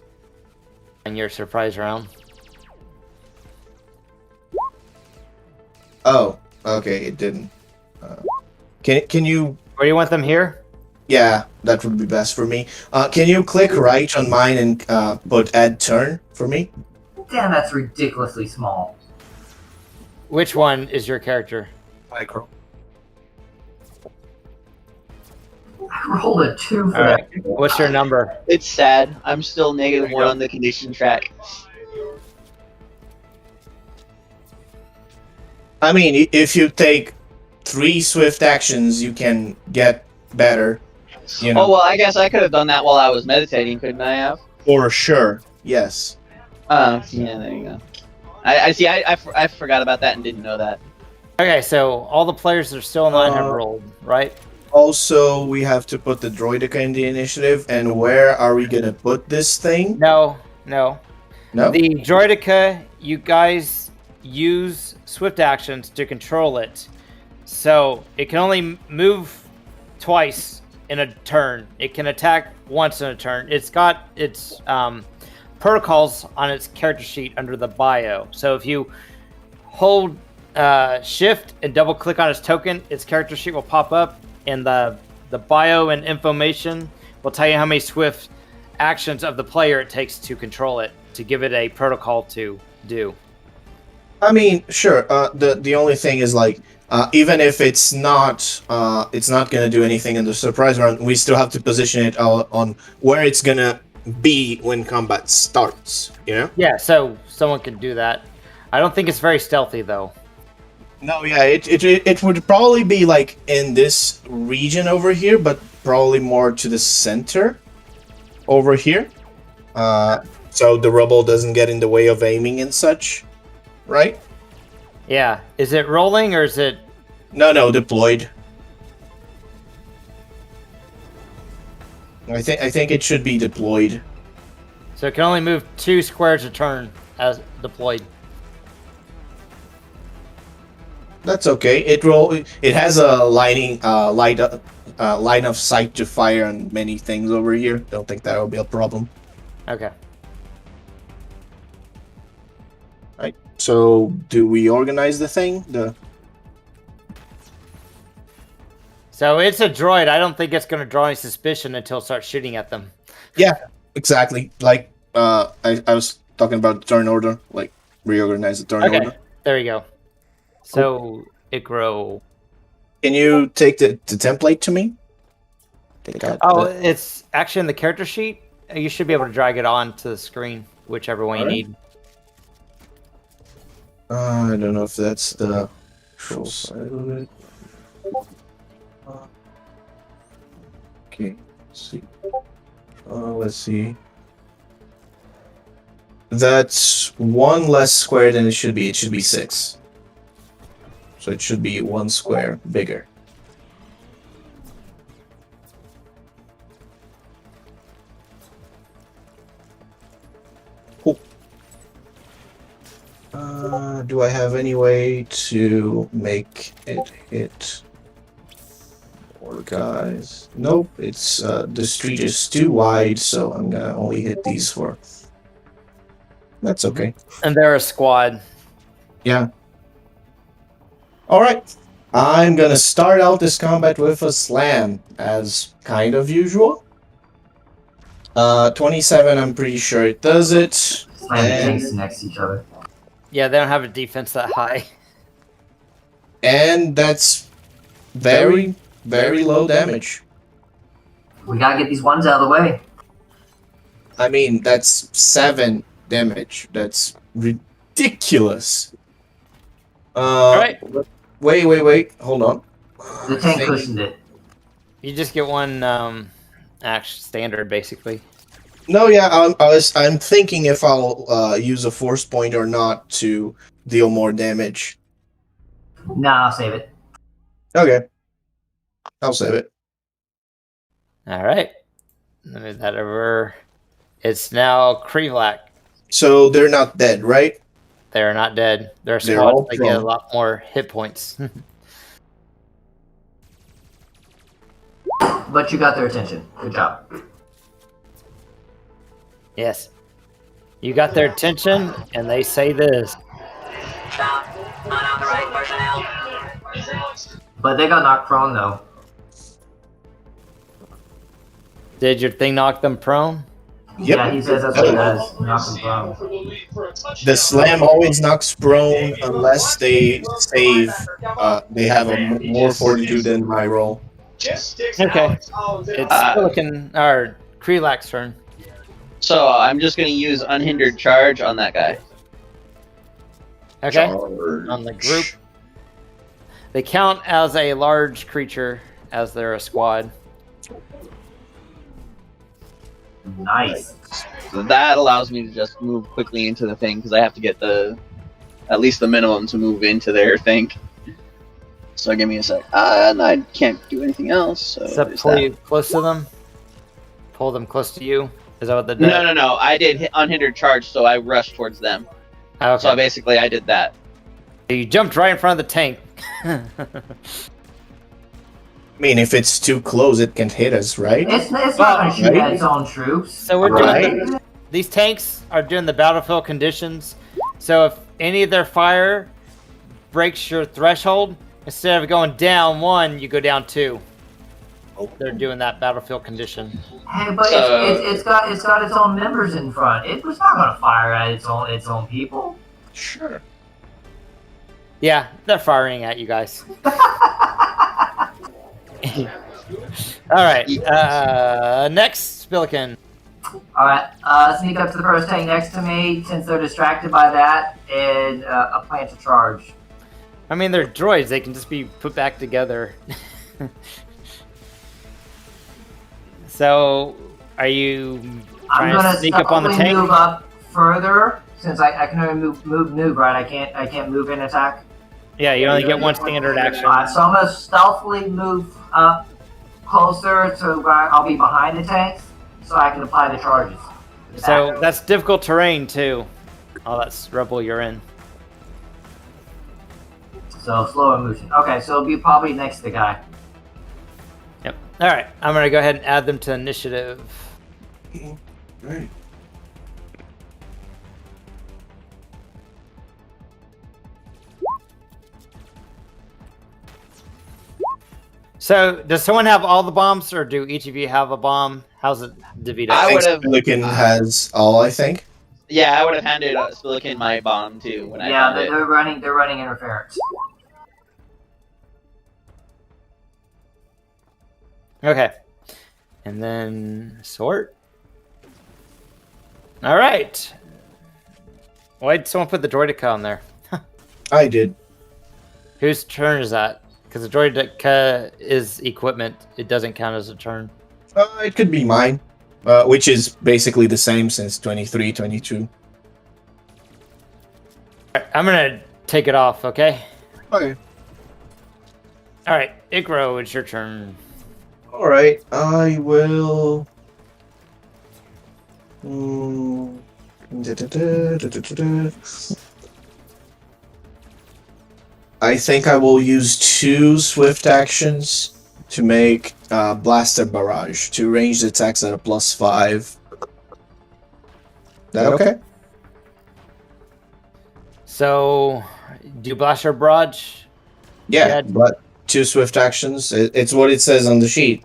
in your surprise round. Oh, okay, it didn't. Can you... Where do you want them here? Yeah, that would be best for me. Can you click right on mine and put add turn for me? Damn, that's ridiculously small. Which one is your character? Micro. I rolled a 2 for Alright, that. what's your number? It's sad. I'm still -1 on the condition track. I mean, if you take 3 swift actions, you can get better. You know. Oh, well, I guess I could have done that while I was meditating, couldn't I have? For sure, yes. Yeah, there you go. I see, I forgot about that and didn't know that. Okay, so all the players that are still in line have rolled, right? Also, we have to put the Droideka in the initiative, and where are we gonna put this thing? No. No? The Droideka, you guys use swift actions to control it. So, it can only move twice in a turn. It can attack once in a turn. It's got its protocols on its character sheet under the bio. So if you hold shift and double click on its token, its character sheet will pop up, and the bio and information will tell you how many swift actions of the player it takes to control it, to give it a protocol to do. I mean, sure. The only thing is like, even if it's not gonna do anything in the surprise round, we still have to position it on where it's gonna be when combat starts. You know? Yeah, so someone can do that. I don't think it's very stealthy though. No, yeah, it would probably be like in this region over here, but probably more to the center over here. So the rubble doesn't get in the way of aiming and such, right? Yeah. Is it rolling or is it... No, deployed. I think it should be deployed. So it can only move 2 squares a turn as deployed. That's okay. It has a line of sight to fire on many things over here. Don't think that will be a problem. Okay. Right. So, do we organize the thing? So it's a droid. I don't think it's going to draw any suspicion until it starts shooting at them. Yeah, exactly. Like I was talking about the turn order, like reorganize the turn order. There you go. So, Ikro. Can you take the template to me? It's actually in the character sheet. You should be able to drag it onto the screen, whichever one you need. I don't know if that's the control side of it. Okay, let's see. That's 1 less square than it should be. It should be 6. So it should be 1 square bigger. Cool. Do I have any way to make it hit more guys? Nope, it's the street is too wide, so I'm gonna only hit these 4. That's okay. And they're a squad. Yeah. Alright. I'm gonna start out this combat with a slam, as kind of usual. 27, I'm pretty sure it does it. Slam tanks next to each other. Yeah, they don't have a defense that high. And that's very, very low damage. We gotta get these ones out of the way. I mean, that's 7 damage. That's ridiculous. Alright. Wait. Hold on. The tank cushioned it. You just get one action standard, basically. No, yeah, I'm thinking if I'll use a force point or not to deal more damage. Nah, I'll save it. Okay. I'll save it. Alright. Move that over. It's now Krevlak. So they're not dead, right? They're not dead. They're They're squads. all They get a prone. lot more hit points. But you got their attention. Good job. Yes. You got their attention, and they say this. But they got knocked prone though. Did your thing knock them prone? Yep. Yeah, he says that's what he does. Knock them prone. The slam always knocks prone unless they save. They have a more fortitude than my roll. Okay. It's Silicon, or Krelak's turn. So I'm just gonna use unhindered charge on that guy. Okay. On the group. They count as a large creature as they're a squad. Nice. So that allows me to just move quickly into the thing because I have to get at least the minimum to move into their thing. So give me a sec. And I can't do anything else. So Except there's pull that. you close to them. Pull them close to you. Is that what the No. I did unhindered charge, so I rushed towards them. Okay. So basically, I did that. You jumped right in front of the tank. I mean, if it's too close, it can hit us, right? It's not gonna shoot at its own troops. So we're Right. doing these tanks are doing the battlefield conditions. So if any of their fire breaks your threshold, instead of going down 1, you go down 2. They're doing that battlefield condition. Hey, but it's got its own members in front. It was not going to fire at its own people. Sure. Yeah, they're firing at you guys. All right. Next, Spillikin. All right. Sneak up to the first tank next to me, since they're distracted by that, and a plant to charge. I mean, they're droids. They can just be put back together. So, are you trying to sneak up on the tank? Move up further, since I can only move, right? I can't move and attack. Yeah, you only get one standard action. So I'm gonna stealthily move up closer to where I'll be behind the tanks, so I can apply the charges. So that's difficult terrain too. Oh, that's Rebel you're in. So slower motion. Okay, so it'll be probably next to the guy. Yep. All right, I'm gonna go ahead and add them to initiative. Right. So, does someone have all the bombs, or do each of you have a bomb? How's it divided? I I think would've- Spillikin has all, I think. Yeah, I would have handed Spillikin my bomb too when I Yeah, found it. they're running interference. Okay. And then sort. All right. Why'd someone put the Droideka on there? I did. Whose turn is that? Because the Droideka is equipment. It doesn't count as a turn. It could be mine, which is basically the same since 23, 22. All right, I'm going to take it off, okay? Okay. All right, Ikro, it's your turn. All right, I will. I think I will use 2 swift actions to make Blaster Barrage. 2 ranged attacks at a +5. That okay? So, do Blaster Barrage? Yeah, but 2 swift actions. It's what it says on the sheet.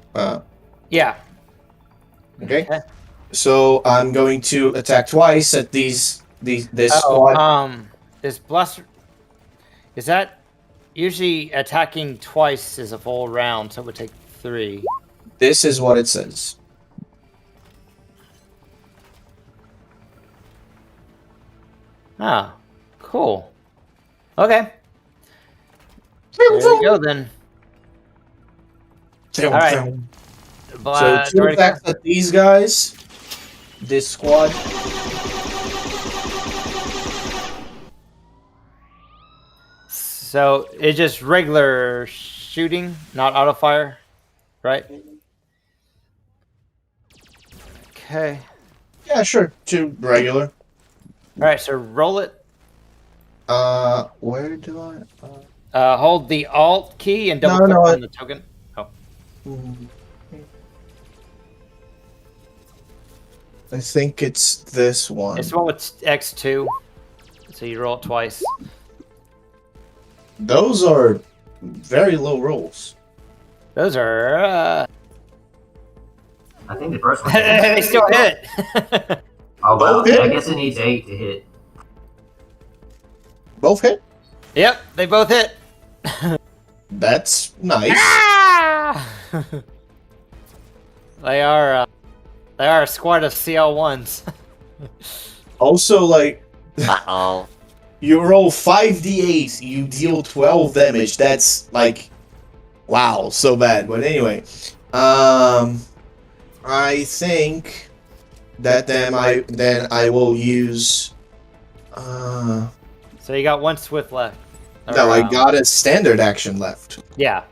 Yeah. Okay. So I'm going to attack twice at this squad. Is Blaster... Is that... Usually attacking twice is a full round, so it would take 3. This is what it says. Ah, cool. Okay. There you go then. All right. So 2 attacks at these guys. This squad. So it's just regular shooting, not auto fire, right? Okay. Yeah, sure. 2 regular. All right, so roll it. Where do I? Hold the Alt key and double click on the token. Oh. I think it's this one. It's the one with X2. So you roll it twice. Those are very low rolls. Those are. I think the first one. They still hit. Oh well, Both hit? I guess it needs 8 to hit. Both hit? Yep, they both hit. That's nice. Ah! They are a squad of CL1s. Also, like, Uh-oh. you roll 5d8, you deal 12 damage. That's like, wow, so bad. But anyway, I think that then I will use. So you got 1 swift left. No, I got a standard action left. Yeah.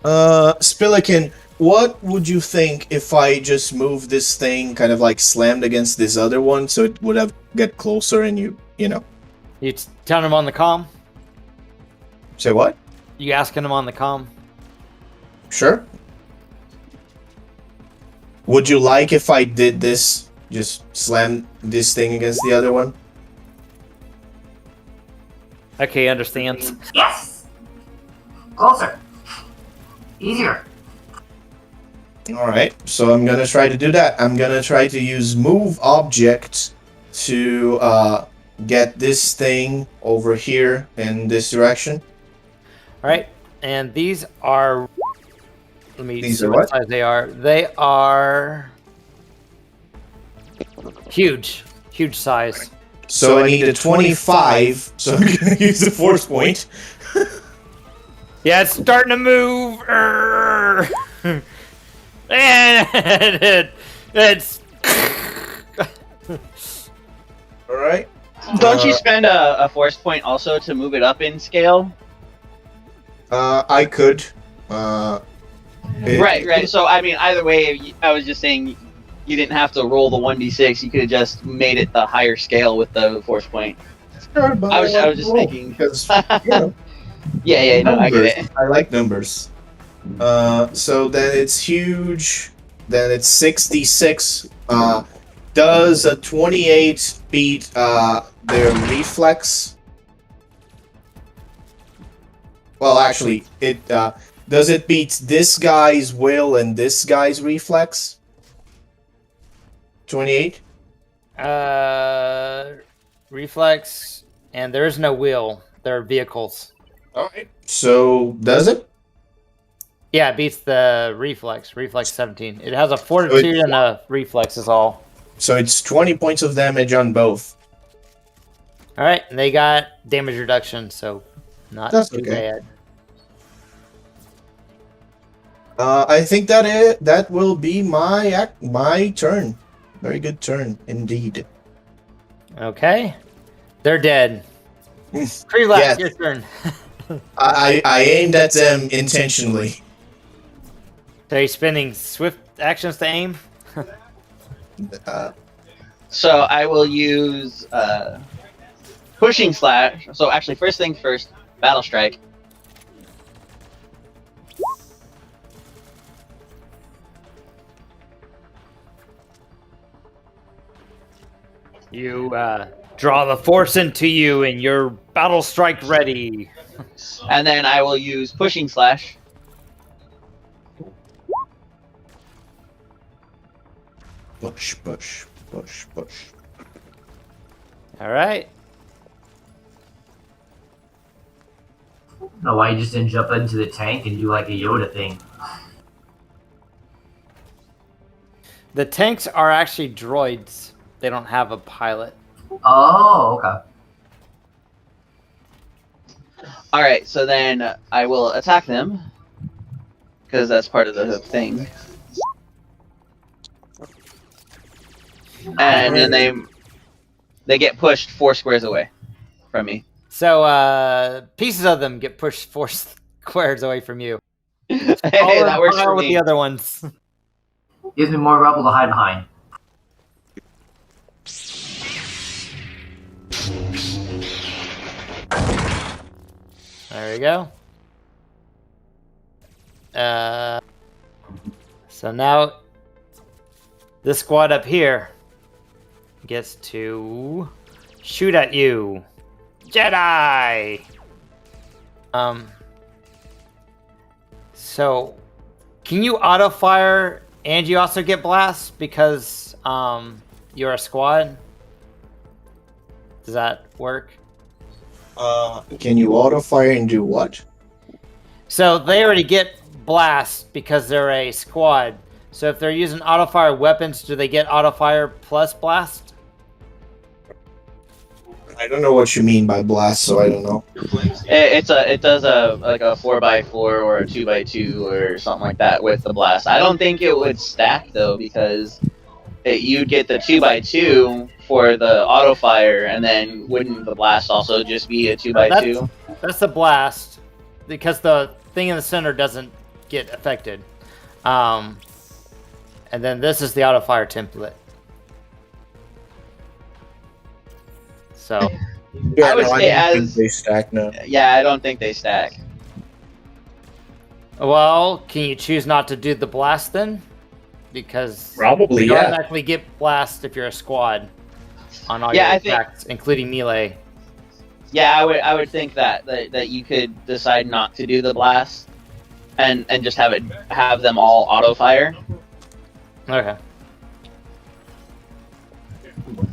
Spillikin, what would you think if I just moved this thing kind of like slammed against this other one so it would have get closer and you know. You telling him on the comm? Say what? You asking him on the comm? Sure. Would you like if I did this just slam this thing against the other one. Okay, understands. Yes! Closer. Easier. Alright, so I'm gonna try to do that. I'm gonna try to use move object to get this thing over here in this direction. Alright, and these are... Let me These see are what what? size they are. They are... huge. Huge size. So I need a 25, so I'm gonna use the force point. Yeah, it's starting to move. And it's... Alright. Don't you spend a force point also to move it up in scale? I could. Right. So, I mean, either way, I was just saying you didn't have to roll the 1d6. You could have just made it the higher scale with the force point. Sure, but I was like just roll, thinking. because you know, Yeah, no, I get it. I like numbers. So then it's huge. Then it's 66. Does a 28 beat their reflex? Well, actually, it does it beat this guy's will and this guy's reflex? 28. Reflex, and there is no wheel. They're vehicles. All right. So does it? Yeah, it beats the reflex. Reflex 17. It has a fortitude and a reflex is all. So it's 20 points of damage on both. All right, and they got damage reduction, so not That's too okay. bad. I think that will be my turn. Very good turn indeed. Okay, they're dead. Krelak, Yes. your turn. I aimed at them intentionally. So you're spending swift actions to aim? So I will use pushing slash. So actually, first things first, battle strike. You draw the force into you and your battle strike ready. And then I will use pushing slash. Push, push, push, push. All right. No, why you just didn't jump into the tank and do like a Yoda thing? The tanks are actually droids. They don't have a pilot. Oh, okay. All right. So then I will attack them because that's part of the thing. And then they get pushed 4 squares away from me. So pieces of them get pushed 4 squares away from you. Hey, that works for with me. the other ones. Gives me more rubble to hide behind. There we go. So now this squad up here gets to shoot at you. Jedi! So can you auto fire and you also get blast because you're a squad? Does that work? Can you auto fire and do what? So they already get blast because they're a squad. So if they're using auto fire weapons, do they get auto fire plus blast? I don't know what you mean by blast, so I don't know. It does a like a 4x4 or a 2x2 or something like that with the blast. I don't think it would stack though because you'd get the 2x2 for the auto fire, and then wouldn't the blast also just be a 2x2? That's the blast because the thing in the center doesn't get affected. And then this is the auto fire template. So I would say don't think as they stack now. yeah, I don't think they stack. well, can you choose not to do the blast then? because Probably, you yeah. automatically get blast if you're a squad on all Yeah, your I think- attacks, including melee. Yeah, I would think that you could decide not to do the blast, and just have them all auto fire. Okay.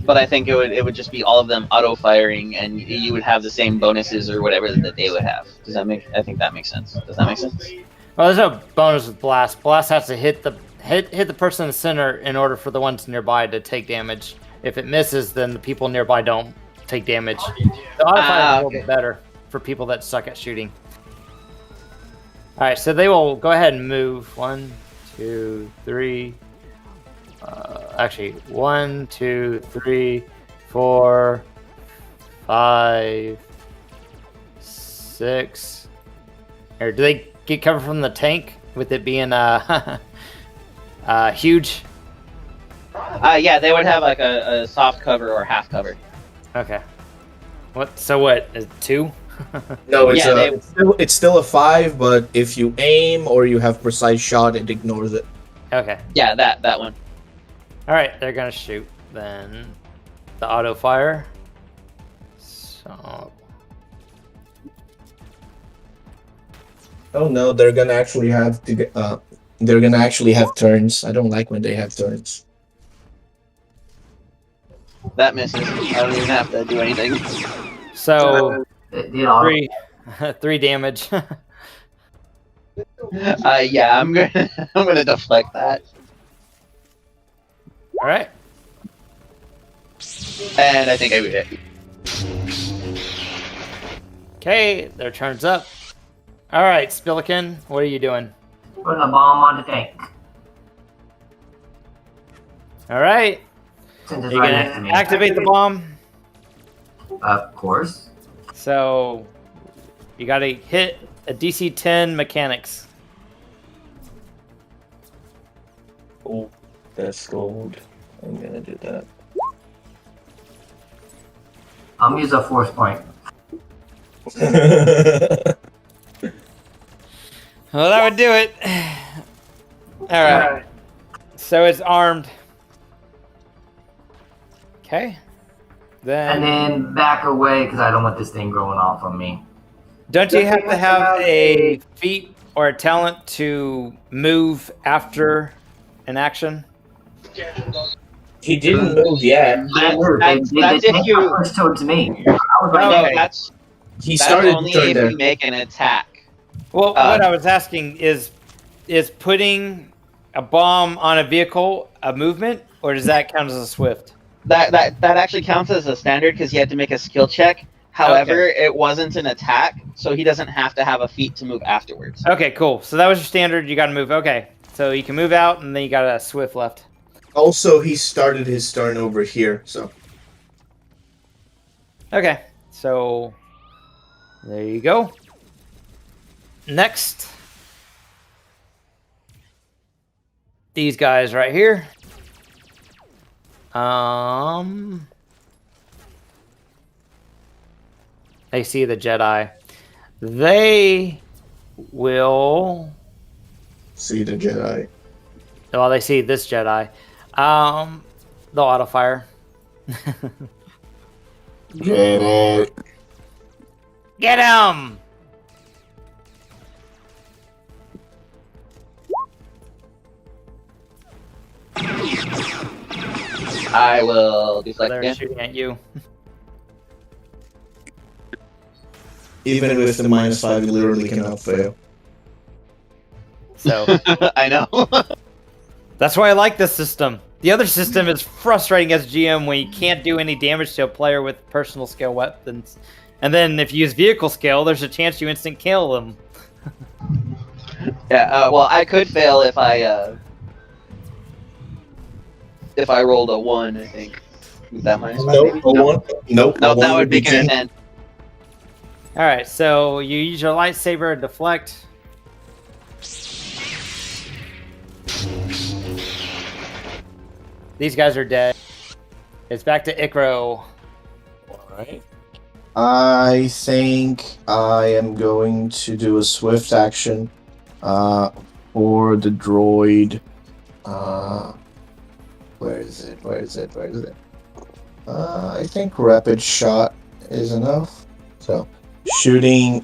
But I think it would just be all of them auto firing, and you would have the same bonuses or whatever that they would have. Does that make? I think that makes sense. Does that make sense? Well, there's no bonus with blast. Blast has to hit the person in the center in order for the ones nearby to take damage. If it misses, then the people nearby don't take damage. The auto fire is a little bit better for people that suck at shooting. All right, so they will go ahead and move. 1, 2, 3. Actually, 1, 2, 3, 4, 5, 6. Or do they get cover from the tank with it being huge? Yeah, they would have like a soft cover or half cover. Okay. What? So what? Is it 2? No, it's Yeah, it's still a 5, but if you aim or you have precise shot, it ignores it. Okay. Yeah, that one. All right, they're gonna shoot then. The auto fire. So Oh no, they're gonna actually have to. They're gonna actually have turns. I don't like when they have turns. That misses. I don't even have to do anything. so The auto. 3 damage. Yeah, I'm gonna deflect that, All right. and I think I would hit. Okay, their turn's up. All right, Spillikin, what are you doing? Putting a bomb on the tank. All right, Since it's you're right next to gonna me. activate the bomb. Of course. So you gotta hit a DC 10 mechanics. Oh, that's gold. I'm gonna do that. I'm gonna use a force point. Well, that would do it. All right. So it's armed. Okay. And then back away because I don't want this thing growing off on me. Don't you have to have a feat or a talent to move after an action? He didn't move yet. That's if tank you- got pushed towards me. I was right Oh, No, there. that's He started only to turn if there. you make an attack. Well, what I was asking is putting a bomb on a vehicle a movement, or does that count as a swift? That actually counts as a standard because he had to make a skill check. However, it wasn't an attack, so he doesn't have to have a feat to move afterwards. Okay, cool. So that was your standard. You got to move. Okay, so you can move out, and then you got a swift left. Also, he started his turn over here, so. Okay, so there you go. Next, these guys right here. They see the Jedi. They will. See the Jedi. Well, they see this Jedi. They'll auto fire. Jedi. Get him! I will deflect They're again. shooting at you. Even with the -5, you literally cannot fail. So I know. that's why I like this system. The other system is frustrating as GM when you can't do any damage to a player with personal scale weapons. And then if you use vehicle scale, there's a chance you instant kill them. Yeah. Well, I could fail if I rolled a 1. I think. Is that -5? Nope, maybe? a one. Nope, No, a that one would be be 10. 10. All right, so you use your lightsaber to deflect. These guys are dead. It's back to Ikro. Alright. I think I am going to do a swift action for the droid Where is it? I think rapid shot is enough. So, shooting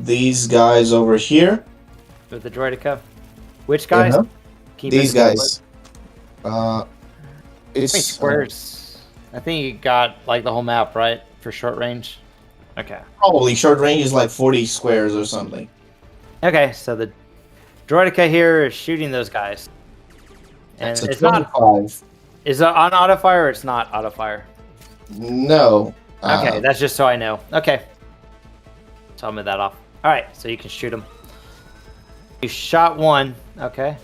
these guys over here. With the Droideka. Which guys? Uh-huh. Keep These it guys. How many It's squares? I think you got like the whole map, right? For short range. Okay. probably short range is like 40 squares or something. Okay, so the Droideka here is shooting those guys. And It's a it's not. 25. Is it on auto fire or it's not auto fire? No. Okay, that's just so I know. Okay. So I'll move that off. Alright, so you can shoot him. You shot one. Okay.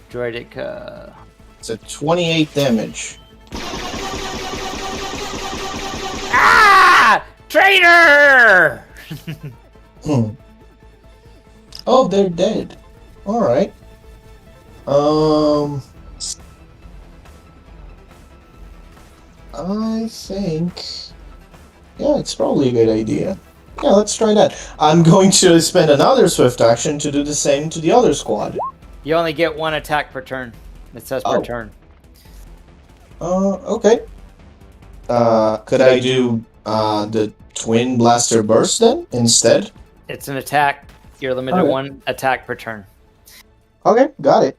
Droideka. It's a 28 damage. Ah! Traitor! Oh, they're dead. Alright. I think... Yeah, it's probably a good idea. Yeah, let's try that. I'm going to spend another swift action to do the same to the other squad. You only get one attack per turn. It says per Oh. turn. Okay. Could I do the twin blaster burst then instead? It's an attack. You're limited Okay. one attack per turn. Okay, got it.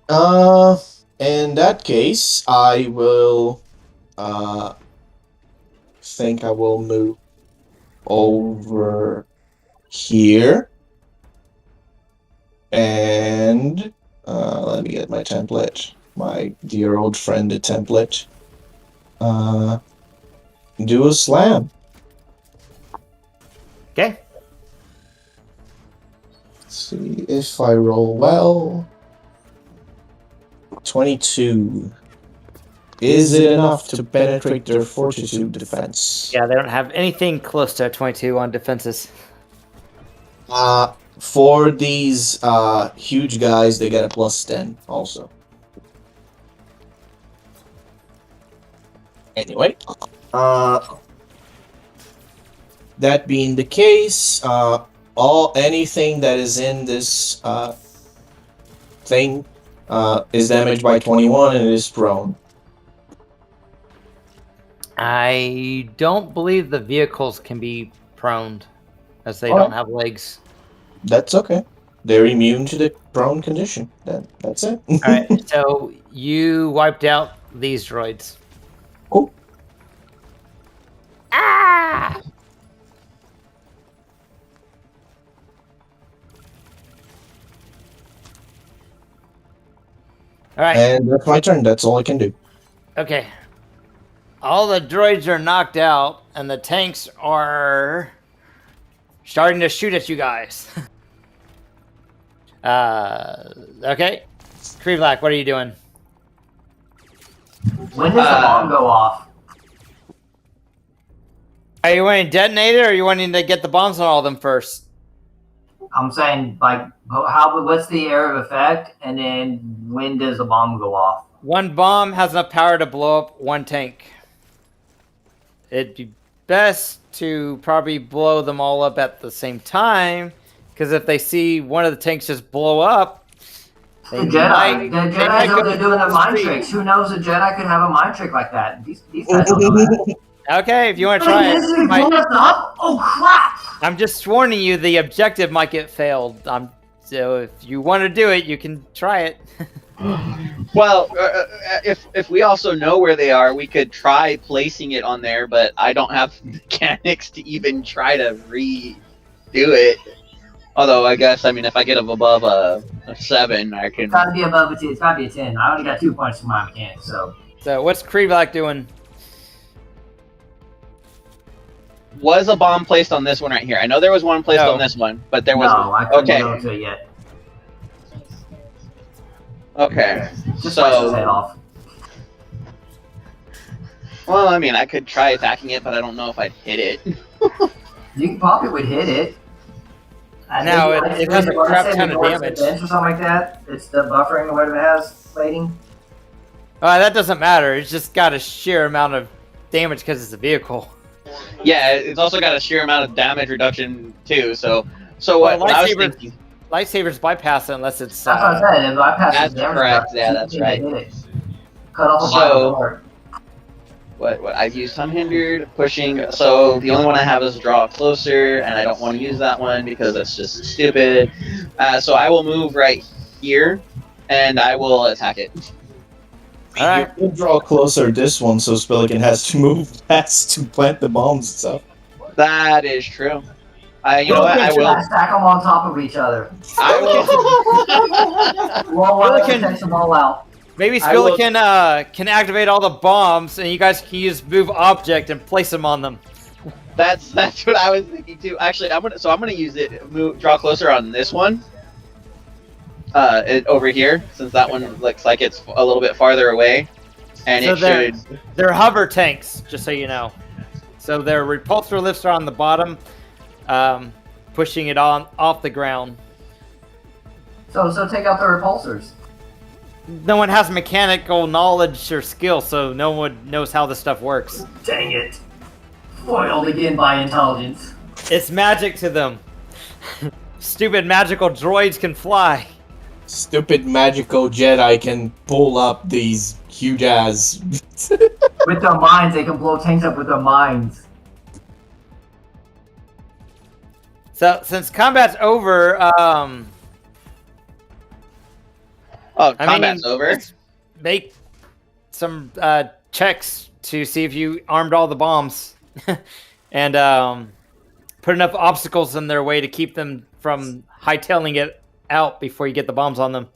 In that case, I will think I will move over here. And let me get my template. My dear old friend, the template. Do a slam. Okay. Let's see if I roll well. 22. Is it enough to penetrate their fortitude defense? Yeah, they don't have anything close to a 22 on defenses. For these huge guys, they get a +10 also. Anyway, that being the case, anything that is in this thing is damaged by 21 and it is prone. I don't believe the vehicles can be proned, as they Alright. don't have legs. That's okay. They're immune to the prone condition. That's it. Alright, so you wiped out these droids. Cool. Ah! Alright, And that's my turn. That's all I can do. okay. All the droids are knocked out, and the tanks are starting to shoot at you guys. Okay. Krivlak, what are you doing? When does the bomb go off? Are you wanting to detonate it, or are you wanting to get the bombs on all of them first? I'm saying, like, what's the area of effect, and then when does the bomb go off? One bomb has enough power to blow up one tank. It'd be best to probably blow them all up at the same time, because if they see one of the tanks just blow up, The Jedi know they're doing the mind street. tricks. Who knows a Jedi could have a mind trick like that? These guys don't know that. Okay, if you want to try This is it, blowing us up? Oh crap! I'm just warning you, the objective might get failed. So if you want to do it, you can try it. Well, if we also know where they are, we could try placing it on there, but I don't have mechanics to even try to redo it. Although, I guess, I mean, if I get above a 7, I can... It's gotta be above a 10. It's gotta be a 10. I already got 2 points for my mechanics, so. So what's Krivlak doing? Was a bomb placed on this one right here? I know there was one placed No. on this one, but there was... No, I couldn't Okay. go into it yet. Okay, Just slice his head so... off. Well, I mean, I could try attacking it, but I don't know if I'd hit it. You probably would hit it. No, it does a crap ton of damage. Or something like that. It's the buffering or whatever it has, plating. That doesn't matter. It's just got a sheer amount of damage because it's a vehicle. Yeah, it's also got a sheer amount of damage reduction, too, so what I was lightsabers- thinking... lightsabers bypass it unless it's. That's what I said. If I pass That's the damage correct. reduction, Yeah, that's they right. hit it. Cut off a So- part. What I've used unhindered, pushing. So the only one I have is draw closer, and I don't want to use that one because that's just stupid. So I will move right here, and I will attack it. Alright. You can draw closer this one, so Spillikin has to move fast to plant the bombs and stuff. That is true. You know what? I will. Stack them on top of each other. I will. Well, one Pelican- takes them all out. Maybe I will- Spillikin can activate all the bombs, and you guys can use move object and place them on them. That's what I was thinking too. Actually, I'm gonna use it. Draw closer on this one. Over here, since that one looks like it's a little bit farther away, and So it should. They're hover tanks, just so you know. So their repulsor lifts are on the bottom, pushing it on off the ground. So take out the repulsors. No one has mechanical knowledge or skill, so no one knows how this stuff works. Dang it. Foiled again by intelligence. It's magic to them. Stupid magical droids can fly. Stupid magical Jedi can pull up these huge ass. With their minds, they can blow tanks up with their minds. So since combat's over, Combat's over. let's make some checks to see if you armed all the bombs, and put enough obstacles in their way to keep them from hightailing it out before you get the bombs on them.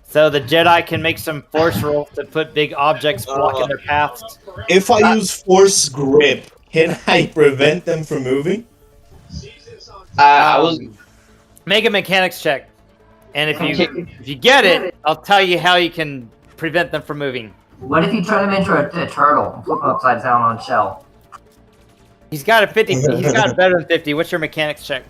So the Jedi can make some force rolls to put big objects blocking their paths. If I use force grip, can I prevent them from moving? I was. Make a mechanics check, and if you get it, I'll tell you how you can prevent them from moving. What if you turn them into a turtle and flip them upside down on shell? He's got a 50. He's got a better than 50. What's your mechanics check?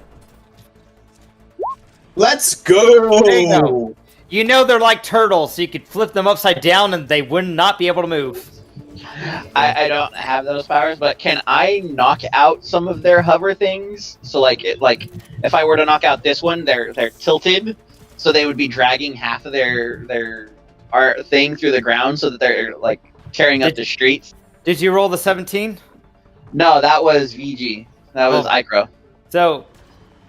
Let's go! There you go. You know they're like turtles, so you could flip them upside down and they would not be able to move. I don't have those powers, but can I knock out some of their hover things? So if I were to knock out this one, they're tilted, so they would be dragging half of their thing through the ground, so that they're like tearing up the streets. Did you roll the 17? No, that was VG. That was Icro. So,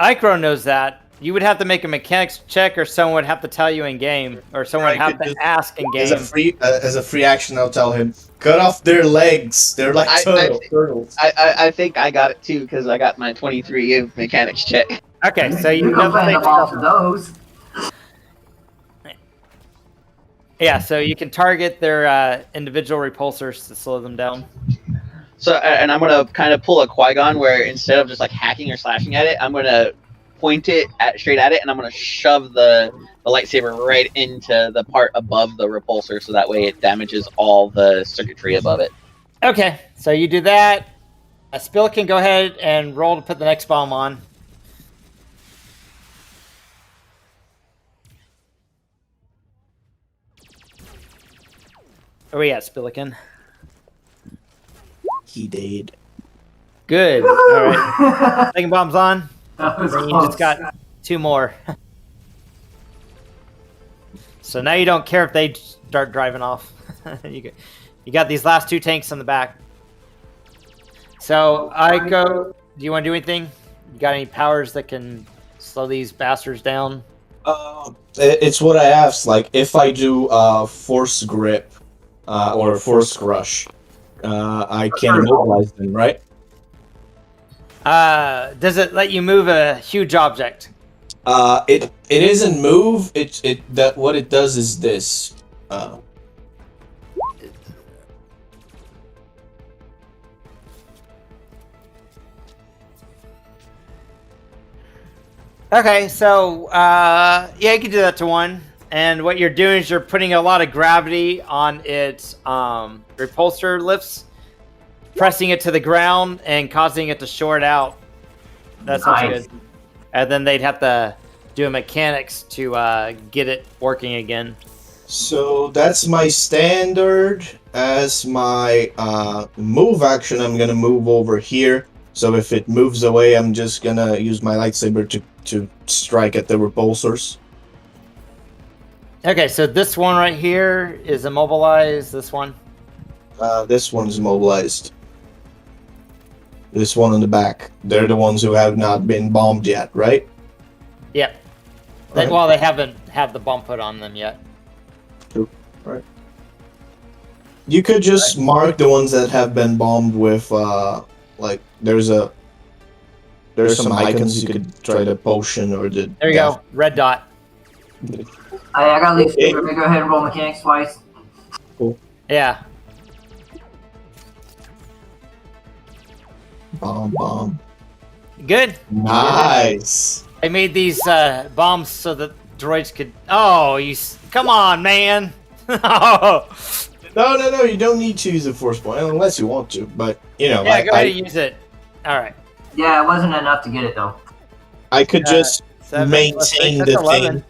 Icro knows that. You would have to make a mechanics check, or someone would have to tell you in game, or someone would have to ask in game. As a free action, I'll tell him, cut off their legs. They're like turtles. I think I got it too, because I got my 23 of mechanics check. Okay, so you can plan them off of those. Yeah, so you can target their individual repulsors to slow them down. So, and I'm gonna kind of pull a Qui-Gon where instead of just like hacking or slashing at it, I'm gonna point it straight at it, and I'm gonna shove the lightsaber right into the part above the repulsor, so that way it damages all the circuitry above it. Okay, so you do that. Spill can go ahead and roll to put the next bomb on. Where we at, Spillikin? He did. Good. All right. Second bomb's on. That was Then you close. just got 2 more. So now you don't care if they start driving off. you got these last 2 tanks on the back. So Aiko, do you want to do anything? You got any powers that can slow these bastards down? It's what I asked. Like, if I do force grip or force crush, I can immobilize them, right? Does it let you move a huge object? It isn't move. What it does is this. Okay, so yeah, you can do that to one. And what you're doing is you're putting a lot of gravity on its repulsor lifts, pressing it to the ground and causing it to short out. That's what's Nice. good. And then they'd have to do a mechanics to get it working again. So that's my standard. As my move action, I'm gonna move over here So if it moves away, I'm just gonna use my lightsaber to strike at the repulsors. Okay, so this one right here is immobilized. This one. This one's immobilized. This one in the back. They're the ones who have not been bombed yet, right? Yep. Right. Well, they haven't had the bomb put on them yet. True. Right. You could just mark the ones that have been bombed with, like, there's some icons you could try the potion or the... There you go. Red dot. I got leaks. Okay. Let me go ahead and roll mechanics twice. Yeah. Bomb. Good. Nice. I made these bombs so that droids could... Oh, come on, man. No, you don't need to use the force point unless you want to, but, you know, Yeah, go ahead and use it. All right. Yeah, it wasn't enough to get it though. I could just 7 plus maintain 6, the that's 11. thing.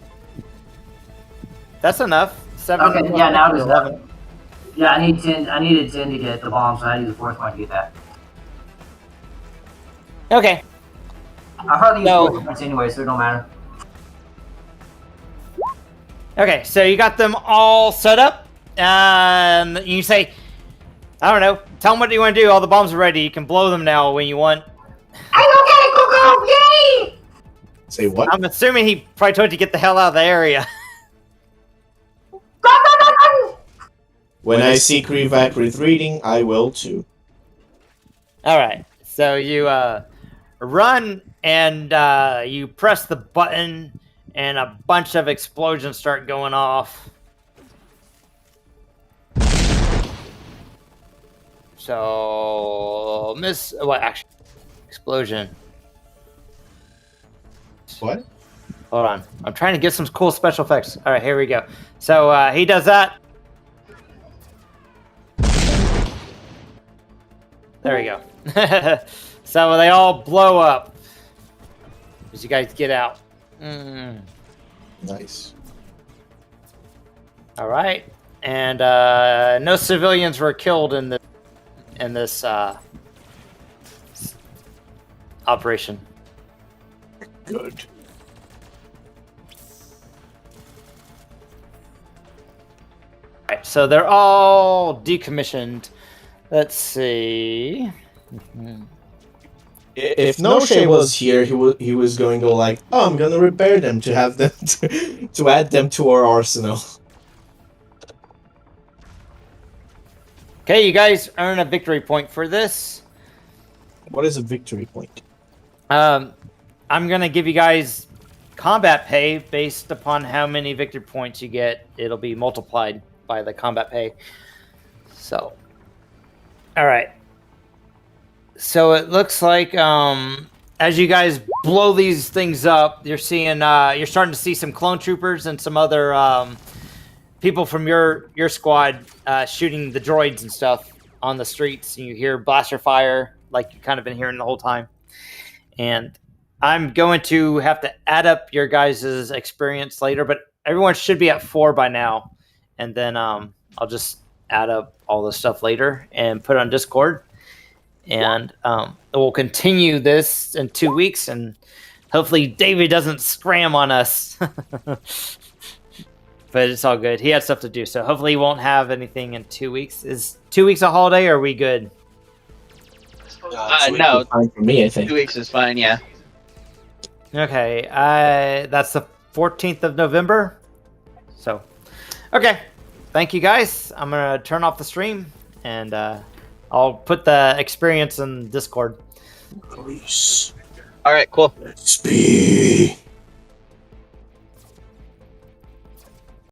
That's enough. 7 Okay, plus yeah, now 6 it is is 11. Yeah, I needed 10 to get the bomb, so I used the force point to get that. Okay. I hardly use No. force points anyway, so it don't matter. Okay, so you got them all set up. You say, I don't know, tell them what you want to do. All the bombs are ready. You can blow them now when you want. Yay! Say what? I'm assuming he probably told you to get the hell out of the area. When I see Krevac retreating, I will too. All right, so you run and you press the button, and a bunch of explosions start going off. So, actually, explosion. What? Hold on, I'm trying to get some cool special effects. All right, here we go. So he does that. There we go. So they all blow up as you guys get out. Nice. All right, and no civilians were killed in this operation. Good. All right, so they're all decommissioned. Let's see. If Noshee was here, he was going to go like, oh, I'm gonna repair them to have them to add them to our arsenal. Okay, you guys earn a victory point for this. What is a victory point? I'm gonna give you guys combat pay based upon how many victory points you get. It'll be multiplied by the combat pay. So, all right. So it looks like as you guys blow these things up, you're seeing you're starting to see some clone troopers and some other people from your squad shooting the droids and stuff on the streets. And you hear blaster fire like you've kind of been hearing the whole time. And I'm going to have to add up your guys' experience later, but everyone should be at 4 by now. And then I'll just add up all the stuff later and put it on Discord. And we'll continue this in 2 weeks, and hopefully David doesn't scram on us. But it's all good. He had stuff to do, so hopefully he won't have anything in 2 weeks. Is 2 weeks a holiday, or are we good? No, Fine for me, I think. 2 weeks is fine, yeah. Okay, that's the 14th of November. So, okay. Thank you, guys. I'm going to turn off the stream, and I'll put the experience in Discord. Grease. Alright, cool. Let's be.